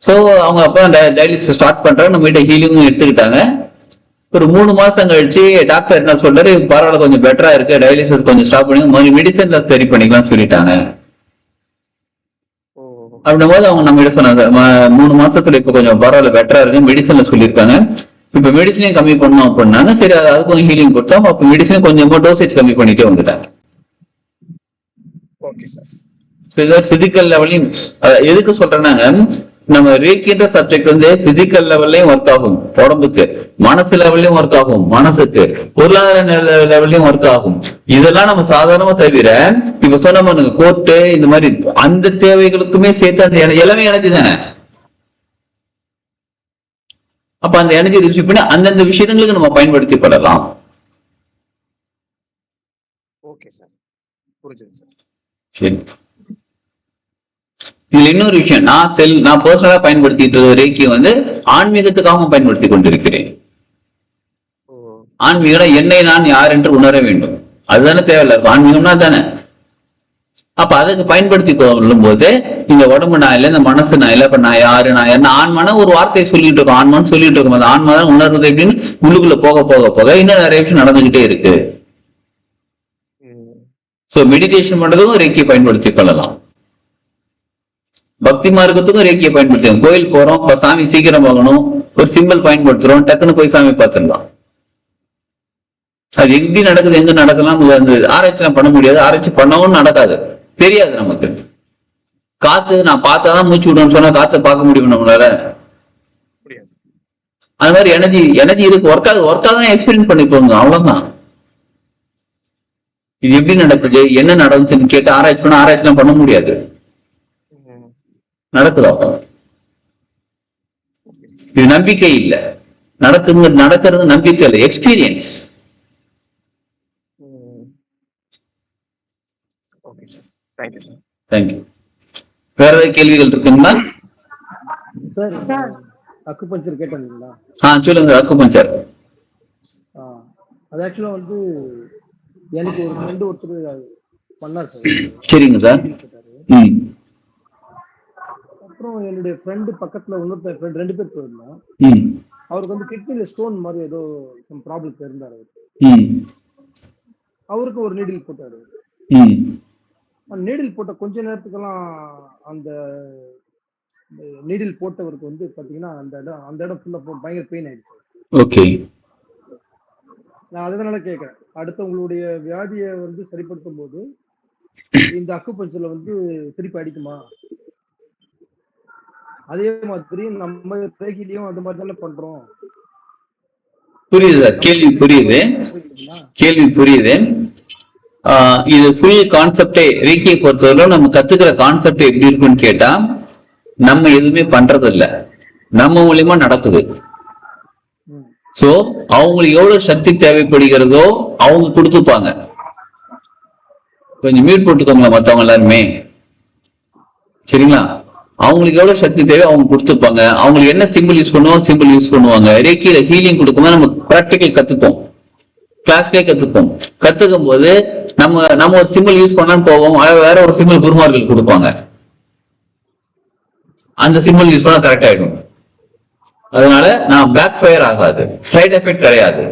ஸோ அவங்க அப்போ டயாலிசிஸ் ஸ்டார்ட் பண்றாங்க, நம்ம கிட்ட ஹீலிங்கும் எடுத்துக்கிட்டாங்க. ஒரு 3 மாசம் கழிச்சு டாக்டர் என்ன சொல்றாரு, பரவாயில்ல கொஞ்சம் பெட்டரா இருக்கு, டயாலிசிஸ் கொஞ்சம் ஸ்டாப் பண்ணி மெடிசன்ல சரி பண்ணிக்கலாம் சொல்லிட்டாங்க. அப்படின்னும் போது அவங்க நம்ம கிட்ட சொன்னாங்க 3 மாசத்துல இப்ப கொஞ்சம் பரவாயில்ல பெட்டரா இருக்கு, மெடிசன்ல சொல்லியிருக்காங்க, இப்ப மெடிசனையும் கம்மி பண்ணணும் அப்படின்னாங்க. சரி அது கொஞ்சம் ஹீலிங் கொடுத்தோம், அப்ப மெடிசனும் கொஞ்சமா டோசேஜ் கம்மி பண்ணிட்டே வந்துட்டாங்க. பிசிக்கல் லெவலையும் எதுக்கு சொல்றேன்னாங்க, நம்ம ரேக்கின்ற சப்ஜெக்ட் வந்து பிசிக்கல் லெவல்லையும் ஒர்க் ஆகும் உடம்புக்கு, மனசு லெவல்லையும் ஒர்க் ஆகும் மனசுக்கு, பொருளாதார லெவல்லையும் ஒர்க் ஆகும். இதெல்லாம் நம்ம சாதாரணமா தவிர இப்ப சொன்ன கோர்ட்டு இந்த மாதிரி அந்த தேவைகளுக்குமே சேர்த்து அந்த எல்லாமே எனர்ஜி தானே. அப்ப அந்த எனர்ஜி ரிசீவ் பண்ணி அந்தந்த விஷயங்களுக்கு நம்ம பயன்படுத்தி கொள்ளலாம். ஓகே சார், புரிஞ்சுது சார். சரி, இதுல இன்னொரு விஷயம், நான் பர்சனலா பயன்படுத்திட்டு இருக்க ரேக்கி வந்து ஆன்மீகத்துக்காகவும் பயன்படுத்தி கொண்டிருக்கிறேன். ஆன்மீகம் என்னை நான் யார் என்று உணர வேண்டும், அதுதானே தேவையில்ல, ஆன்மீகம்னா தானே. அப்ப அதுக்கு பயன்படுத்தி கொள்ளும் போது இந்த உடம்பு நான் இல்லை, இந்த மனசு நான் இல்லை, இப்ப நான் யாரு ஆன்மான ஒரு வார்த்தையை சொல்லிட்டு இருக்கோம், ஆன்மான்னு சொல்லிட்டு இருக்கோம். அந்த ஆன்மா தான் உணர்வது அப்படின்னு உள்ளுக்குள்ள போக போக போக இன்னும் நிறைய விஷயம் நடந்துகிட்டே இருக்கு. சோ மெடிடேஷன் பண்றதுக்கும் ரேக்கியை பயன்படுத்தி கொள்ளலாம், பக்தி மார்க்கத்துக்கும் ரேக்கியை பயன்படுத்தும். கோயில் போறோம், இப்ப சாமி சீக்கிரம் ஆகணும், ஒரு சிம்பிள் பயன்படுத்துறோம், டக்குன்னு போய் சாமி பார்த்துடலாம். அது எப்படி நடக்குது, எங்க நடக்கலாம், அந்த ஆராய்ச்சிலாம் பண்ண முடியாது, ஆராய்ச்சி பண்ணவும் நடக்காது, தெரியாது நமக்கு. காத்து நான் பார்த்தாதான் மூச்சு விடுன்னு சொன்னா காத்து பார்க்க முடியும் நம்மளால? அது மாதிரி எனர்ஜி இருக்கு, ஒர்க்காக எக்ஸ்பீரியன்ஸ் பண்ணி போங்க, அவ்வளவுதான். இது எப்படி நடக்குது, என்ன நடந்துச்சுன்னு கேட்டு ஆராய்ச்சி பண்ண ஆராய்ச்சிலாம் பண்ண முடியாது, நடக்குதா? இது நம்பிக்கை இல்லை, நடக்கிறது நம்பிக்கை இல்லை, எக்ஸ்பீரியன்ஸ். தேங்க்யூ. வேற ஏதாவது கேள்விகள் இருக்குங்களா சார்? அக்குபஞ்சர் கேட்டீங்களா? சொல்லுங்க. அக்குபஞ்சர் அது ஆக்சுவலா வந்து எனக்கு ஒரு ஃப்ரெண்டு ஒருத்தர் பண்ணார் சார். சரிங்க சார். அப்புறம் என்னுடைய ஃப்ரெண்டு பக்கத்துல இன்னொருத்தர் ஃப்ரெண்ட் 2 பேர் போயிருந்தோம். அவருக்கு வந்து கிட்னில ஸ்டோன் மாதிரி ஏதோ ப்ராப்ளம் இருந்தாரு. அவருக்கு ஒரு நீடில் போட்டாரு. நீடில் போட்ட கொஞ்ச நேரத்துக்கெல்லாம் அந்த நீடில் போட்டவருக்கு வந்து பாத்தீங்கன்னா அந்த இடம் ஃபுல்லா பயங்கர பெயின் ஆயிடுச்சு. ஓகே, நான் அதனால கேட்கறேன், அடுத்து உங்களுடைய வியாதியை வந்து சரிப்படுத்தும் போது இந்த அக்குபஞ்சர்ல வந்து திருப்பி அடிக்குமா? அதே மாதிரி நம்ம ரேகிலையும் அந்த மாதிரி தானே பண்றோம். புரியுது சார், கேள்வி புரியுது. இது ஃபுல் கான்செப்டே ரேக்கியை பொறுத்தவரை நம்ம கத்துக்கிற கான்செப்ட் எப்படி இருக்குன்னு கேட்டா, நம்ம எதுவுமே பண்றது இல்ல, நம்ம மூலியமா நடக்குது. சோ அவங்களுக்கு எவ்வளவு சக்தி தேவைப்படுகிறதோ அவங்க கொடுத்துப்பாங்க. கொஞ்சம் மியூட் போட்டுக்கோங்களா மத்தவங்க எல்லாருமே, சரிங்களா? அவங்களுக்கு எவ்வளவு சக்தி தேவை அவங்க கொடுத்துப்பாங்க. அவங்களுக்கு என்ன சிம்பிள் யூஸ் பண்ணுவோம், சிம்பிள் யூஸ் பண்ணுவாங்க. ரேக்கியில ஹீலிங் கொடுக்கும்போது நம்ம ப்ராக்டிக்கல் கத்துப்போம், கிளாஸ்லயே கத்துப்போம். கத்துக்கும் போது நம்ம ஒரு சிம்பிள் யூஸ் பண்ணான்னு போவோம், வேற ஒரு சிம்பிள் குருமார்கள் கொடுப்பாங்க, அந்த சிம்பிள் யூஸ் பண்ணா கரெக்ட் ஆயிடும். அதனால நான் பேக் ஃபயர் ஆகாது, சைடு எஃபெக்ட் கிடையாது.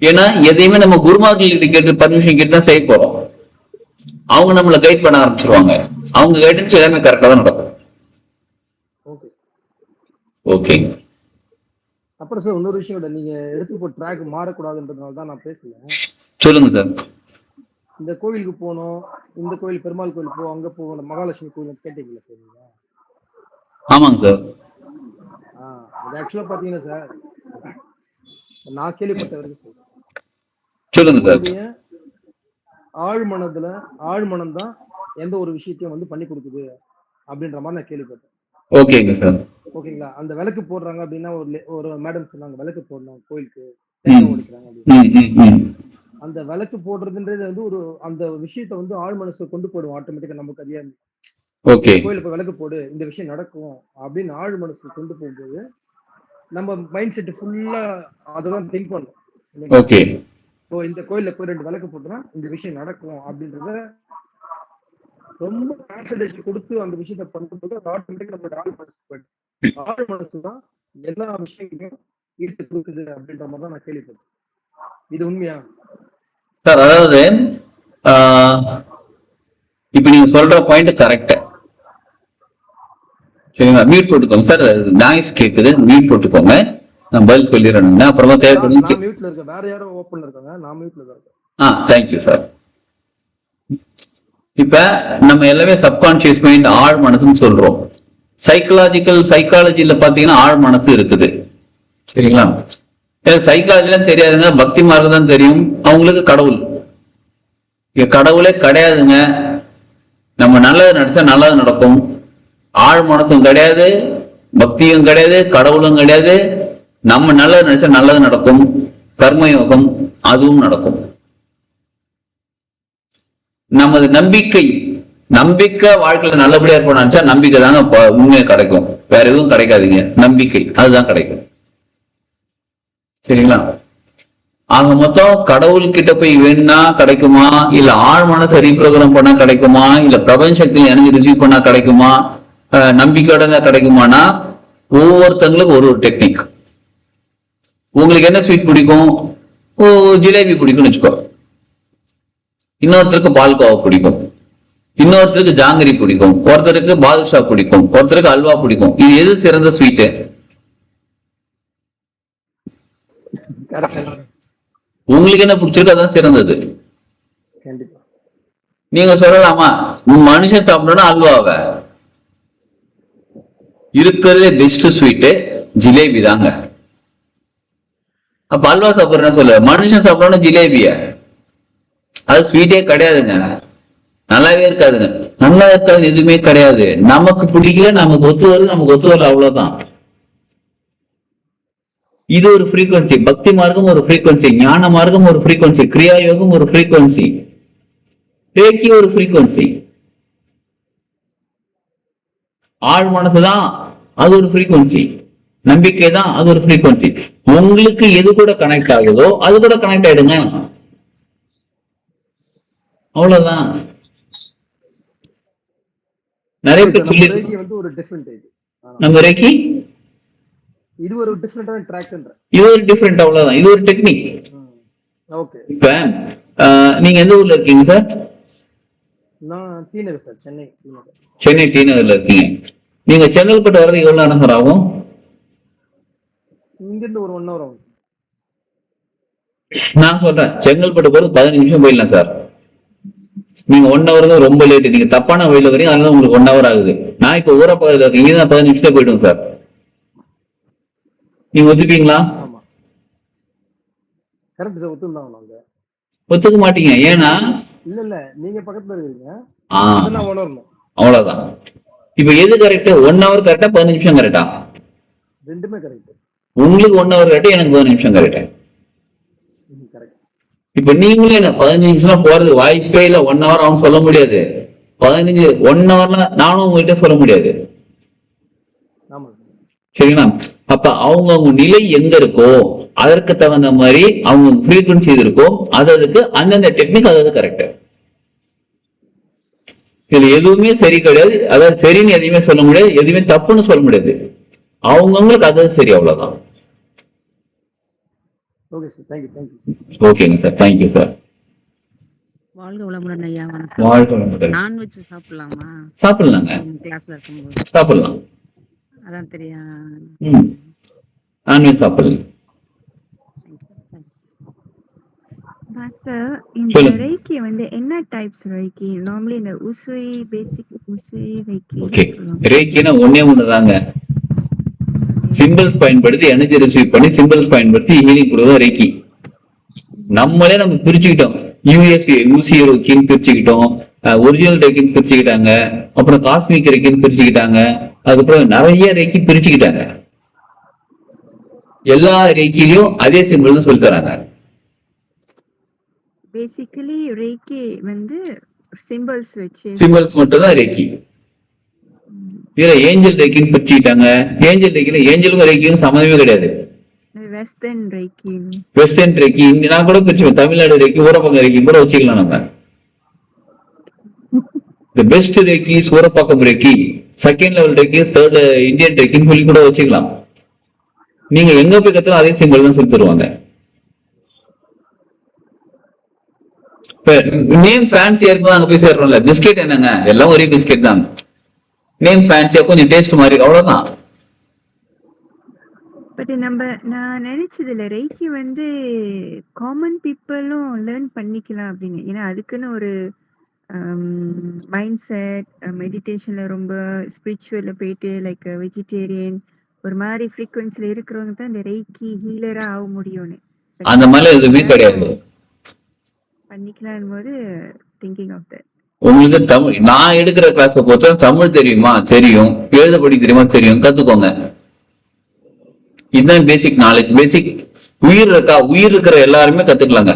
ஏன்னா எதையுமே நம்ம குருமார்கள் கிட்ட கேட்டு பர்மிஷன் கேட்டு தான் செய்ய போறோம். அவங்க நம்மளை கைட் பண்ண ஆரம்பிச்சிருவாங்க, அவங்க கைடன்ஸ் எல்லாமே கரெக்டா தான் நடக்கும். ஓகே. அப்புறம் சார் இன்னொரு விஷயம், நீங்க எடுத்து போ ட்ராக் மாறக்கூடாதுன்றதுனால தான் நான் பேசல. சொல்லுங்க சார். இந்த கோவிலுக்கு போனோம், இந்த கோவில் பெருமாள் கோவில் போ, அங்க போ, மகாலட்சுமி கோவில் கேட்டீங்களா சார்? ஆமாங்க சார். அது ஆக்சுவலா பாத்தீங்கன்னா சார், நான் கேள்விப்பட்ட வரைக்கும் சொல்லுங்க சார், ஆழ்மனம் தான் எந்த ஒரு விஷயத்தையும் வந்து பண்ணி கொடுக்குது அப்படின்ற மாதிரி நான் கேள்விப்பட்டேன். ஓகேங்க சார். ஓகேங்களா? அந்த விளக்கு போடுறாங்க அப்படின்னா ஒரு மேடம் சொன்னாங்க, விளக்கு போடணும் கோயிலுக்கு, அந்த விளக்கு போடுறதுன்றது வந்து ஒரு அந்த விஷயத்தை வந்து ஆழ் மனசு கொண்டு போயிடும் ஆட்டோமேட்டிக்கா நமக்கு அறியாம. ஓகே கோயிலுக்கு போய் விளக்கு போடு இந்த விஷயம் நடக்கும் அப்படின்னு ஆழ் மனசு கொண்டு போகும்போது நம்ம மைண்ட் செட் ஃபுல்லா அததான் திங்க் பண்ணும் இல்லைங்களா? ஓகே இப்போ இந்த கோயில்ல போய் 2 விளக்கு போட்டோம்னா இந்த விஷயம் நடக்கும் அப்படின்றத ரொம்ப கான்சன்ட்ரேஷன் கொடுத்து அந்த விஷயத்த பண்ணும்போது ஆட்டோமேட்டிக்கா நம்மளோட ஆழ் மனசு போயிடும். ஆழ் மனசு தான் எல்லா விஷயங்களையும் ஈர்த்து கொடுக்குது அப்படின்ற மாதிரி தான் நான் கேள்விப்பட்டேன். இது உண்மையா? சார் அதாவது இப்ப நீங்க சொல்ற பாயிண்ட் கரெக்ட். சரிங்களா? மியூட் போட்டுக்கோங்க சார், நாய்ஸ் கேக்குது, மியூட் போட்டுக்கோங்க. நான் பதில் சொல்லிடுறேன், அப்புறமா தேவைப்படும். நான் மியூட்ல இருக்கேன், வேற யாரோ ஓப்பன்ல இருக்காங்க, நான் மியூட்ல இருக்கேன். Thank you sir. இப்ப நம்ம எல்லாமே சப்கான்சியஸ் மைண்ட், ஆழ் மனசுன்னு சொல்றோம். சைக்காலஜில பாத்தீங்கன்னா ஆழ் மனசு இருக்குது. சரிங்களா? சைக்காலஜிலாம் தெரியாதுங்க, பக்தி மார்க்கம் தான் தெரியும். அவங்களுக்கு கடவுள் இங்க கடவுளே கிடையாதுங்க. நம்ம நல்லது நினைச்சா நல்லது நடக்கும். ஆழ் மனசும் கிடையாது, பக்தியும் கிடையாது, கடவுளும் கிடையாது. நம்ம நல்லது நினைச்சா நல்லது நடக்கும். கர்மயோகம் அதுவும் நடக்கும். நமது நம்பிக்கை வாழ்க்கையில நல்லபடியா இருப்போம் நினைச்சா நம்பிக்கை தாங்க உண்மையை கிடைக்கும். வேற எதுவும் கிடைக்காதுங்க, நம்பிக்கை அதுதான் கிடைக்கும். சரிங்களா? ஆக மொத்தம் கடவுள் கிட்ட போய் வேணும்னா கிடைக்குமா, இல்ல ஆழ் மனசை ரீப்ரோகிராம் பண்ணா கிடைக்குமா, இல்ல பிரபஞ்ச சக்தியில் எனர்ஜி ரிசீவ் பண்ணா கிடைக்குமா, நம்பிக்கையோட தான் கிடைக்குமானா ஒவ்வொருத்தங்களுக்கு ஒரு டெக்னிக். உங்களுக்கு என்ன ஸ்வீட் பிடிக்கும்? ஜிலேபி பிடிக்கும்னு வச்சுக்கோ. இன்னொருத்தருக்கு பால்கோவா பிடிக்கும், இன்னொருத்தருக்கு ஜாங்கிரி பிடிக்கும், ஒருத்தருக்கு பாதுஷா பிடிக்கும், ஒருத்தருக்கு அல்வா பிடிக்கும். இது எது சிறந்த ஸ்வீட்டு? உங்களுக்கு என்ன பிடிச்சிருக்கு அதான் சிறந்தது. நீங்க சொல்லலாமா மனுஷன் சாப்பிடணும்னா அல்வாவை? இருக்கிறதே பெஸ்ட் ஸ்வீட்டு ஜிலேபி தாங்க. அப்ப அல்வா சாப்பிடுறேன்னு சொல்ல, மனுஷன் சாப்பிடணும் ஜிலேபிய, அது ஸ்வீட்டே கிடையாதுங்க, நல்லாவே இருக்காதுங்க. நல்லா இருக்காது எதுவுமே கிடையாது. நமக்கு பிடிக்கல, நமக்கு ஒத்து வருது, நமக்கு ஒத்து வரல, அவ்வளவுதான். இது ஒரு ஃப்ரீக்வன்சி. பக்தி மார்க்கம் ஒரு ஃப்ரீக்வன்சி, ஞான மார்க்கம் ஒரு ஃப்ரீக்வன்சி, கிரியா யோகம் ஒரு ஃப்ரீக்வன்சி, ரேக்கி ஒரு ஃப்ரீக்வன்சி, ஆழ் மனசுதான் அது ஒரு ஃப்ரீக்வன்சி, நம்பிக்கை தான் அது ஒரு ஃப்ரீக்வன்சி. உங்களுக்கு எது கூட கனெக்ட் ஆகுதோ அது கூட கனெக்ட் ஆயிடுங்க, அவ்வளவுதான். நிறைய பேர் சொல்லி நம்ம ரேக்கி இது ஒரு டிஃபரெண்டான ட்ராக்ன்ற, இது ஒரு டிஃபரெண்ட், அவ்வளவுதான். இது ஒரு டெக்னிக். ஓகே. இப்ப நீங்க எந்த ஊர்ல இருக்கீங்க சார்? நான் டி நகர் சார், சென்னை டி நகர்ல இருக்கீங்க. நீங்க செங்கல்பட்டு வர்றதுக்கு எவ்வளவு நேரம் சார் ஆகும்? இங்க இருந்து ஒரு 1 hour ஆகும். நான் சொல்றேன், செங்கல்பட்டு போறது 15 நிமிஷம் போயிடலாம் சார். நீங்க 1 hour தான் ரொம்ப லேட், நீங்க தப்பான வழியில வரீங்க, அதனால உங்களுக்கு 1 hour ஆகுது. நான் இப்ப ஊர பக்கத்துல இருக்கேன், இங்கதான் 15 நிமிஷத்துல போயிடுவோம் சார். நீங்க ஒத்துப்பீங்களா? Correct sir, ஒத்துந்தான். ஒத்துக்க மாட்டீங்க, ஏன்னா இல்ல நீங்க பக்கத்துல இருக்கீங்க, அவ்வளவுதான். இப்ப எது கரெக்ட்? 1 hour கரெக்டா, 15 நிமிஷம் கரெக்டா? ரெண்டுமே கரெக்ட். உங்களுக்கு 1 hour கரெக்ட், எனக்கு 15 நிமிஷம் கரெக்ட். இப்ப நீங்களே 15 நிமிஷம் போறது வாய்ப்பே இல்ல, 1 hour ஆகும் சொல்ல முடியாது. 1 hourல நானும் உங்ககிட்ட சொல்ல முடியாது. சரிங்களா? அப்ப அவங்க நிலை எங்க இருக்கோ அதற்கு தகுந்த மாதிரி அவங்க ஃப்ரீக்வன்சி இருக்கோ அதுக்கு அந்தந்த டெக்னிக் அதாவது கரெக்ட். இதுல எதுவுமே சரி கிடையாது, அதாவது சரின்னு எதையுமே சொல்ல முடியாது, எதுவுமே தப்புன்னு சொல்ல முடியாது. அவங்கவுங்களுக்கு அதாவது சரி, அவ்வளவுதான். ஓகேங்க சார், தேங்க்யூ சார். வாழ்க வளமுடன் ஐயா. வணக்கம். வாழ்க வளமுடன். நான்வெஜ் சாப்பிடலாமா? சாப்பிடலாங்க, கிளாஸ்ல இருக்கும்போது சாப்பிடலாம். அதான் தெரியும். நான்வெஜ் சாப்பிடலாம். மாஸ்டர், இந்த ரேக்கி வந்து என்ன டைப்ஸ் ரேக்கி? நார்மலி இந்த உசுய், பேசிக் உசுய் ரேக்கி. ஓகே, ரேக்கினா ஒண்ணே தாங்க. சிம்பிள்ஸ் பயன்படுத்தி எனர்ஜி ரிசீவ் பண்ணி சிம்பிள்ஸ் பயன்படுத்தி ஹீலிங் கொடுத்தா ரேக்கி. நம்மளே நம்ம பிரிச்சுக்கிட்டோம், யூசி ரேக்கின்னு பிரிச்சுக்கிட்டோம், ஒரிஜினல் ரேக்கின்னு பிரிச்சுக்கிட்டாங்க, அப்புறம் காஸ்மிக் ரேக்கின்னு பிரிச்சுக்கிட்டாங்க, அதுக்கப்புறம் நிறைய ரேக்கி பிரிச்சுக்கிட்டாங்க. எல்லா ரேக்கிலையும் அதே சிம்பிள் தான் சொல்லி தராங்க. பேசிக்கலி ரேக்கி வந்து சிம்பிள்ஸ் வச்சு சிம்பிள்ஸ் மட்டும் தான் ரேக்கி. இதுல ஏஞ்சல் ரேக்கின்னு பிரிச்சுக்கிட்டாங்க. ஏஞ்சல் ரேக்கில ஏஞ்சலுக்கும் ரேக்கிக்கும் சம்மந்தமே கிடையாது. வெஸ்டர்ன் ரேக்கி, வெஸ்டர்ன் ரேக்கி இங்க நான் கூட பிரிச்சுப்பேன். தமிழ்நாடு ரேக்கி, ஊரப்பாக்கம் ரேக்கி கூட வச்சுக்கலாம் நம்ம. The best reiki Urapakkam reiki, second level reiki, third Indian ரேக்கின்னு சொல்லி கூட வச்சுக்கலாம். நீங்க எங்க போய் கத்தாலும் அதே சிம்பிள் தான் சொல்லி தருவாங்க. நேம் ஃபேன்சியா இருக்கும் அங்க போய் சேர்றோம்ல, பிஸ்கெட் என்னங்க எல்லாம் ஒரே பிஸ்கெட் தான். நேம் ஃபேன்சியா கொஞ்சம் டேஸ்ட் மாதிரி அவ்வளவுதான். பட் நான் நினைச்சதுல ரேக்கி வந்து காமன் பீப்புளும் லேர்ன் பண்ணிக்கலாம் அப்படின்னு. ஏன்னா அதுக்குன்னு ஒரு மைண்ட் செட், மெடிடேஷன்ல ரொம்ப ஸ்பிரிச்சுவல்ல போயிட்டு லைக் வெஜிடேரியன் ஒரு மாதிரி ஃப்ரீக்வன்சில இருக்கிறவங்க தான் இந்த ரேக்கி ஹீலரா ஆக முடியும்னு. அந்த மாதிரி எதுவுமே கிடையாது. பண்ணிக்கலாம் போது திங்கிங் ஆஃப் தட். உங்களுக்கு தமிழ் நான் எடுக்கிற கிளாஸை பொறுத்த தமிழ் தெரியுமா? தெரியும். எழுத படி தெரியுமா? தெரியும். கத்துக்கோங்க. இதுதான் பேசிக் நாலேஜ். பேசிக் உயிர் இருக்கா? உயிர் இருக்கிற எல்லாருமே கத்துக்கலாங்க.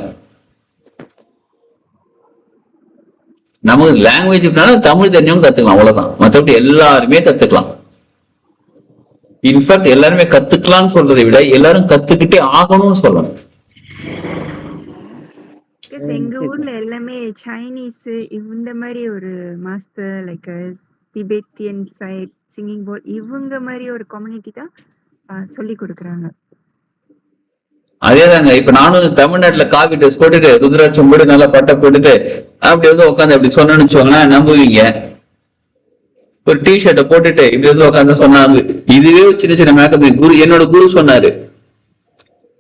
நமக்கு லாங்குவேஜ் தமிழ் தெரிஞ்சவங்க கத்துக்கலாம், அவ்வளவுதான். மற்றபடி எல்லாருமே கத்துக்கலாம். இன்ஃபேக்ட் எல்லாருமே கத்துக்கலாம்னு சொல்றதை விட எல்லாரும் கத்துக்கிட்டே ஆகணும்னு சொல்லணும். எங்க ஊர்ல எல்லாமே சைனீஸ் இந்த மாதிரி ஒரு master like Tibetan side singing bowl இவங்க மாதிரி ஒரு கம்யூனிட்டி தான் சொல்லி கொடுக்குறாங்க. அதேதாங்க. இப்ப நானும் தமிழ்நாட்டுல காவி ட்ரெஸ் போட்டுட்டு ருத்ராட்சம் போட்டு நல்லா பட்டை போட்டுட்டு அப்படி வந்து உட்காந்து அப்படி சொன்னேன்னு வச்சுக்கோங்களேன், நம்புவீங்க. ஒரு டிஷர்ட்டை போட்டுட்டு இப்படி வந்து உட்காந்து சொன்னாங்க. இதுவே சின்ன சின்ன மேக்கப் குரு என்னோட குரு சொன்னாரு,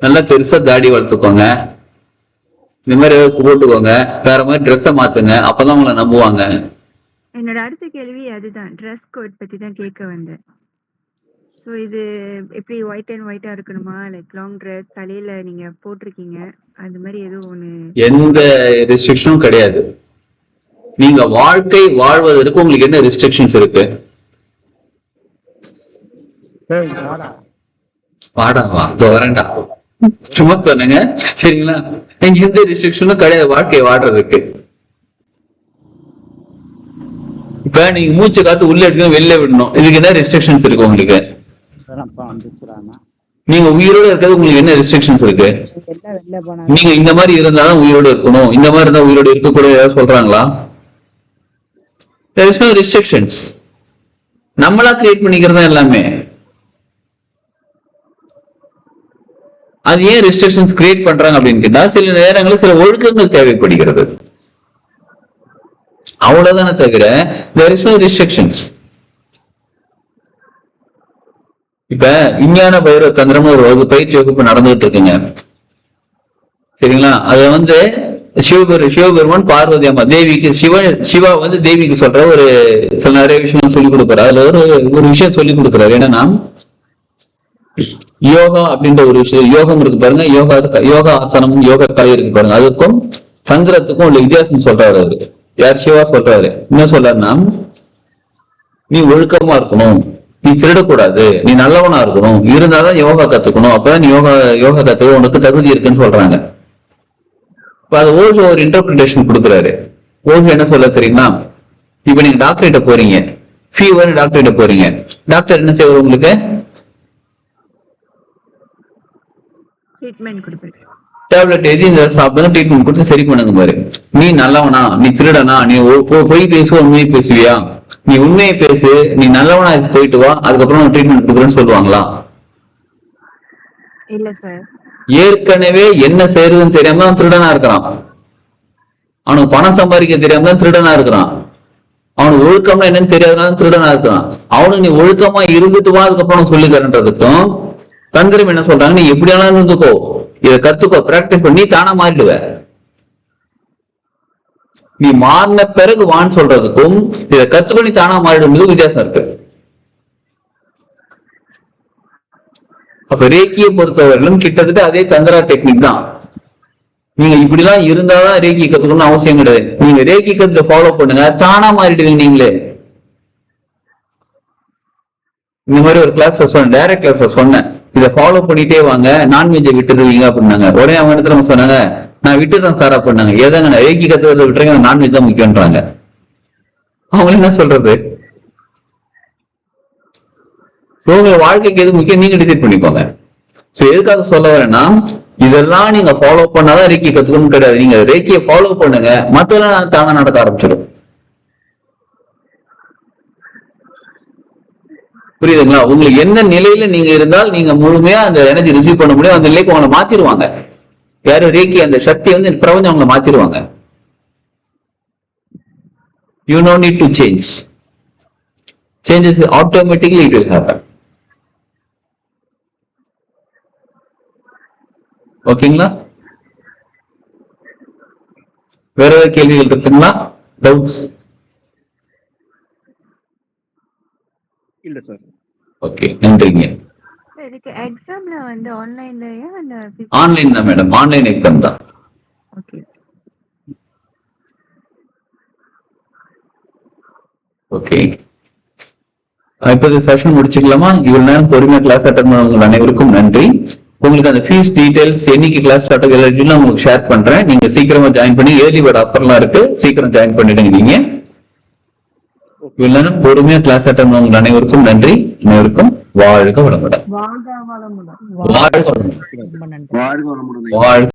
நல்லா பெருசா தாடி வளர்த்துக்கோங்க, இந்த மாதிரி போட்டுக்கோங்க, வேற மாதிரி ட்ரெஸ்ஸை மாத்துங்க, அப்பதான் உங்களை நம்புவாங்க. என்னோட அடுத்த கேள்வி அதுதான், ட்ரெஸ் கோட் பத்தி தான் கேட்க வந்தேன். ஸோ இது எப்படி ஒயிட் அண்ட் ஒயிட்டா இருக்கணுமா, லைக் லாங் ட்ரெஸ் தலையில நீங்க போட்டிருக்கீங்க அது மாதிரி எதுவும் ஒண்ணு? எந்த ரெஸ்ட்ரிக்ஷனும் கிடையாது. நீங்க வாழ்க்கை வாழ்வதற்கு உங்களுக்கு என்ன ரெஸ்ட்ரிக்ஷன்ஸ் இருக்கு? வாடாவா வரேன்டா சும்மா சொன்னேங்க, சரிங்களா? நீங்க எந்த ரெஸ்ட்ரிக்ஷனும் கிடையாது வாழ்க்கையை வாழ்றதுக்கு. இப்ப நீங்க மூச்சு காத்து உள்ள எடுக்கணும் வெளில விடணும், இதுக்கு என்ன ரெஸ்ட்ரிக்ஷன்ஸ் இருக்கு உங்களுக்கு? நீங்க உயிரோட இருக்கிறது உங்களுக்கு என்ன ரெஸ்ட்ரிக்ஷன்ஸ் இருக்கு? நீங்க இந்த மாதிரி இருந்தாதான் உயிரோட இருக்கணும், இந்த மாதிரி இருந்தா உயிரோட இருக்க கூட ஏதாவது சொல்றாங்களா? there is no restrictions. நம்மளா கிரியேட் பண்ணிக்கிறது எல்லாமே. அது ஏன் ரெஸ்ட்ரிக்ஷன்ஸ் கிரியேட் பண்றாங்க அப்படின்னு கேட்டா, சில நேரங்களில் சில ஒழுக்கங்கள் தேவைப்படுகிறது, அவ்வளவுதானே தவிர there is no restrictions. இப்ப விஞ்ஞான பைரவ தந்திரம்னு ஒரு பயிற்சி வகுப்பு நடந்துட்டு இருக்குங்க, சரிங்களா? அத வந்து சிவபெருமான் பார்வதி அம்மா தேவிக்கு சிவா வந்து தேவிக்கு சொல்ற ஒரு சில நிறைய விஷயம் சொல்லி கொடுக்குறாரு. அதுல ஒரு விஷயம் சொல்லி கொடுக்குறாரு. என்னன்னா, யோகா அப்படின்ற ஒரு விஷயம், யோகம் இருக்கு பாருங்க, யோகா ஆசனமும் யோகா கலை இருக்கு பாருங்க, அதுக்கும் தந்திரத்துக்கும் உள்ள வித்தியாசம் சொல்றாரு அவரு. யார்? சிவா சொல்றாரு. என்ன சொல்றாருன்னா, நீ ஒழுக்கமா இருக்கணும், நீ திருடக்கூடாது, நீ நல்லவனா இருக்கணும், இருந்தாதான் யோகா கத்துக்கணும், அப்பதான் நீ யோகா கத்துக்க உனக்கு தகுதி இருக்குன்னு சொல்றாங்க. இப்ப அது ஓஷோ ஒரு இன்டர்பிரிட்டேஷன் கொடுக்குறாரு. ஓஷோ என்ன சொல்ல தெரியுமா? இப்ப நீங்க டாக்டர்கிட்ட போறீங்க, ஃபீவர் டாக்டர்கிட்ட போறீங்க, டாக்டர் என்ன செய்வார்? உங்களுக்கு ட்ரீட்மெண்ட் கொடுப்பாரு, டேப்லெட் எழுதி இந்த சாப்பிட்டு ட்ரீட்மெண்ட் கொடுத்து சரி பண்ணுங்க பாரு. நீ நல்லவனா, நீ திருடனா, நீ பொய் பேசுவ உண்மையை பேசுவியா? நீ உண்மையை பேசு, நீ நல்லவனா போயிட்டு வா, அதுக்கப்புறம் ட்ரீட்மெண்ட் கொடுக்குறேன்னு சொல்லுவாங்களா? இல்ல சார். ஏற்கனவே என்ன செய்யறதுன்னு தெரியாம தான் திருடனா இருக்கிறான். அவனுக்கு பணம் சம்பாதிக்க தெரியாம தான் திருடனா இருக்கிறான். அவனுக்கு ஒழுக்கம்னா என்னன்னு தெரியாதனால திருடனா இருக்கிறான். அவனுக்கு நீ ஒழுக்கமா இருந்துட்டு வா, அதுக்கப்புறம் சொல்லி தரன்றதுக்கும் தந்திரம் என்ன சொல்றாங்க, நீ எப்படியானாலும் இருந்துக்கோ, இதை கத்துக்கோ, பிராக்டிஸ் பண்ணி தானா மாறிடுவ. நீ மாறின பிறகு வான்னு சொல்றதுக்கும் இதை கத்துக்கோ நீ தானா மாறிடுவது வித்தியாசம் இருக்கு. அப்ப ரேக்கியை பொறுத்தவரையிலும் கிட்டத்தட்ட அதே தந்திரா டெக்னிக் தான். நீங்க இப்படிலாம் இருந்தாதான் ரேக்கி கத்துக்கணும்னு அவசியம் கிடையாது. நீங்க ரேக்கி கத்துல ஃபாலோ பண்ணுங்க, தானா மாறிடுவீங்க நீங்களே. இந்த மாதிரி ஒரு கிளாஸ் சொன்னேன், டைரக்ட் கிளாஸ் சொன்னேன், இதை ஃபாலோ பண்ணிட்டே வாங்க, நான்வெஜ்ஜை விட்டுருவீங்க அப்படின்னாங்க. உடனே அவங்க இடத்துல சொன்னாங்க, நான் விட்டுறேன் சார் பண்ணாங்க. ஏதாங்க நான் ரேக்கி கத்துக்கிறத விட்டுறேங்க, நான்வெஜ் தான் முக்கியன்றாங்க. அவங்க என்ன சொல்றது? உங்க வாழ்க்கைக்கு எது முக்கியம் நீங்க டிசைட் பண்ணிக்கோங்க. சோ எதுக்காக சொல்ல வரேன்னா, இதெல்லாம் நீங்க ஃபாலோ பண்ணாதான் ரேக்கி கத்துக்கணும் கிடையாது. நீங்க ரேக்கியை ஃபாலோ பண்ணுங்க, மத்தெல்லாம் தானே நடக்க ஆரம்பிச்சிடும். புரியுதுங்களா? உங்களுக்கு என்ன நிலையில நீங்க இருந்தால் நீங்க முழுமையா அந்த எனர்ஜி ரிசீவ் பண்ண முடியும், அந்த நிலைக்கு உங்களை மாத்திருவாங்க. யாரும் ரேக்கி அந்த சக்தி வந்து பிரபஞ்சம் அவங்களை மாத்திருவாங்க. You no need to change. Changes automatically it will happen. ஓகேங்களா? வேற ஏதாவது கேள்விகள் இருக்குங்களா? டவுட்ஸ்? இல்ல சார். ஓகே, நன்றிங்க. இதுக்கு எக்ஸாம்ல வந்து ஆன்லைன்லயா இல்ல ஆன்லைன் தான் மேடம், ஆன்லைன் எக்ஸாம் தான். ஓகே. ஓகே, இப்போ செஷன் முடிச்சுக்கலாமா? இவ்வளவு நேரம் பொறுமையா கிளாஸ் அட்டன் பண்ண உங்கள் அனைவருக்கும் நன்றி. உங்களுக்கு அந்த ஃபீஸ் டீடைல்ஸ், என்னைக்கு கிளாஸ் ஸ்டார்ட் ஆகுது எல்லாத்தையும் உங்களுக்கு ஷேர் பண்றேன். நீங்க சீக்கிரமா ஜாயின் பண்ணி, ஏர்லி பேர்ட் ஆஃபர்லாம் இருக்கு, சீக்கிரம் ஜாயின் பண்ணிடுங்க. நீங்க இவ்வளவு நேரம் பொறுமையா கிளாஸ் அட்டன் பண்ண உங்கள் அனைவருக்கும் நன்றி. அனைவருக்கும் வாழ்க வளமுடன். வாழ்க வளமுடன். வாழ்க வளமுடன். வாழ்க வளமுடன். வாழ்க